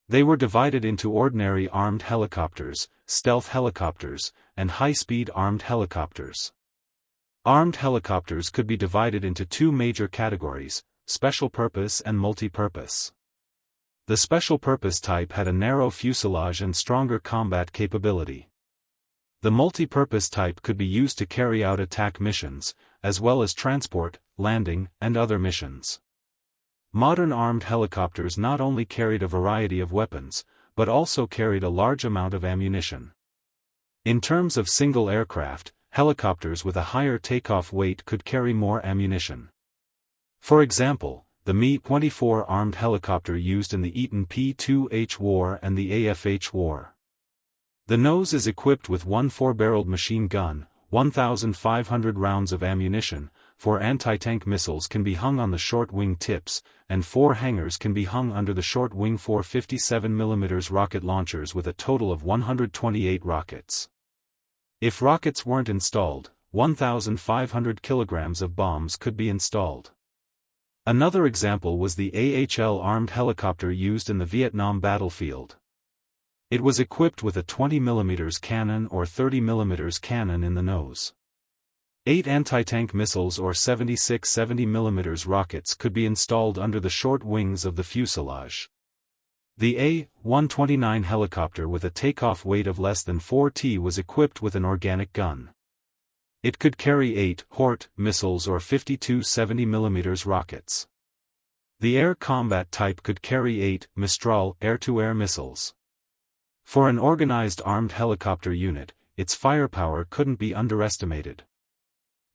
[SPEAKER 1] They were divided into ordinary armed helicopters, stealth helicopters, and high-speed armed helicopters. Armed helicopters could be divided into two major categories, special purpose and multi-purpose. The special purpose type had a narrow fuselage and stronger combat capability. The multi-purpose type could be used to carry out attack missions, as well as transport, landing, and other missions. Modern armed helicopters not only carried a variety of weapons, but also carried a large amount of ammunition. In terms of single aircraft, helicopters with a higher takeoff weight could carry more ammunition. For example, the Mi-24 armed helicopter used in the Eaton P-2H war and the AFH war. The nose is equipped with one 4-barreled machine gun, 1,500 rounds of ammunition, 4 anti-tank missiles can be hung on the short wing tips, and 4 hangars can be hung under the short wing 4 57mm rocket launchers with a total of 128 rockets. If rockets weren't installed, 1,500 kilograms of bombs could be installed. Another example was the AHL armed helicopter used in the Vietnam battlefield. It was equipped with a 20mm cannon or 30mm cannon in the nose. 8 anti-tank missiles or 76 70mm rockets could be installed under the short wings of the fuselage. The A-129 helicopter with a takeoff weight of less than 4 t was equipped with an organic gun. It could carry 8 Hort missiles or 52 70mm rockets. The air combat type could carry 8 Mistral air-to-air missiles. For an organized armed helicopter unit, its firepower couldn't be underestimated.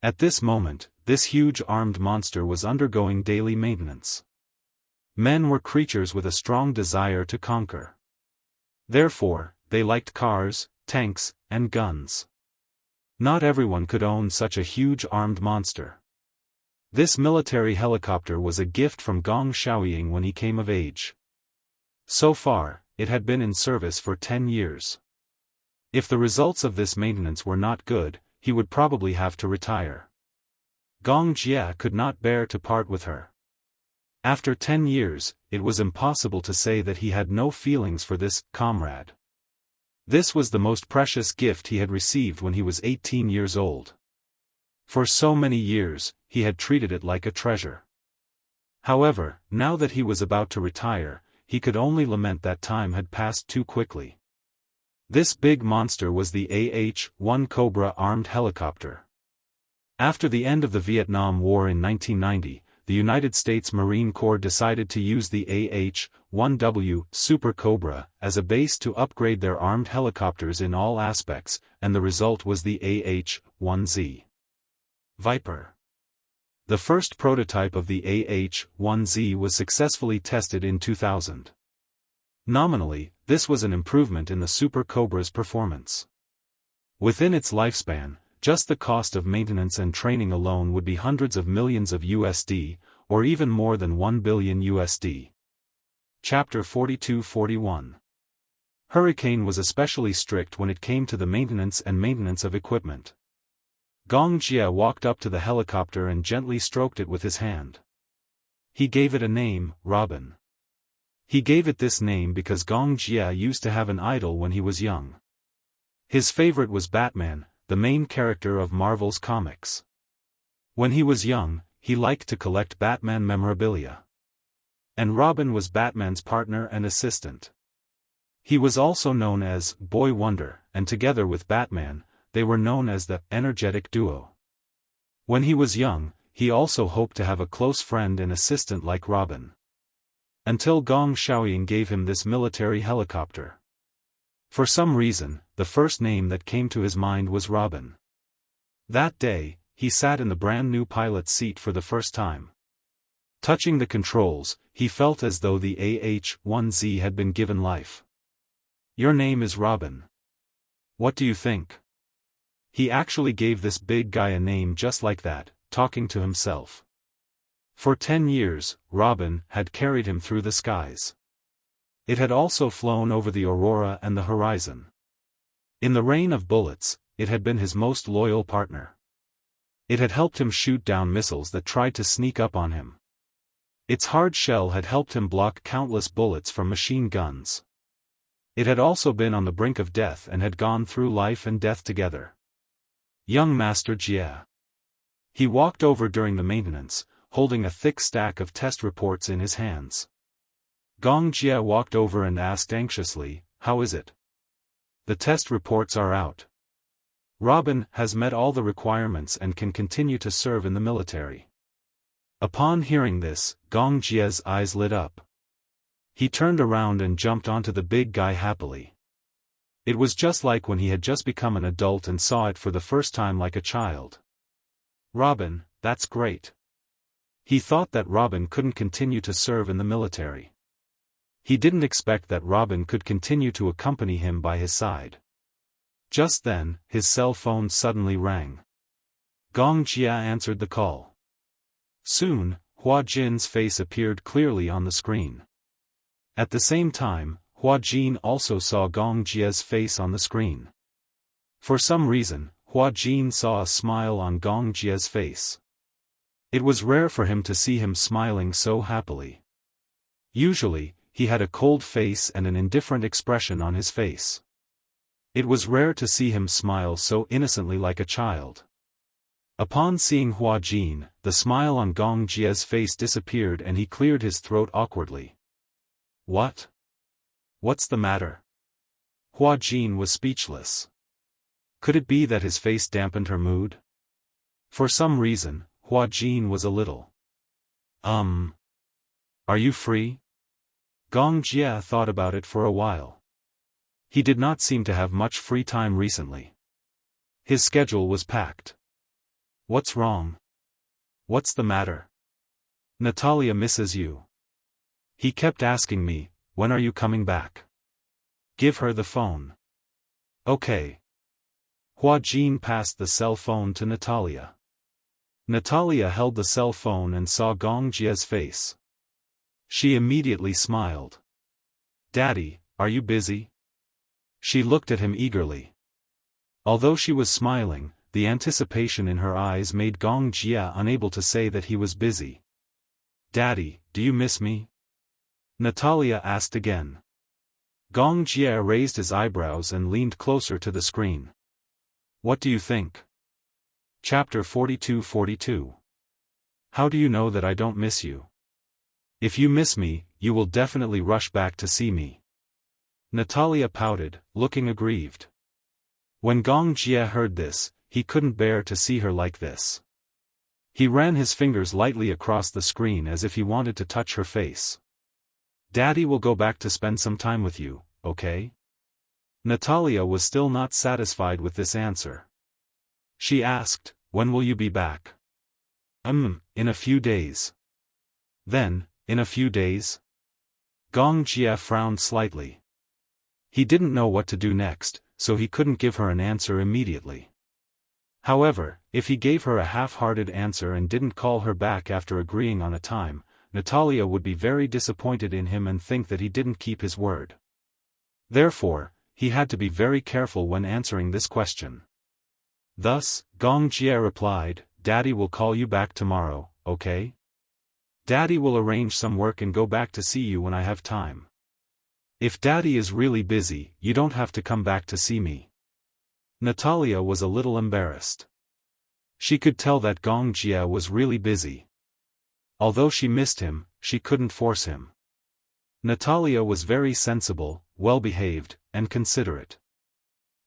[SPEAKER 1] At this moment, this huge armed monster was undergoing daily maintenance. Men were creatures with a strong desire to conquer. Therefore, they liked cars, tanks, and guns. Not everyone could own such a huge armed monster. This military helicopter was a gift from Gong Xiaoying when he came of age. So far, it had been in service for 10 years. If the results of this maintenance were not good, he would probably have to retire. Gong Jia could not bear to part with her. After 10 years, it was impossible to say that he had no feelings for this comrade. This was the most precious gift he had received when he was 18 years old. For so many years, he had treated it like a treasure. However, now that he was about to retire, he could only lament that time had passed too quickly. This big monster was the AH-1 Cobra armed helicopter. After the end of the Vietnam War in 1990, the United States Marine Corps decided to use the AH-1W Super Cobra as a base to upgrade their armed helicopters in all aspects, and the result was the AH-1Z Viper. The first prototype of the AH-1Z was successfully tested in 2000. Nominally, this was an improvement in the Super Cobra's performance. Within its lifespan, just the cost of maintenance and training alone would be hundreds of millions of USD, or even more than 1 billion USD. Chapter 42-41. Hurricane was especially strict when it came to the maintenance of equipment. Gong Jia walked up to the helicopter and gently stroked it with his hand. He gave it a name, Robin. He gave it this name because Gong Jia used to have an idol when he was young. His favorite was Batman, the main character of Marvel's comics. When he was young, he liked to collect Batman memorabilia. And Robin was Batman's partner and assistant. He was also known as Boy Wonder, and together with Batman, they were known as the energetic duo. When he was young, he also hoped to have a close friend and assistant like Robin. Until Gong Xiaoying gave him this military helicopter. For some reason, the first name that came to his mind was Robin. That day, he sat in the brand new pilot's seat for the first time. Touching the controls, he felt as though the AH-1Z had been given life. Your name is Robin. What do you think? He actually gave this big guy a name just like that, talking to himself. For 10 years, Robin had carried him through the skies. It had also flown over the aurora and the horizon. In the rain of bullets, it had been his most loyal partner. It had helped him shoot down missiles that tried to sneak up on him. Its hard shell had helped him block countless bullets from machine guns. It had also been on the brink of death and had gone through life and death together. Young Master Jia. He walked over during the maintenance, holding a thick stack of test reports in his hands. Gong Jia walked over and asked anxiously, "How is it?" "The test reports are out. Robin has met all the requirements and can continue to serve in the military." Upon hearing this, Gong Jia's eyes lit up. He turned around and jumped onto the big guy happily. It was just like when he had just become an adult and saw it for the first time like a child. "Robin, that's great." He thought that Robin couldn't continue to serve in the military. He didn't expect that Robin could continue to accompany him by his side. Just then, his cell phone suddenly rang. Gong Jia answered the call. Soon, Hua Jin's face appeared clearly on the screen. At the same time, Hua Jin also saw Gong Jia's face on the screen. For some reason, Hua Jin saw a smile on Gong Jia's face. It was rare for him to see him smiling so happily. Usually, he had a cold face and an indifferent expression on his face. It was rare to see him smile so innocently like a child. Upon seeing Hua Jin, the smile on Gong Jia's face disappeared and he cleared his throat awkwardly. "What? What's the matter?" Hua Jin was speechless. Could it be that his face dampened her mood? For some reason, Hua Jin was a little. Are you free?" Gong Jia thought about it for a while. He did not seem to have much free time recently. His schedule was packed. "What's wrong? What's the matter?" "Natalia misses you. He kept asking me, when are you coming back? Give her the phone." Okay. Hua Jin passed the cell phone to Natalia. Natalia held the cell phone and saw Gong Jie's face. She immediately smiled. Daddy, are you busy? She looked at him eagerly. Although she was smiling, the anticipation in her eyes made Gong Jie unable to say that he was busy. Daddy, do you miss me? Natalia asked again. Gong Jie raised his eyebrows and leaned closer to the screen. What do you think? Chapter 42-42. How do you know that I don't miss you? If you miss me, you will definitely rush back to see me. Natalia pouted, looking aggrieved. When Gong Jie heard this, he couldn't bear to see her like this. He ran his fingers lightly across the screen as if he wanted to touch her face. Daddy will go back to spend some time with you, okay? Natalia was still not satisfied with this answer. She asked, when will you be back? In a few days. Then, in a few days? Gong Jie frowned slightly. He didn't know what to do next, so he couldn't give her an answer immediately. However, if he gave her a half-hearted answer and didn't call her back after agreeing on a time, Natalia would be very disappointed in him and think that he didn't keep his word. Therefore, he had to be very careful when answering this question. Thus, Gong Jie replied, Daddy will call you back tomorrow, okay? Daddy will arrange some work and go back to see you when I have time. If Daddy is really busy, you don't have to come back to see me. Natalia was a little embarrassed. She could tell that Gong Jie was really busy. Although she missed him, she couldn't force him. Natalia was very sensible, well-behaved, and considerate.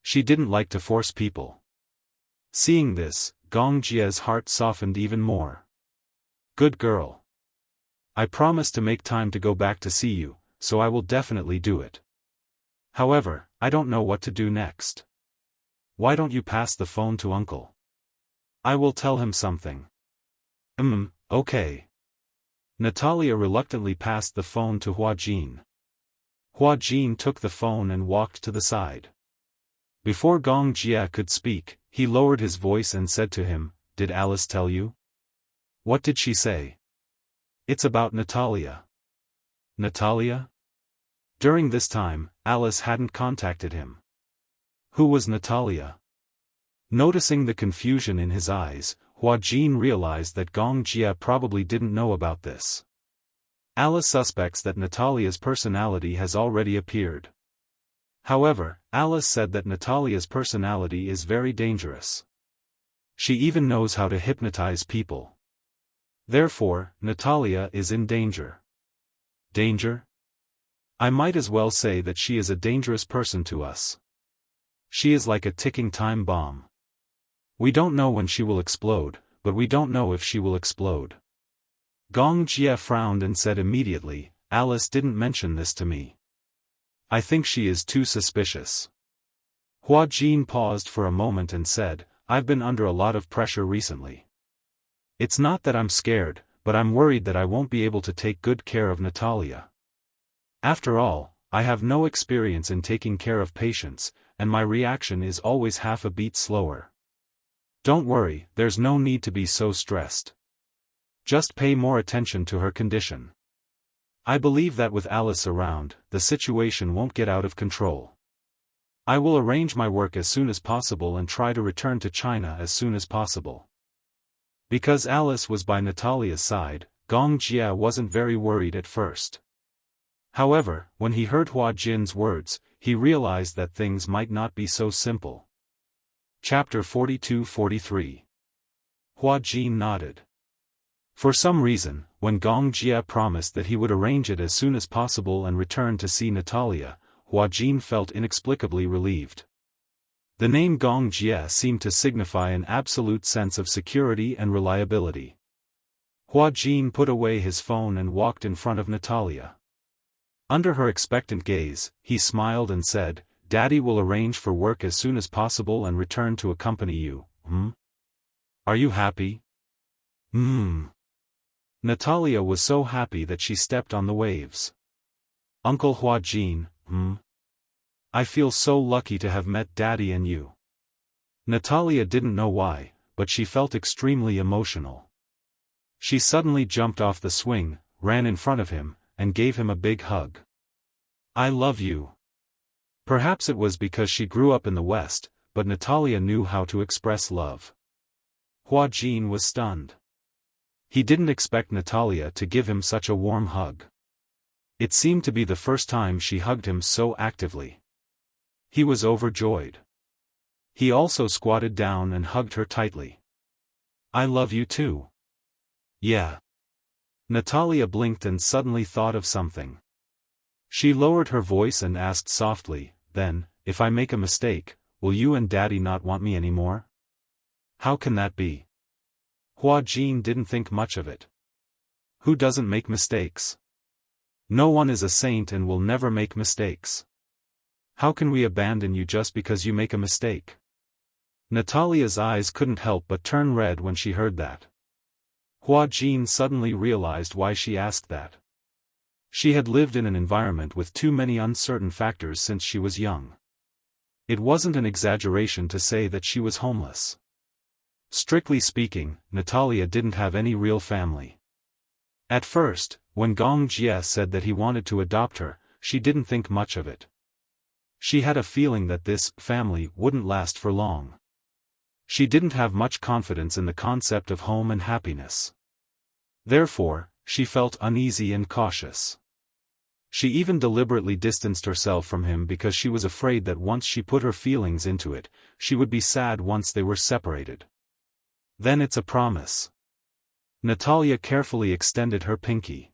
[SPEAKER 1] She didn't like to force people. Seeing this, Gong Jie's heart softened even more. Good girl. I promise to make time to go back to see you, so I will definitely do it. However, I don't know what to do next. Why don't you pass the phone to Uncle? I will tell him something. Okay. Natalia reluctantly passed the phone to Hua Jin. Hua Jin took the phone and walked to the side. Before Gong Jie could speak, he lowered his voice and said to him, Did Alice tell you? What did she say? It's about Natalia. Natalia? During this time, Alice hadn't contacted him. Who was Natalia? Noticing the confusion in his eyes, Hua Jin realized that Gong Jie probably didn't know about this. Alice suspects that Natalia's personality has already appeared. However, Alice said that Natalia's personality is very dangerous. She even knows how to hypnotize people. Therefore, Natalia is in danger. Danger? I might as well say that she is a dangerous person to us. She is like a ticking time bomb. We don't know when she will explode, but we don't know if she will explode. Gong Jie frowned and said immediately, Alice didn't mention this to me. I think she is too suspicious. Hua Jin paused for a moment and said, I've been under a lot of pressure recently. It's not that I'm scared, but I'm worried that I won't be able to take good care of Natalia. After all, I have no experience in taking care of patients, and my reaction is always half a beat slower. Don't worry, there's no need to be so stressed. Just pay more attention to her condition. I believe that with Alice around, the situation won't get out of control. I will arrange my work as soon as possible and try to return to China as soon as possible. Because Alice was by Natalia's side, Gong Jie wasn't very worried at first. However, when he heard Hua Jin's words, he realized that things might not be so simple. Chapter 42-43. Hua Jin nodded. For some reason, when Gong Jie promised that he would arrange it as soon as possible and return to see Natalia, Hua Jin felt inexplicably relieved. The name Gong Jie seemed to signify an absolute sense of security and reliability. Hua Jin put away his phone and walked in front of Natalia. Under her expectant gaze, he smiled and said, Daddy will arrange for work as soon as possible and return to accompany you, Are you happy? Natalia was so happy that she stepped on the waves. Uncle Hua Jin, I feel so lucky to have met Daddy and you. Natalia didn't know why, but she felt extremely emotional. She suddenly jumped off the swing, ran in front of him, and gave him a big hug. I love you. Perhaps it was because she grew up in the West, but Natalia knew how to express love. Hua Jin was stunned. He didn't expect Natalia to give him such a warm hug. It seemed to be the first time she hugged him so actively. He was overjoyed. He also squatted down and hugged her tightly. I love you too. Yeah. Natalia blinked and suddenly thought of something. She lowered her voice and asked softly, then, if I make a mistake, will you and Daddy not want me anymore? How can that be? Hua Jin didn't think much of it. Who doesn't make mistakes? No one is a saint and will never make mistakes. How can we abandon you just because you make a mistake? Natalia's eyes couldn't help but turn red when she heard that. Hua Jin suddenly realized why she asked that. She had lived in an environment with too many uncertain factors since she was young. It wasn't an exaggeration to say that she was homeless. Strictly speaking, Natalia didn't have any real family. At first, when Gong Jie said that he wanted to adopt her, she didn't think much of it. She had a feeling that this family wouldn't last for long. She didn't have much confidence in the concept of home and happiness. Therefore, she felt uneasy and cautious. She even deliberately distanced herself from him because she was afraid that once she put her feelings into it, she would be sad once they were separated. Then it's a promise. Natalia carefully extended her pinky.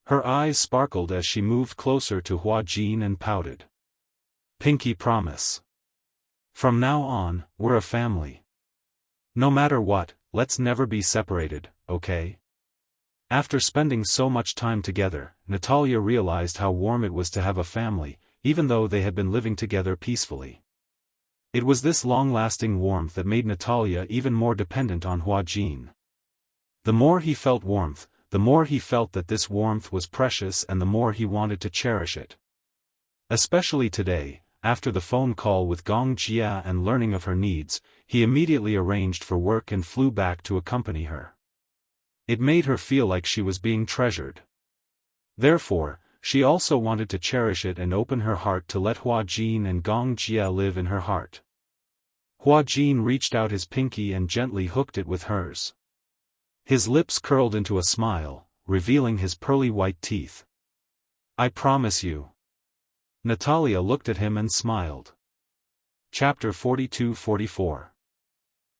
[SPEAKER 1] Her eyes sparkled as she moved closer to Hua Jin and pouted. Pinky promise. From now on, we're a family. No matter what, let's never be separated, okay? After spending so much time together, Natalia realized how warm it was to have a family, even though they had been living together peacefully. It was this long-lasting warmth that made Natalia even more dependent on Hua Jin. The more he felt warmth, the more he felt that this warmth was precious and the more he wanted to cherish it. Especially today, after the phone call with Gong Jie and learning of her needs, he immediately arranged for work and flew back to accompany her. It made her feel like she was being treasured. Therefore, she also wanted to cherish it and open her heart to let Hua Jin and Gong Jie live in her heart. Hua Jin reached out his pinky and gently hooked it with hers. His lips curled into a smile, revealing his pearly white teeth. I promise you. Natalia looked at him and smiled. Chapter 42-44.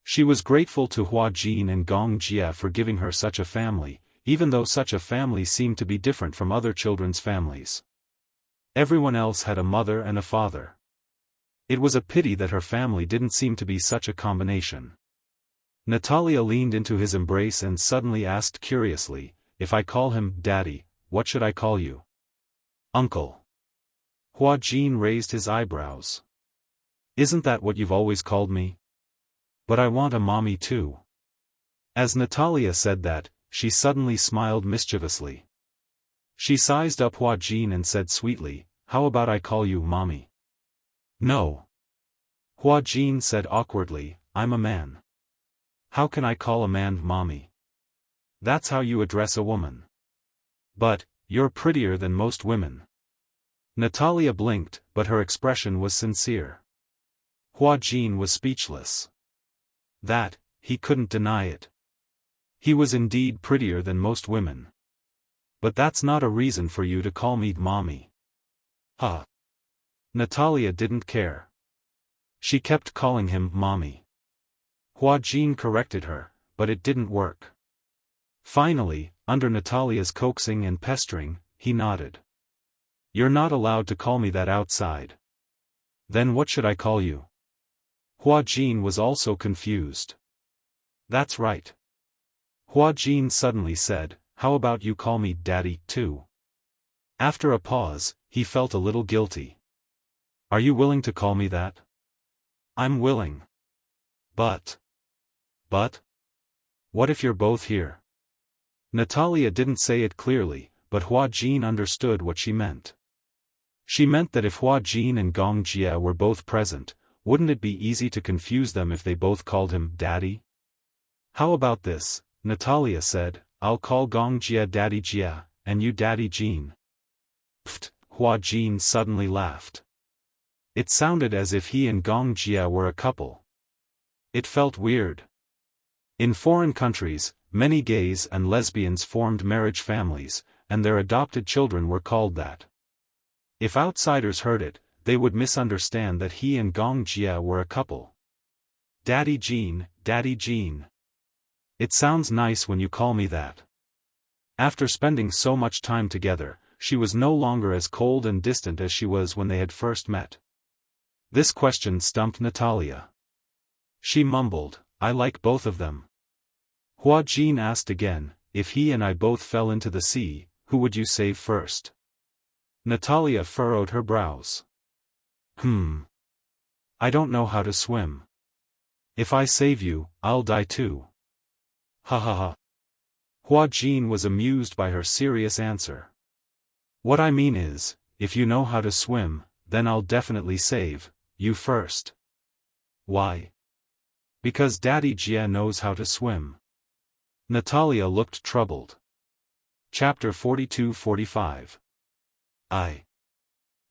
[SPEAKER 1] She was grateful to Hua Jin and Gong Jie for giving her such a family, even though such a family seemed to be different from other children's families. Everyone else had a mother and a father. It was a pity that her family didn't seem to be such a combination. Natalia leaned into his embrace and suddenly asked curiously, if I call him Daddy, what should I call you? Uncle. Hua Jin raised his eyebrows. Isn't that what you've always called me? But I want a mommy too. As Natalia said that, she suddenly smiled mischievously. She sized up Hua Jin and said sweetly, how about I call you mommy? No. Hua Jin said awkwardly, I'm a man. How can I call a man mommy? That's how you address a woman. But, you're prettier than most women. Natalia blinked, but her expression was sincere. Hua Jin was speechless. That, he couldn't deny it. He was indeed prettier than most women. But that's not a reason for you to call me mommy. Huh. Natalia didn't care. She kept calling him mommy. Hua Jin corrected her, but it didn't work. Finally, under Natalia's coaxing and pestering, he nodded. You're not allowed to call me that outside. Then what should I call you? Hua Jin was also confused. That's right. Hua Jin suddenly said, how about you call me Daddy, too? After a pause, he felt a little guilty. Are you willing to call me that? I'm willing. But? What if you're both here? Natalia didn't say it clearly, but Hua Jin understood what she meant. She meant that if Hua Jin and Gong Jia were both present, wouldn't it be easy to confuse them if they both called him Daddy? How about this, Natalia said, I'll call Gong Jia Daddy Jia, and you Daddy Jin. Pfft, Hua Jin suddenly laughed. It sounded as if he and Gong Jia were a couple. It felt weird. In foreign countries, many gays and lesbians formed marriage families, and their adopted children were called that. If outsiders heard it, they would misunderstand that he and Gong Jia were a couple. Daddy Jin, Daddy Jin. It sounds nice when you call me that. After spending so much time together, she was no longer as cold and distant as she was when they had first met. This question stumped Natalia. She mumbled, I like both of them. Hua Jin asked again, if he and I both fell into the sea, who would you save first? Natalia furrowed her brows. I don't know how to swim. If I save you, I'll die too. Ha ha ha. Hua Jin was amused by her serious answer. What I mean is, if you know how to swim, then I'll definitely save you first. Why? Because Daddy Jia knows how to swim. Natalia looked troubled. Chapter 42-45.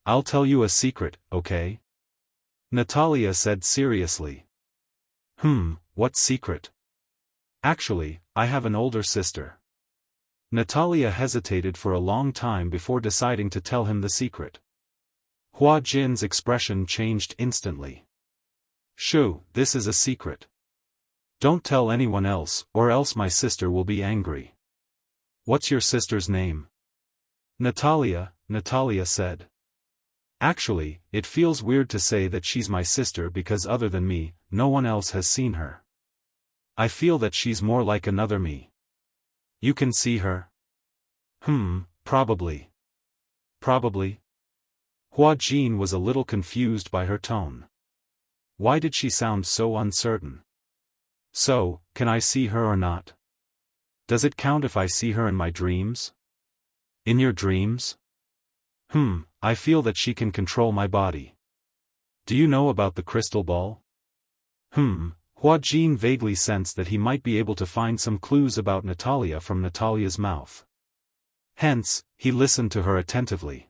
[SPEAKER 1] I'll tell you a secret, okay? Natalia said seriously. What secret? Actually, I have an older sister. Natalia hesitated for a long time before deciding to tell him the secret. Hua Jin's expression changed instantly. Shoo, this is a secret. Don't tell anyone else, or else my sister will be angry. What's your sister's name? Natalia said. Actually, it feels weird to say that she's my sister because other than me, no one else has seen her. I feel that she's more like another me. You can see her? Probably. Probably? Hua Jin was a little confused by her tone. Why did she sound so uncertain? So, can I see her or not? Does it count if I see her in my dreams? In your dreams? I feel that she can control my body. Do you know about the crystal ball? Hua Jin vaguely sensed that he might be able to find some clues about Natalia from Natalia's mouth. Hence, he listened to her attentively.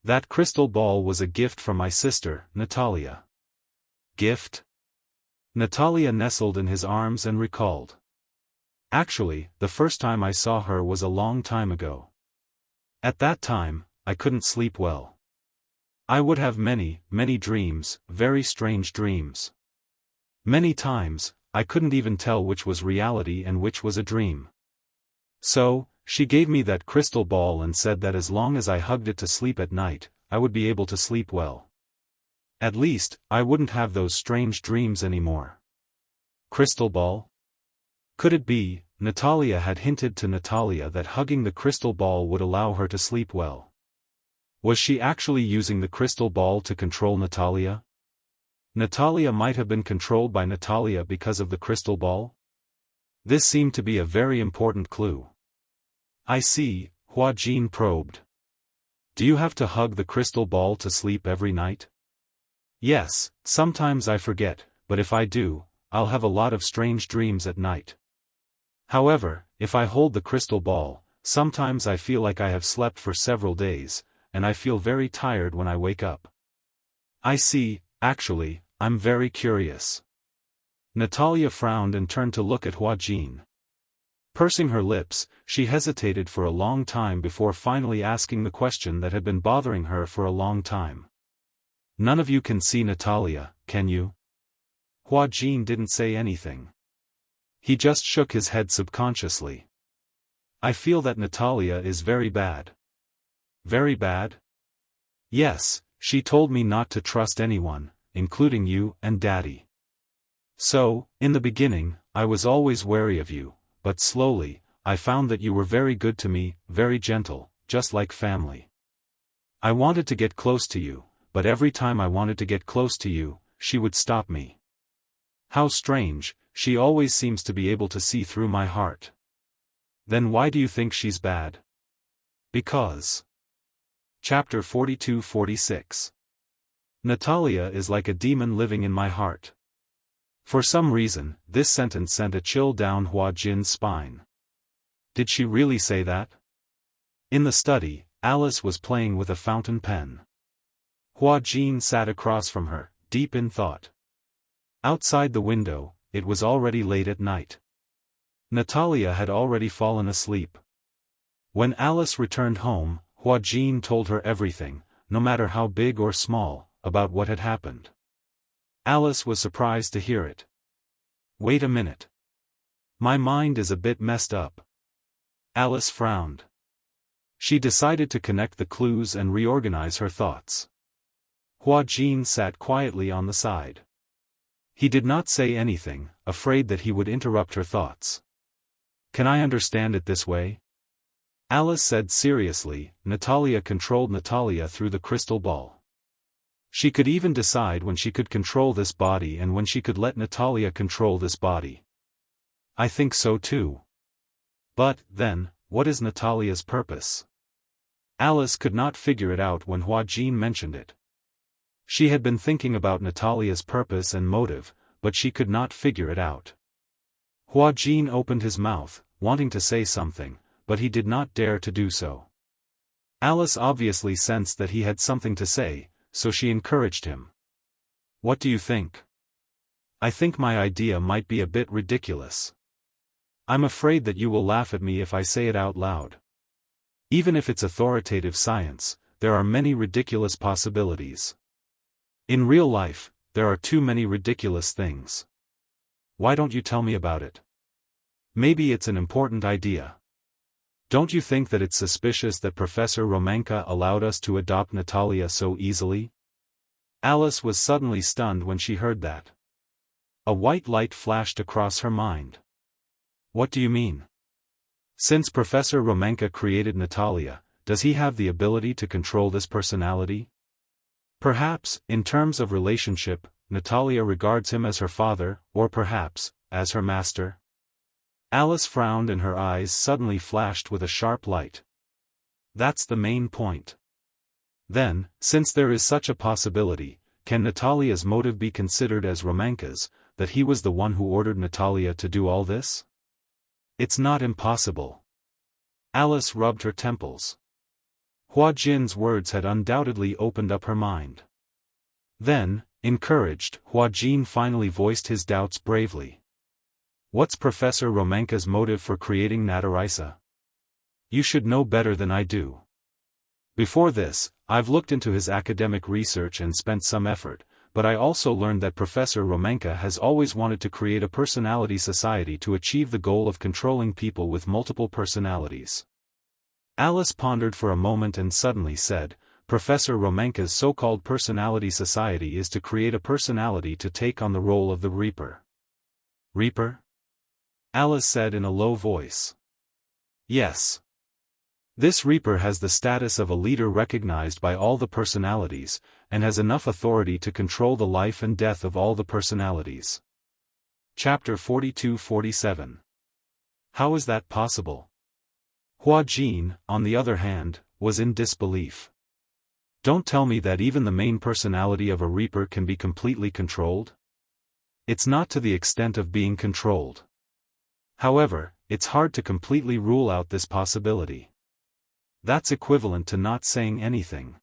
[SPEAKER 1] That crystal ball was a gift from my sister, Natalia. Gift? Natalia nestled in his arms and recalled. Actually, the first time I saw her was a long time ago. At that time, I couldn't sleep well. I would have many dreams, very strange dreams. Many times, I couldn't even tell which was reality and which was a dream. So, she gave me that crystal ball and said that as long as I hugged it to sleep at night, I would be able to sleep well. At least, I wouldn't have those strange dreams anymore. Crystal ball? Could it be, Natalia had hinted to Natalia that hugging the crystal ball would allow her to sleep well. Was she actually using the crystal ball to control Natalia? Natalia might have been controlled by Natalia because of the crystal ball? This seemed to be a very important clue. I see, Hua Jin probed. Do you have to hug the crystal ball to sleep every night? Yes, sometimes I forget, but if I do, I'll have a lot of strange dreams at night. However, if I hold the crystal ball, sometimes I feel like I have slept for several days, and I feel very tired when I wake up. I see, actually, I'm very curious. Natalia frowned and turned to look at Hua Jin. Pursing her lips, she hesitated for a long time before finally asking the question that had been bothering her for a long time. None of you can see Natalia, can you? Hua Jin didn't say anything. He just shook his head subconsciously. I feel that Natalia is very bad. Very bad? Yes, she told me not to trust anyone, including you and Daddy. So, in the beginning, I was always wary of you, but slowly, I found that you were very good to me, very gentle, just like family. I wanted to get close to you, but every time I wanted to get close to you, she would stop me. How strange, she always seems to be able to see through my heart. Then why do you think she's bad? Because. Chapter 42-46. Natalia is like a demon living in my heart. For some reason, this sentence sent a chill down Hua Jin's spine. Did she really say that? In the study, Alice was playing with a fountain pen. Hua Jin sat across from her, deep in thought. Outside the window, it was already late at night. Natalia had already fallen asleep. When Alice returned home, Hua Jin told her everything, no matter how big or small, about what had happened. Alice was surprised to hear it. Wait a minute. My mind is a bit messed up. Alice frowned. She decided to connect the clues and reorganize her thoughts. Hua Jin sat quietly on the side. He did not say anything, afraid that he would interrupt her thoughts. Can I understand it this way? Alice said seriously. Natalia controlled Natalia through the crystal ball. She could even decide when she could control this body and when she could let Natalia control this body. I think so too. But, then, what is Natalia's purpose? Alice could not figure it out when Hua Jin mentioned it. She had been thinking about Natalia's purpose and motive, but she could not figure it out. Hua Jin opened his mouth, wanting to say something, but he did not dare to do so. Alice obviously sensed that he had something to say, so she encouraged him. What do you think? I think my idea might be a bit ridiculous. I'm afraid that you will laugh at me if I say it out loud. Even if it's authoritative science, there are many ridiculous possibilities. In real life, there are too many ridiculous things. Why don't you tell me about it? Maybe it's an important idea. Don't you think that it's suspicious that Professor Romanka allowed us to adopt Natalia so easily? Alice was suddenly stunned when she heard that. A white light flashed across her mind. What do you mean? Since Professor Romanka created Natalia, does he have the ability to control this personality? Perhaps, in terms of relationship, Natalia regards him as her father, or perhaps, as her master? Alice frowned and her eyes suddenly flashed with a sharp light. That's the main point. Then, since there is such a possibility, can Natalia's motive be considered as Romanka's, that he was the one who ordered Natalia to do all this? It's not impossible. Alice rubbed her temples. Hua Jin's words had undoubtedly opened up her mind. Then, encouraged, Hua Jin finally voiced his doubts bravely. What's Professor Romanka's motive for creating Natarisa? You should know better than I do. Before this, I've looked into his academic research and spent some effort, but I also learned that Professor Romanka has always wanted to create a personality society to achieve the goal of controlling people with multiple personalities. Alice pondered for a moment and suddenly said, Professor Romanka's so-called personality society is to create a personality to take on the role of the Reaper. Reaper? Alice said in a low voice. Yes. This Reaper has the status of a leader recognized by all the personalities, and has enough authority to control the life and death of all the personalities. Chapter 42-47. How is that possible? Hua Jin, on the other hand, was in disbelief. Don't tell me that even the main personality of a Reaper can be completely controlled? It's not to the extent of being controlled. However, it's hard to completely rule out this possibility. That's equivalent to not saying anything.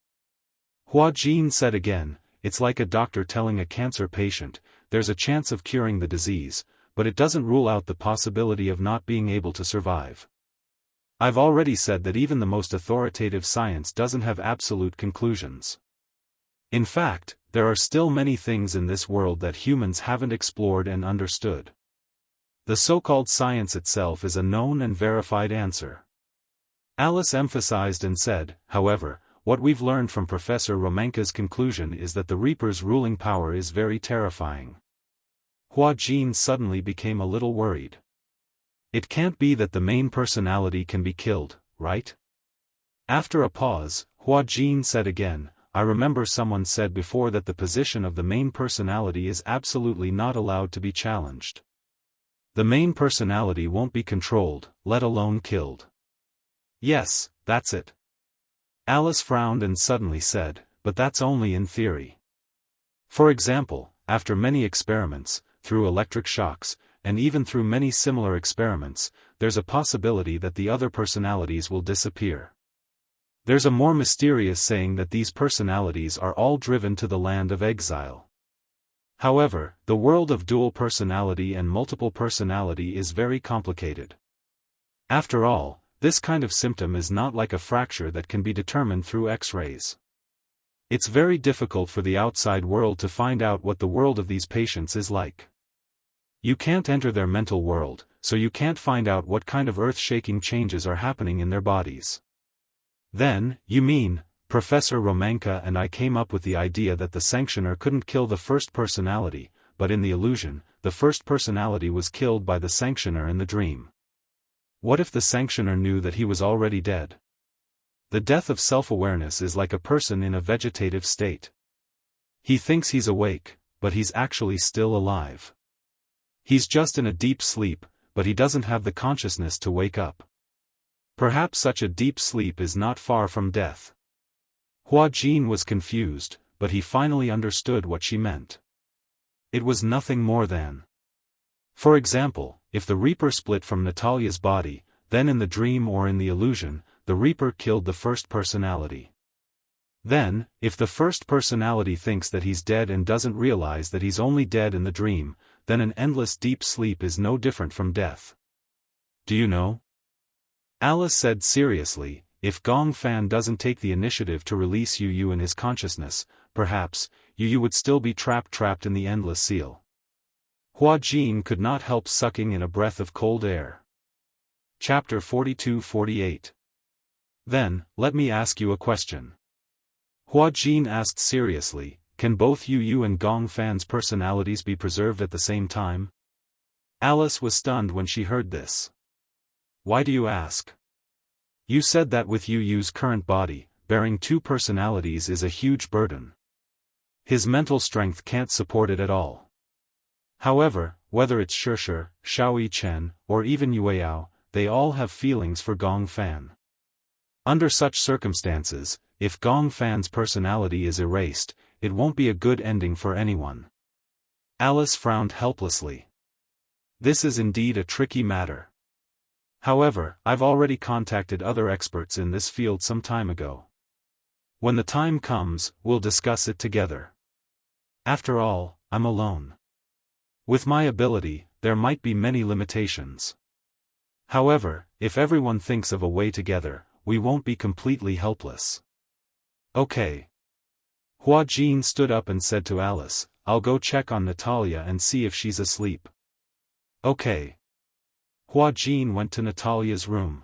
[SPEAKER 1] Hua Jin said again, it's like a doctor telling a cancer patient, there's a chance of curing the disease, but it doesn't rule out the possibility of not being able to survive. I've already said that even the most authoritative science doesn't have absolute conclusions. In fact, there are still many things in this world that humans haven't explored and understood. The so-called science itself is a known and verified answer. Alice emphasized and said, however, what we've learned from Professor Romanka's conclusion is that the Reaper's ruling power is very terrifying. Hua Jin suddenly became a little worried. It can't be that the main personality can be killed, right? After a pause, Hua Jin said again, I remember someone said before that the position of the main personality is absolutely not allowed to be challenged. The main personality won't be controlled, let alone killed. Yes, that's it. Alice frowned and suddenly said, but that's only in theory. For example, after many experiments, through electric shocks, and even through many similar experiments, there's a possibility that the other personalities will disappear. There's a more mysterious saying that these personalities are all driven to the land of exile. However, the world of dual personality and multiple personality is very complicated. After all, this kind of symptom is not like a fracture that can be determined through X-rays. It's very difficult for the outside world to find out what the world of these patients is like. You can't enter their mental world, so you can't find out what kind of earth-shaking changes are happening in their bodies. Then, you mean, Professor Romanka and I came up with the idea that the sanctioner couldn't kill the first personality, but in the illusion, the first personality was killed by the sanctioner in the dream. What if the sanctioner knew that he was already dead? The death of self-awareness is like a person in a vegetative state. He thinks he's awake, but he's actually still alive. He's just in a deep sleep, but he doesn't have the consciousness to wake up. Perhaps such a deep sleep is not far from death. Hua Jin was confused, but he finally understood what she meant. It was nothing more than. For example, if the Reaper split from Natalia's body, then in the dream or in the illusion, the Reaper killed the first personality. Then, if the first personality thinks that he's dead and doesn't realize that he's only dead in the dream, then an endless deep sleep is no different from death. Do you know? Alice said seriously, if Gong Fan doesn't take the initiative to release Yu in his consciousness, perhaps, Yu would still be trapped in the endless seal. Hua Jin could not help sucking in a breath of cold air. Chapter 42-48. Then, let me ask you a question. Hua Jin asked seriously, can both Yu and Gong Fan's personalities be preserved at the same time? Alice was stunned when she heard this. Why do you ask? You said that with Yu's current body, bearing two personalities is a huge burden. His mental strength can't support it at all. However, whether it's Shishir, Xiaoyi Chen, or even Yueyao, they all have feelings for Gong Fan. Under such circumstances, if Gong Fan's personality is erased, it won't be a good ending for anyone. Alice frowned helplessly. This is indeed a tricky matter. However, I've already contacted other experts in this field some time ago. When the time comes, we'll discuss it together. After all, I'm alone. With my ability, there might be many limitations. However, if everyone thinks of a way together, we won't be completely helpless. Okay. Hua Jin stood up and said to Alice, I'll go check on Natalia and see if she's asleep. Okay. Hua Jin went to Natalia's room.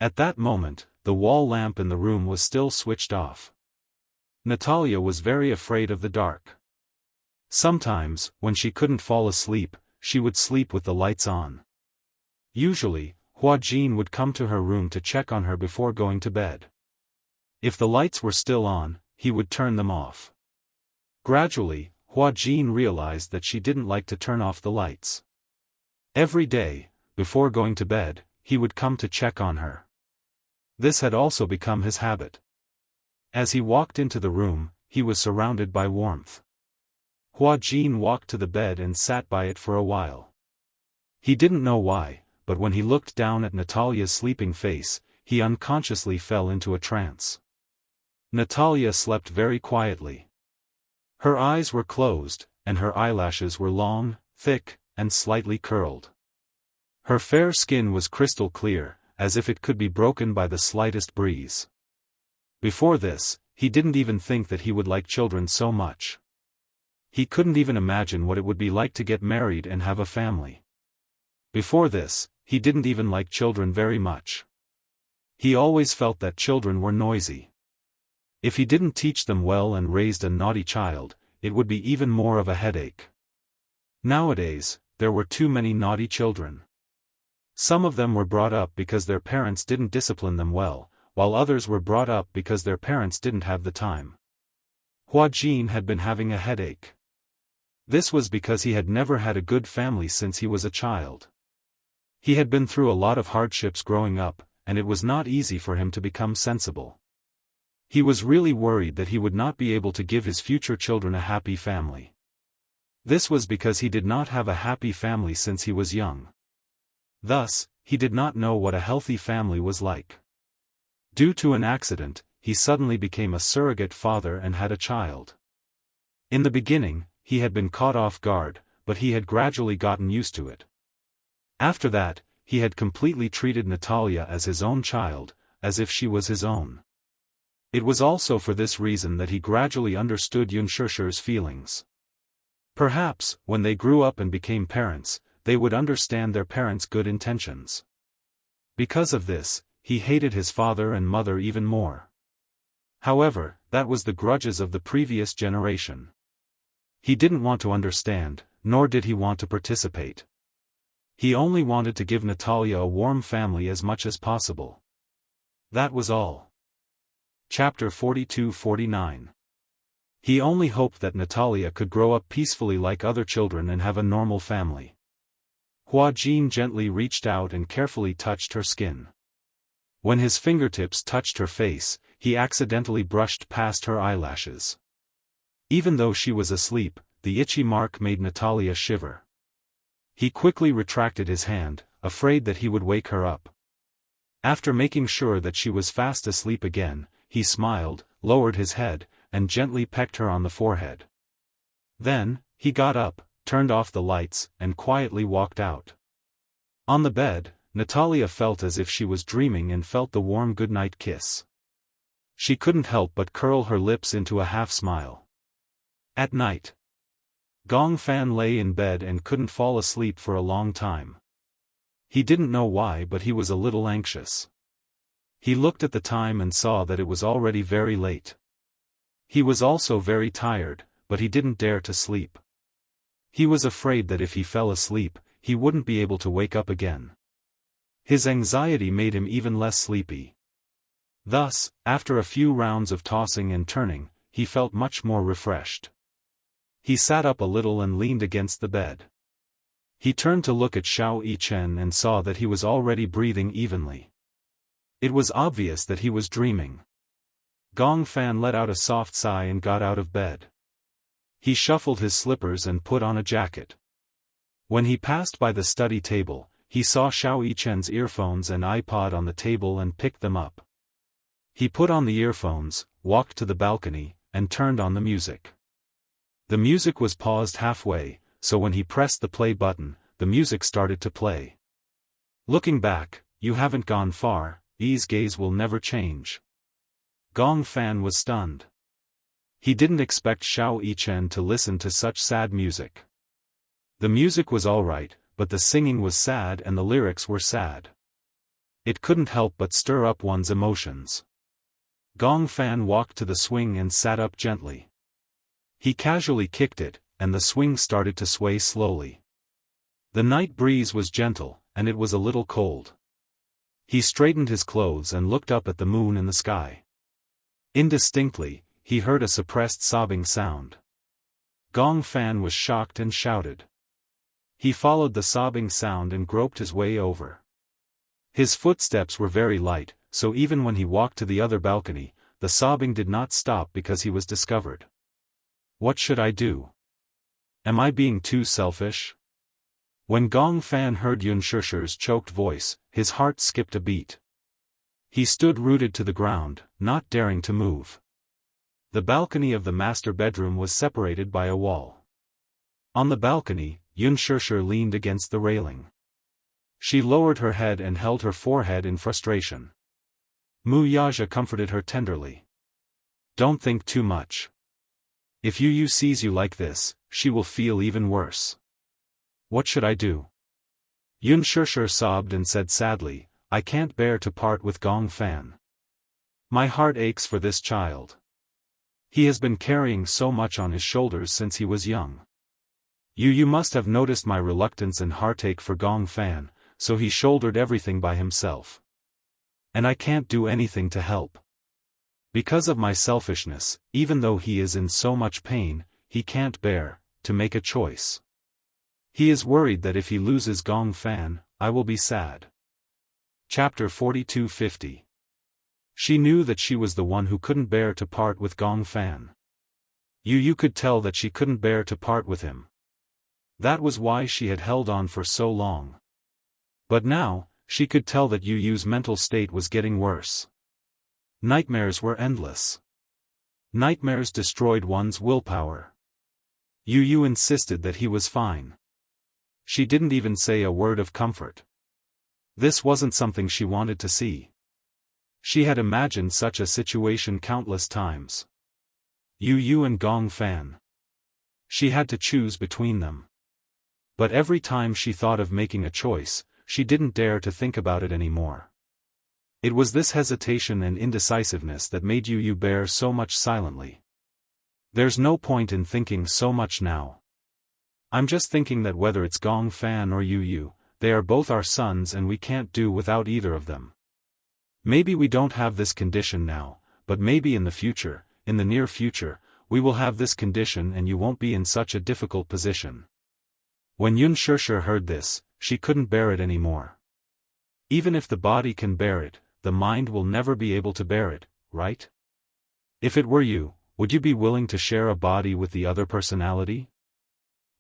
[SPEAKER 1] At that moment, the wall lamp in the room was still switched off. Natalia was very afraid of the dark. Sometimes, when she couldn't fall asleep, she would sleep with the lights on. Usually, Hua Jin would come to her room to check on her before going to bed. If the lights were still on, he would turn them off. Gradually, Hua Jin realized that she didn't like to turn off the lights. Every day, before going to bed, he would come to check on her. This had also become his habit. As he walked into the room, he was surrounded by warmth. Hua Jin walked to the bed and sat by it for a while. He didn't know why, but when he looked down at Natalia's sleeping face, he unconsciously fell into a trance. Natalia slept very quietly. Her eyes were closed, and her eyelashes were long, thick, and slightly curled. Her fair skin was crystal clear, as if it could be broken by the slightest breeze. Before this, he didn't even think that he would like children so much. He couldn't even imagine what it would be like to get married and have a family. Before this, he didn't even like children very much. He always felt that children were noisy. If he didn't teach them well and raised a naughty child, it would be even more of a headache. Nowadays, there were too many naughty children. Some of them were brought up because their parents didn't discipline them well, while others were brought up because their parents didn't have the time. Hua Jin had been having a headache. This was because he had never had a good family since he was a child. He had been through a lot of hardships growing up, and it was not easy for him to become sensible. He was really worried that he would not be able to give his future children a happy family. This was because he did not have a happy family since he was young. Thus, he did not know what a healthy family was like. Due to an accident, he suddenly became a surrogate father and had a child. In the beginning, he had been caught off guard, but he had gradually gotten used to it. After that, he had completely treated Natalia as his own child, as if she was his own. It was also for this reason that he gradually understood Yunshishi's feelings. Perhaps, when they grew up and became parents, they would understand their parents' good intentions. Because of this, he hated his father and mother even more. However, that was the grudges of the previous generation. He didn't want to understand, nor did he want to participate. He only wanted to give Natalia a warm family as much as possible. That was all. Chapter 42-49. He only hoped that Natalia could grow up peacefully like other children and have a normal family. Hua Jin gently reached out and carefully touched her skin. When his fingertips touched her face, he accidentally brushed past her eyelashes. Even though she was asleep, the itchy mark made Natalia shiver. He quickly retracted his hand, afraid that he would wake her up. After making sure that she was fast asleep again, he smiled, lowered his head, and gently pecked her on the forehead. Then, he got up, turned off the lights, and quietly walked out. On the bed, Natalia felt as if she was dreaming and felt the warm goodnight kiss. She couldn't help but curl her lips into a half-smile. At night, Gong Fan lay in bed and couldn't fall asleep for a long time. He didn't know why, but he was a little anxious. He looked at the time and saw that it was already very late. He was also very tired, but he didn't dare to sleep. He was afraid that if he fell asleep, he wouldn't be able to wake up again. His anxiety made him even less sleepy. Thus, after a few rounds of tossing and turning, he felt much more refreshed. He sat up a little and leaned against the bed. He turned to look at Xiao Yichen and saw that he was already breathing evenly. It was obvious that he was dreaming. Gong Fan let out a soft sigh and got out of bed. He shuffled his slippers and put on a jacket. When he passed by the study table, he saw Xiao Yichen's earphones and iPod on the table and picked them up. He put on the earphones, walked to the balcony, and turned on the music. The music was paused halfway, so when he pressed the play button, the music started to play. Looking back, you haven't gone far, Yi's gaze will never change. Gong Fan was stunned. He didn't expect Xiao Yichen to listen to such sad music. The music was alright, but the singing was sad and the lyrics were sad. It couldn't help but stir up one's emotions. Gong Fan walked to the swing and sat up gently. He casually kicked it, and the swing started to sway slowly. The night breeze was gentle, and it was a little cold. He straightened his clothes and looked up at the moon in the sky. Indistinctly, he heard a suppressed sobbing sound. Gong Fan was shocked and shouted. He followed the sobbing sound and groped his way over. His footsteps were very light, so even when he walked to the other balcony, the sobbing did not stop because he was discovered. What should I do? Am I being too selfish? When Gong Fan heard Yunshishi's choked voice, his heart skipped a beat. He stood rooted to the ground, not daring to move. The balcony of the master bedroom was separated by a wall. On the balcony, Yunshishi leaned against the railing. She lowered her head and held her forehead in frustration. Mu Yaja comforted her tenderly. Don't think too much. If Yu sees you like this, she will feel even worse. What should I do? Yunshishi sobbed and said sadly, I can't bear to part with Gong Fan. My heart aches for this child. He has been carrying so much on his shoulders since he was young. You must have noticed my reluctance and heartache for Gong Fan, so he shouldered everything by himself. And I can't do anything to help. Because of my selfishness, even though he is in so much pain, he can't bear to make a choice. He is worried that if he loses Gong Fan, I will be sad. Chapter 42-50. She knew that she was the one who couldn't bear to part with Gong Fan. Yu could tell that she couldn't bear to part with him. That was why she had held on for so long. But now, she could tell that Yu's mental state was getting worse. Nightmares were endless. Nightmares destroyed one's willpower. Yu insisted that he was fine. She didn't even say a word of comfort. This wasn't something she wanted to see. She had imagined such a situation countless times. Yu and Gong Fan. She had to choose between them. But every time she thought of making a choice, she didn't dare to think about it anymore. It was this hesitation and indecisiveness that made Yu bear so much silently. There's no point in thinking so much now. I'm just thinking that whether it's Gong Fan or Yu, they are both our sons and we can't do without either of them. Maybe we don't have this condition now, but maybe in the future, in the near future, we will have this condition and you won't be in such a difficult position. When Unspoken heard this, she couldn't bear it anymore. Even if the body can bear it, the mind will never be able to bear it, right? If it were you, would you be willing to share a body with the other personality?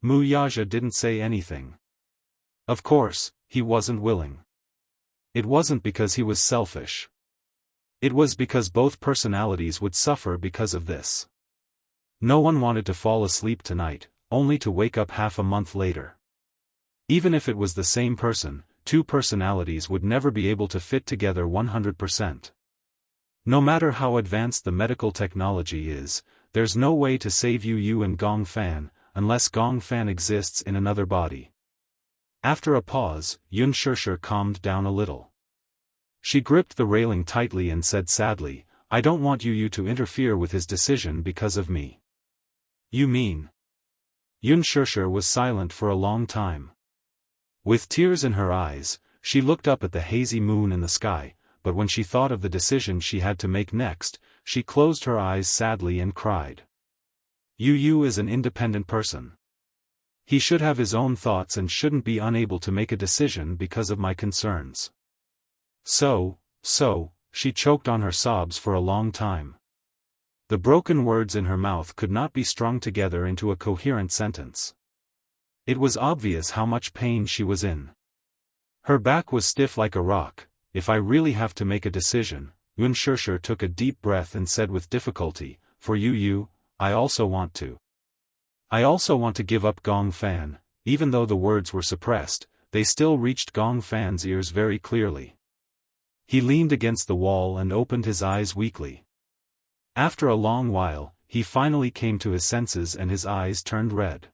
[SPEAKER 1] Wuxia didn't say anything. Of course, he wasn't willing. It wasn't because he was selfish. It was because both personalities would suffer because of this. No one wanted to fall asleep tonight, only to wake up half a month later. Even if it was the same person, two personalities would never be able to fit together 100%. No matter how advanced the medical technology is, there's no way to save Yu and Gong Fan, unless Gong Fan exists in another body. After a pause, Unspoken calmed down a little. She gripped the railing tightly and said sadly, I don't want Yu to interfere with his decision because of me. You mean? Unspoken was silent for a long time. With tears in her eyes, she looked up at the hazy moon in the sky, but when she thought of the decision she had to make next, she closed her eyes sadly and cried. Yu is an independent person. He should have his own thoughts and shouldn't be unable to make a decision because of my concerns. So, she choked on her sobs for a long time. The broken words in her mouth could not be strung together into a coherent sentence. It was obvious how much pain she was in. Her back was stiff like a rock. If I really have to make a decision, Unspoken took a deep breath and said with difficulty, for Yu, I also want to. I also want to give up Gong Fan. Even though the words were suppressed, they still reached Gong Fan's ears very clearly. He leaned against the wall and opened his eyes weakly. After a long while, he finally came to his senses and his eyes turned red.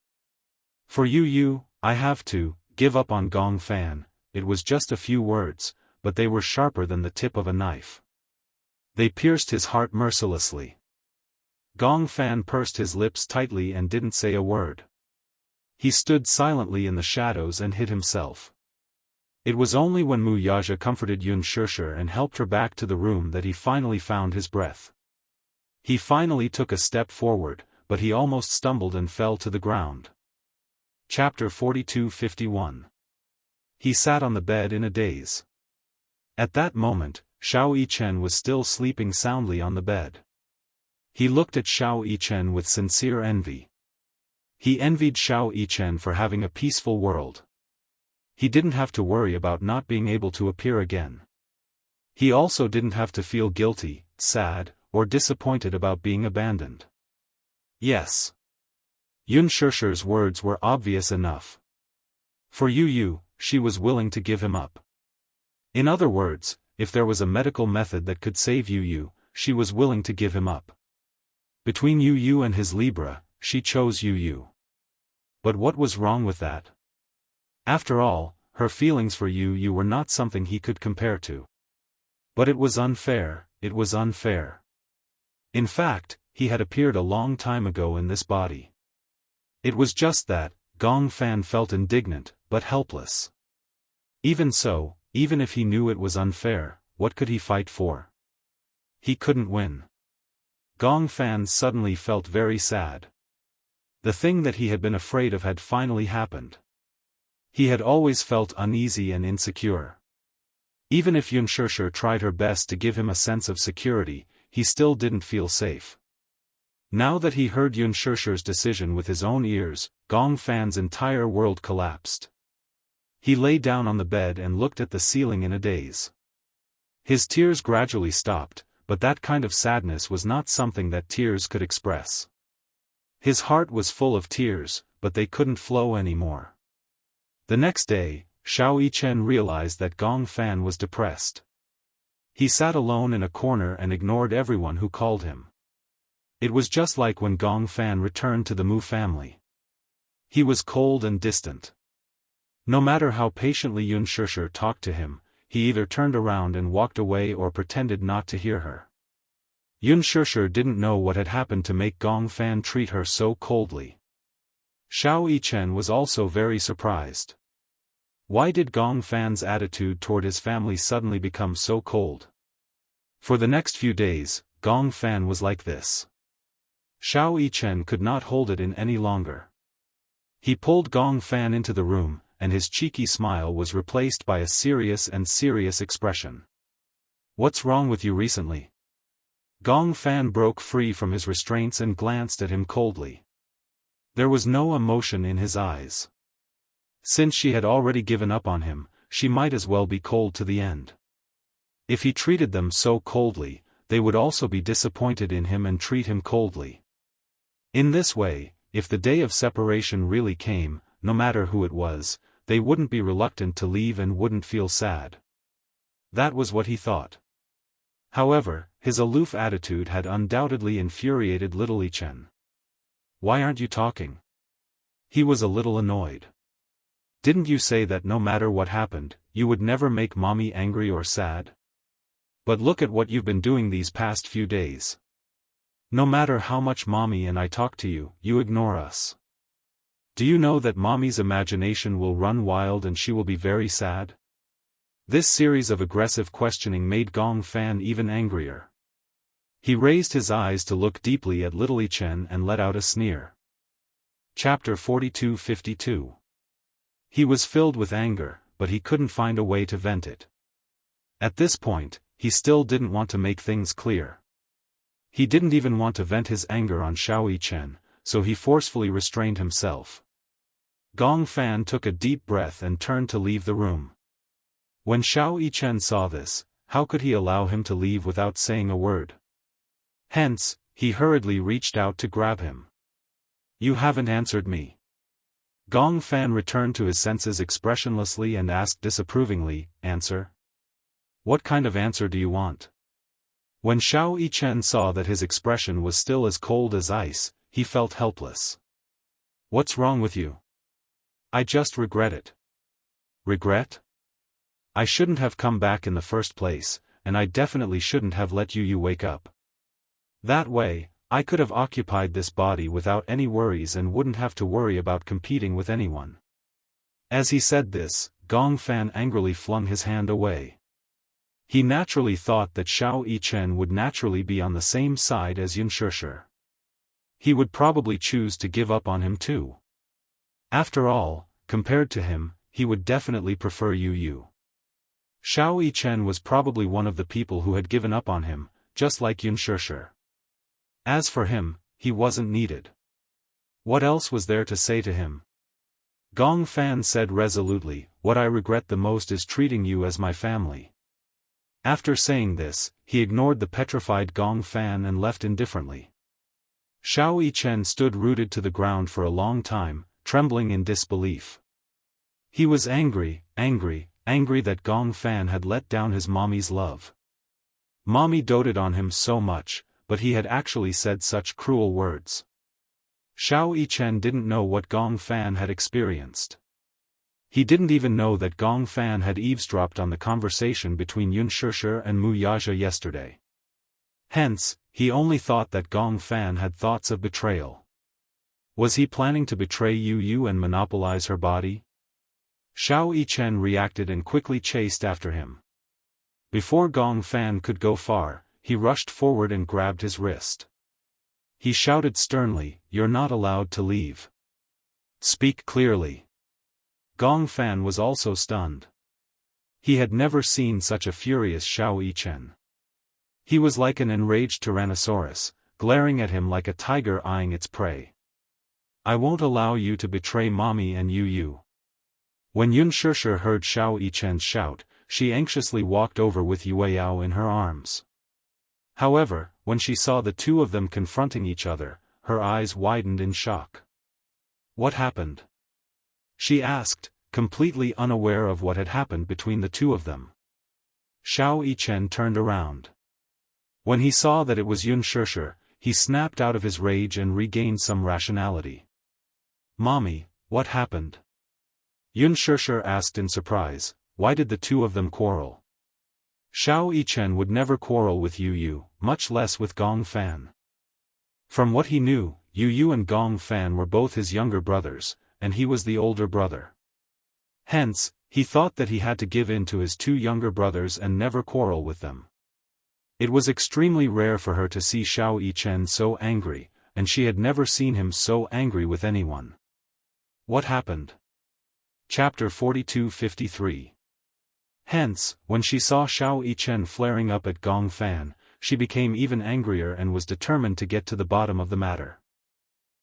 [SPEAKER 1] For Yu, I have to give up on Gong Fan. It was just a few words, but they were sharper than the tip of a knife. They pierced his heart mercilessly. Gong Fan pursed his lips tightly and didn't say a word. He stood silently in the shadows and hid himself. It was only when Wuxia comforted Unspoken and helped her back to the room that he finally found his breath. He finally took a step forward, but he almost stumbled and fell to the ground. Chapter 42-51. He sat on the bed in a daze. At that moment, Xiao Yichen was still sleeping soundly on the bed. He looked at Xiao Yichen with sincere envy. He envied Xiao Yichen for having a peaceful world. He didn't have to worry about not being able to appear again. He also didn't have to feel guilty, sad, or disappointed about being abandoned. Yes. Unspoken's words were obvious enough. For Yu, she was willing to give him up. In other words, if there was a medical method that could save Yu, she was willing to give him up. Between Yu and his Libra, she chose Yu. But what was wrong with that? After all, her feelings for Yu were not something he could compare to. But it was unfair, it was unfair. In fact, he had appeared a long time ago in this body. It was just that, Gong Fan felt indignant, but helpless. Even so, even if he knew it was unfair, what could he fight for? He couldn't win. Gong Fan suddenly felt very sad. The thing that he had been afraid of had finally happened. He had always felt uneasy and insecure. Even if Yunshishi tried her best to give him a sense of security, he still didn't feel safe. Now that he heard Yunshishi's decision with his own ears, Gong Fan's entire world collapsed. He lay down on the bed and looked at the ceiling in a daze. His tears gradually stopped, but that kind of sadness was not something that tears could express. His heart was full of tears, but they couldn't flow anymore. The next day, Xiao Yichen realized that Gong Fan was depressed. He sat alone in a corner and ignored everyone who called him. It was just like when Gong Fan returned to the Mu family. He was cold and distant. No matter how patiently Yunshishi talked to him, he either turned around and walked away or pretended not to hear her. Yunshishi didn't know what had happened to make Gong Fan treat her so coldly. Xiao Yichen was also very surprised. Why did Gong Fan's attitude toward his family suddenly become so cold? For the next few days, Gong Fan was like this. Xiao Yichen could not hold it in any longer. He pulled Gong Fan into the room, and his cheeky smile was replaced by a serious expression. "What's wrong with you recently?" Gong Fan broke free from his restraints and glanced at him coldly. There was no emotion in his eyes. Since she had already given up on him, she might as well be cold to the end. If he treated them so coldly, they would also be disappointed in him and treat him coldly. In this way, if the day of separation really came, no matter who it was, they wouldn't be reluctant to leave and wouldn't feel sad. That was what he thought. However, his aloof attitude had undoubtedly infuriated little Yichen. "Why aren't you talking?" He was a little annoyed. "Didn't you say that no matter what happened, you would never make mommy angry or sad? But look at what you've been doing these past few days. No matter how much mommy and I talk to you, you ignore us. Do you know that mommy's imagination will run wild and she will be very sad?" This series of aggressive questioning made Gong Fan even angrier. He raised his eyes to look deeply at little Yichen and let out a sneer. Chapter 42-52. He was filled with anger, but he couldn't find a way to vent it. At this point, he still didn't want to make things clear. He didn't even want to vent his anger on Xiao Yichen, so he forcefully restrained himself. Gong Fan took a deep breath and turned to leave the room. When Xiao Yichen saw this, how could he allow him to leave without saying a word? Hence, he hurriedly reached out to grab him. "You haven't answered me." Gong Fan returned to his senses expressionlessly and asked disapprovingly, "Answer? What kind of answer do you want?" When Xiao Yichen saw that his expression was still as cold as ice, he felt helpless. "What's wrong with you?" "I just regret it." "Regret? I shouldn't have come back in the first place, and I definitely shouldn't have let you wake up. That way, I could have occupied this body without any worries and wouldn't have to worry about competing with anyone." As he said this, Gong Fan angrily flung his hand away. He naturally thought that Xiao Yichen would naturally be on the same side as Yunshishi. He would probably choose to give up on him too. After all, compared to him, he would definitely prefer Yu. Xiao Yichen was probably one of the people who had given up on him, just like Yunshishi. As for him, he wasn't needed. What else was there to say to him? Gong Fan said resolutely, "What I regret the most is treating you as my family." After saying this, he ignored the petrified Gong Fan and left indifferently. Xiao Yichen stood rooted to the ground for a long time, trembling in disbelief. He was angry that Gong Fan had let down his mommy's love. Mommy doted on him so much, but he had actually said such cruel words. Xiao Yichen didn't know what Gong Fan had experienced. He didn't even know that Gong Fan had eavesdropped on the conversation between Yunshishi and Mu Yaja yesterday. Hence, he only thought that Gong Fan had thoughts of betrayal. Was he planning to betray Yu and monopolize her body? Xiao Yichen reacted and quickly chased after him. Before Gong Fan could go far, he rushed forward and grabbed his wrist. He shouted sternly, "You're not allowed to leave. Speak clearly." Gong Fan was also stunned. He had never seen such a furious Xiao Yichen. He was like an enraged tyrannosaurus, glaring at him like a tiger eyeing its prey. I won't allow you to betray Mommy and Yu. When Yun Shishir heard Xiao Yichen's shout, she anxiously walked over with Yueyao in her arms. However, when she saw the two of them confronting each other, her eyes widened in shock. What happened? She asked, completely unaware of what had happened between the two of them. Xiao Yichen turned around. When he saw that it was Yun Shishir, he snapped out of his rage and regained some rationality. Mommy, what happened? Yun Shishir asked in surprise, why did the two of them quarrel? Xiao Yichen would never quarrel with Yu, much less with Gong Fan. From what he knew, Yu and Gong Fan were both his younger brothers, and he was the older brother. Hence, he thought that he had to give in to his two younger brothers and never quarrel with them. It was extremely rare for her to see Xiao Yichen so angry, and she had never seen him so angry with anyone. What happened? Chapter 42-53. Hence, when she saw Xiao Yichen flaring up at Gong Fan, she became even angrier and was determined to get to the bottom of the matter.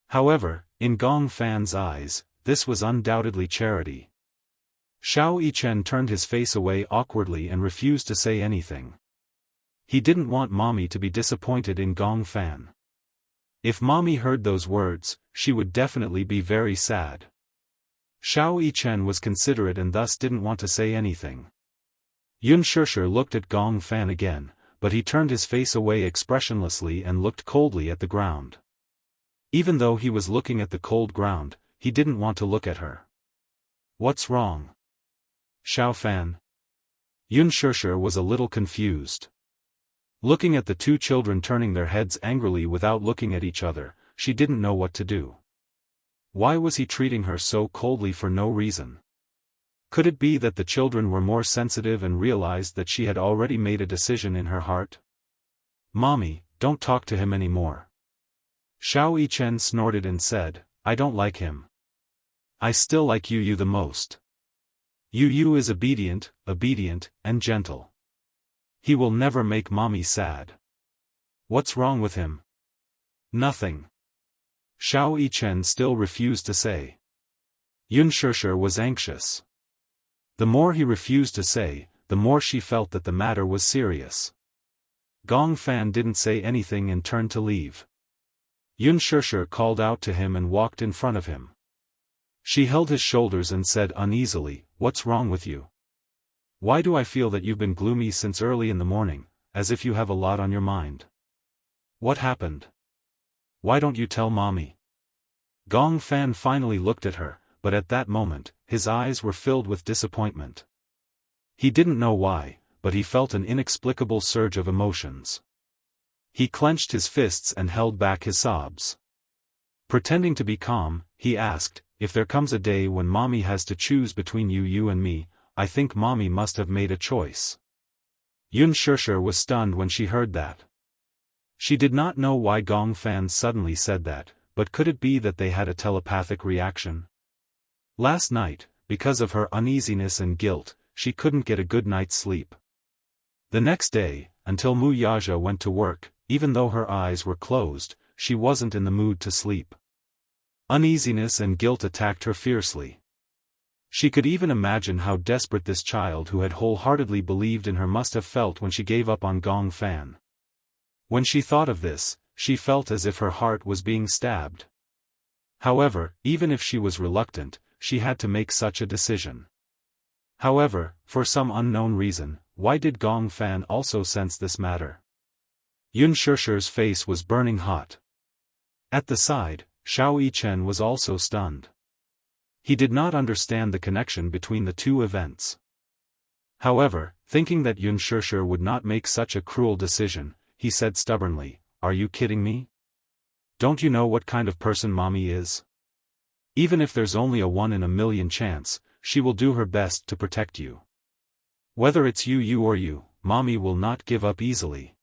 [SPEAKER 1] However, in Gong Fan's eyes, this was undoubtedly charity. Xiao Yichen turned his face away awkwardly and refused to say anything. He didn't want Mommy to be disappointed in Gong Fan. If Mommy heard those words, she would definitely be very sad. Xiao Yichen was considerate and thus didn't want to say anything. Yun Shishir looked at Gong Fan again, but he turned his face away expressionlessly and looked coldly at the ground. Even though he was looking at the cold ground, he didn't want to look at her. What's wrong? Xiao Fan? Yun Shishir was a little confused. Looking at the two children turning their heads angrily without looking at each other, she didn't know what to do. Why was he treating her so coldly for no reason? Could it be that the children were more sensitive and realized that she had already made a decision in her heart? Mommy, don't talk to him anymore. Xiao Yichen snorted and said, I don't like him. I still like Yu the most. Yu is obedient, and gentle. He will never make Mommy sad. What's wrong with him? Nothing. Xiao Yichen still refused to say. Yun Shishir was anxious. The more he refused to say, the more she felt that the matter was serious. Gong Fan didn't say anything and turned to leave. Yun Shishir called out to him and walked in front of him. She held his shoulders and said uneasily, What's wrong with you? Why do I feel that you've been gloomy since early in the morning, as if you have a lot on your mind? What happened? Why don't you tell Mommy? Gong Fan finally looked at her, but at that moment, his eyes were filled with disappointment. He didn't know why, but he felt an inexplicable surge of emotions. He clenched his fists and held back his sobs. Pretending to be calm, he asked, If there comes a day when Mommy has to choose between you and me, I think Mommy must have made a choice. Yun Shishir was stunned when she heard that. She did not know why Gong Fan suddenly said that, but could it be that they had a telepathic reaction? Last night, because of her uneasiness and guilt, she couldn't get a good night's sleep. The next day, until Mu Yaja went to work, even though her eyes were closed, she wasn't in the mood to sleep. Uneasiness and guilt attacked her fiercely. She could even imagine how desperate this child who had wholeheartedly believed in her must have felt when she gave up on Gong Fan. When she thought of this, she felt as if her heart was being stabbed. However, even if she was reluctant, she had to make such a decision. However, for some unknown reason, why did Gong Fan also sense this matter? Yun Shishir's face was burning hot. At the side, Xiao Yichen was also stunned. He did not understand the connection between the two events. However, thinking that Yun Shishir would not make such a cruel decision, he said stubbornly, Are you kidding me? Don't you know what kind of person Mommy is? Even if there's only a 1 in a million chance, she will do her best to protect you. Whether it's you or you, Mommy will not give up easily.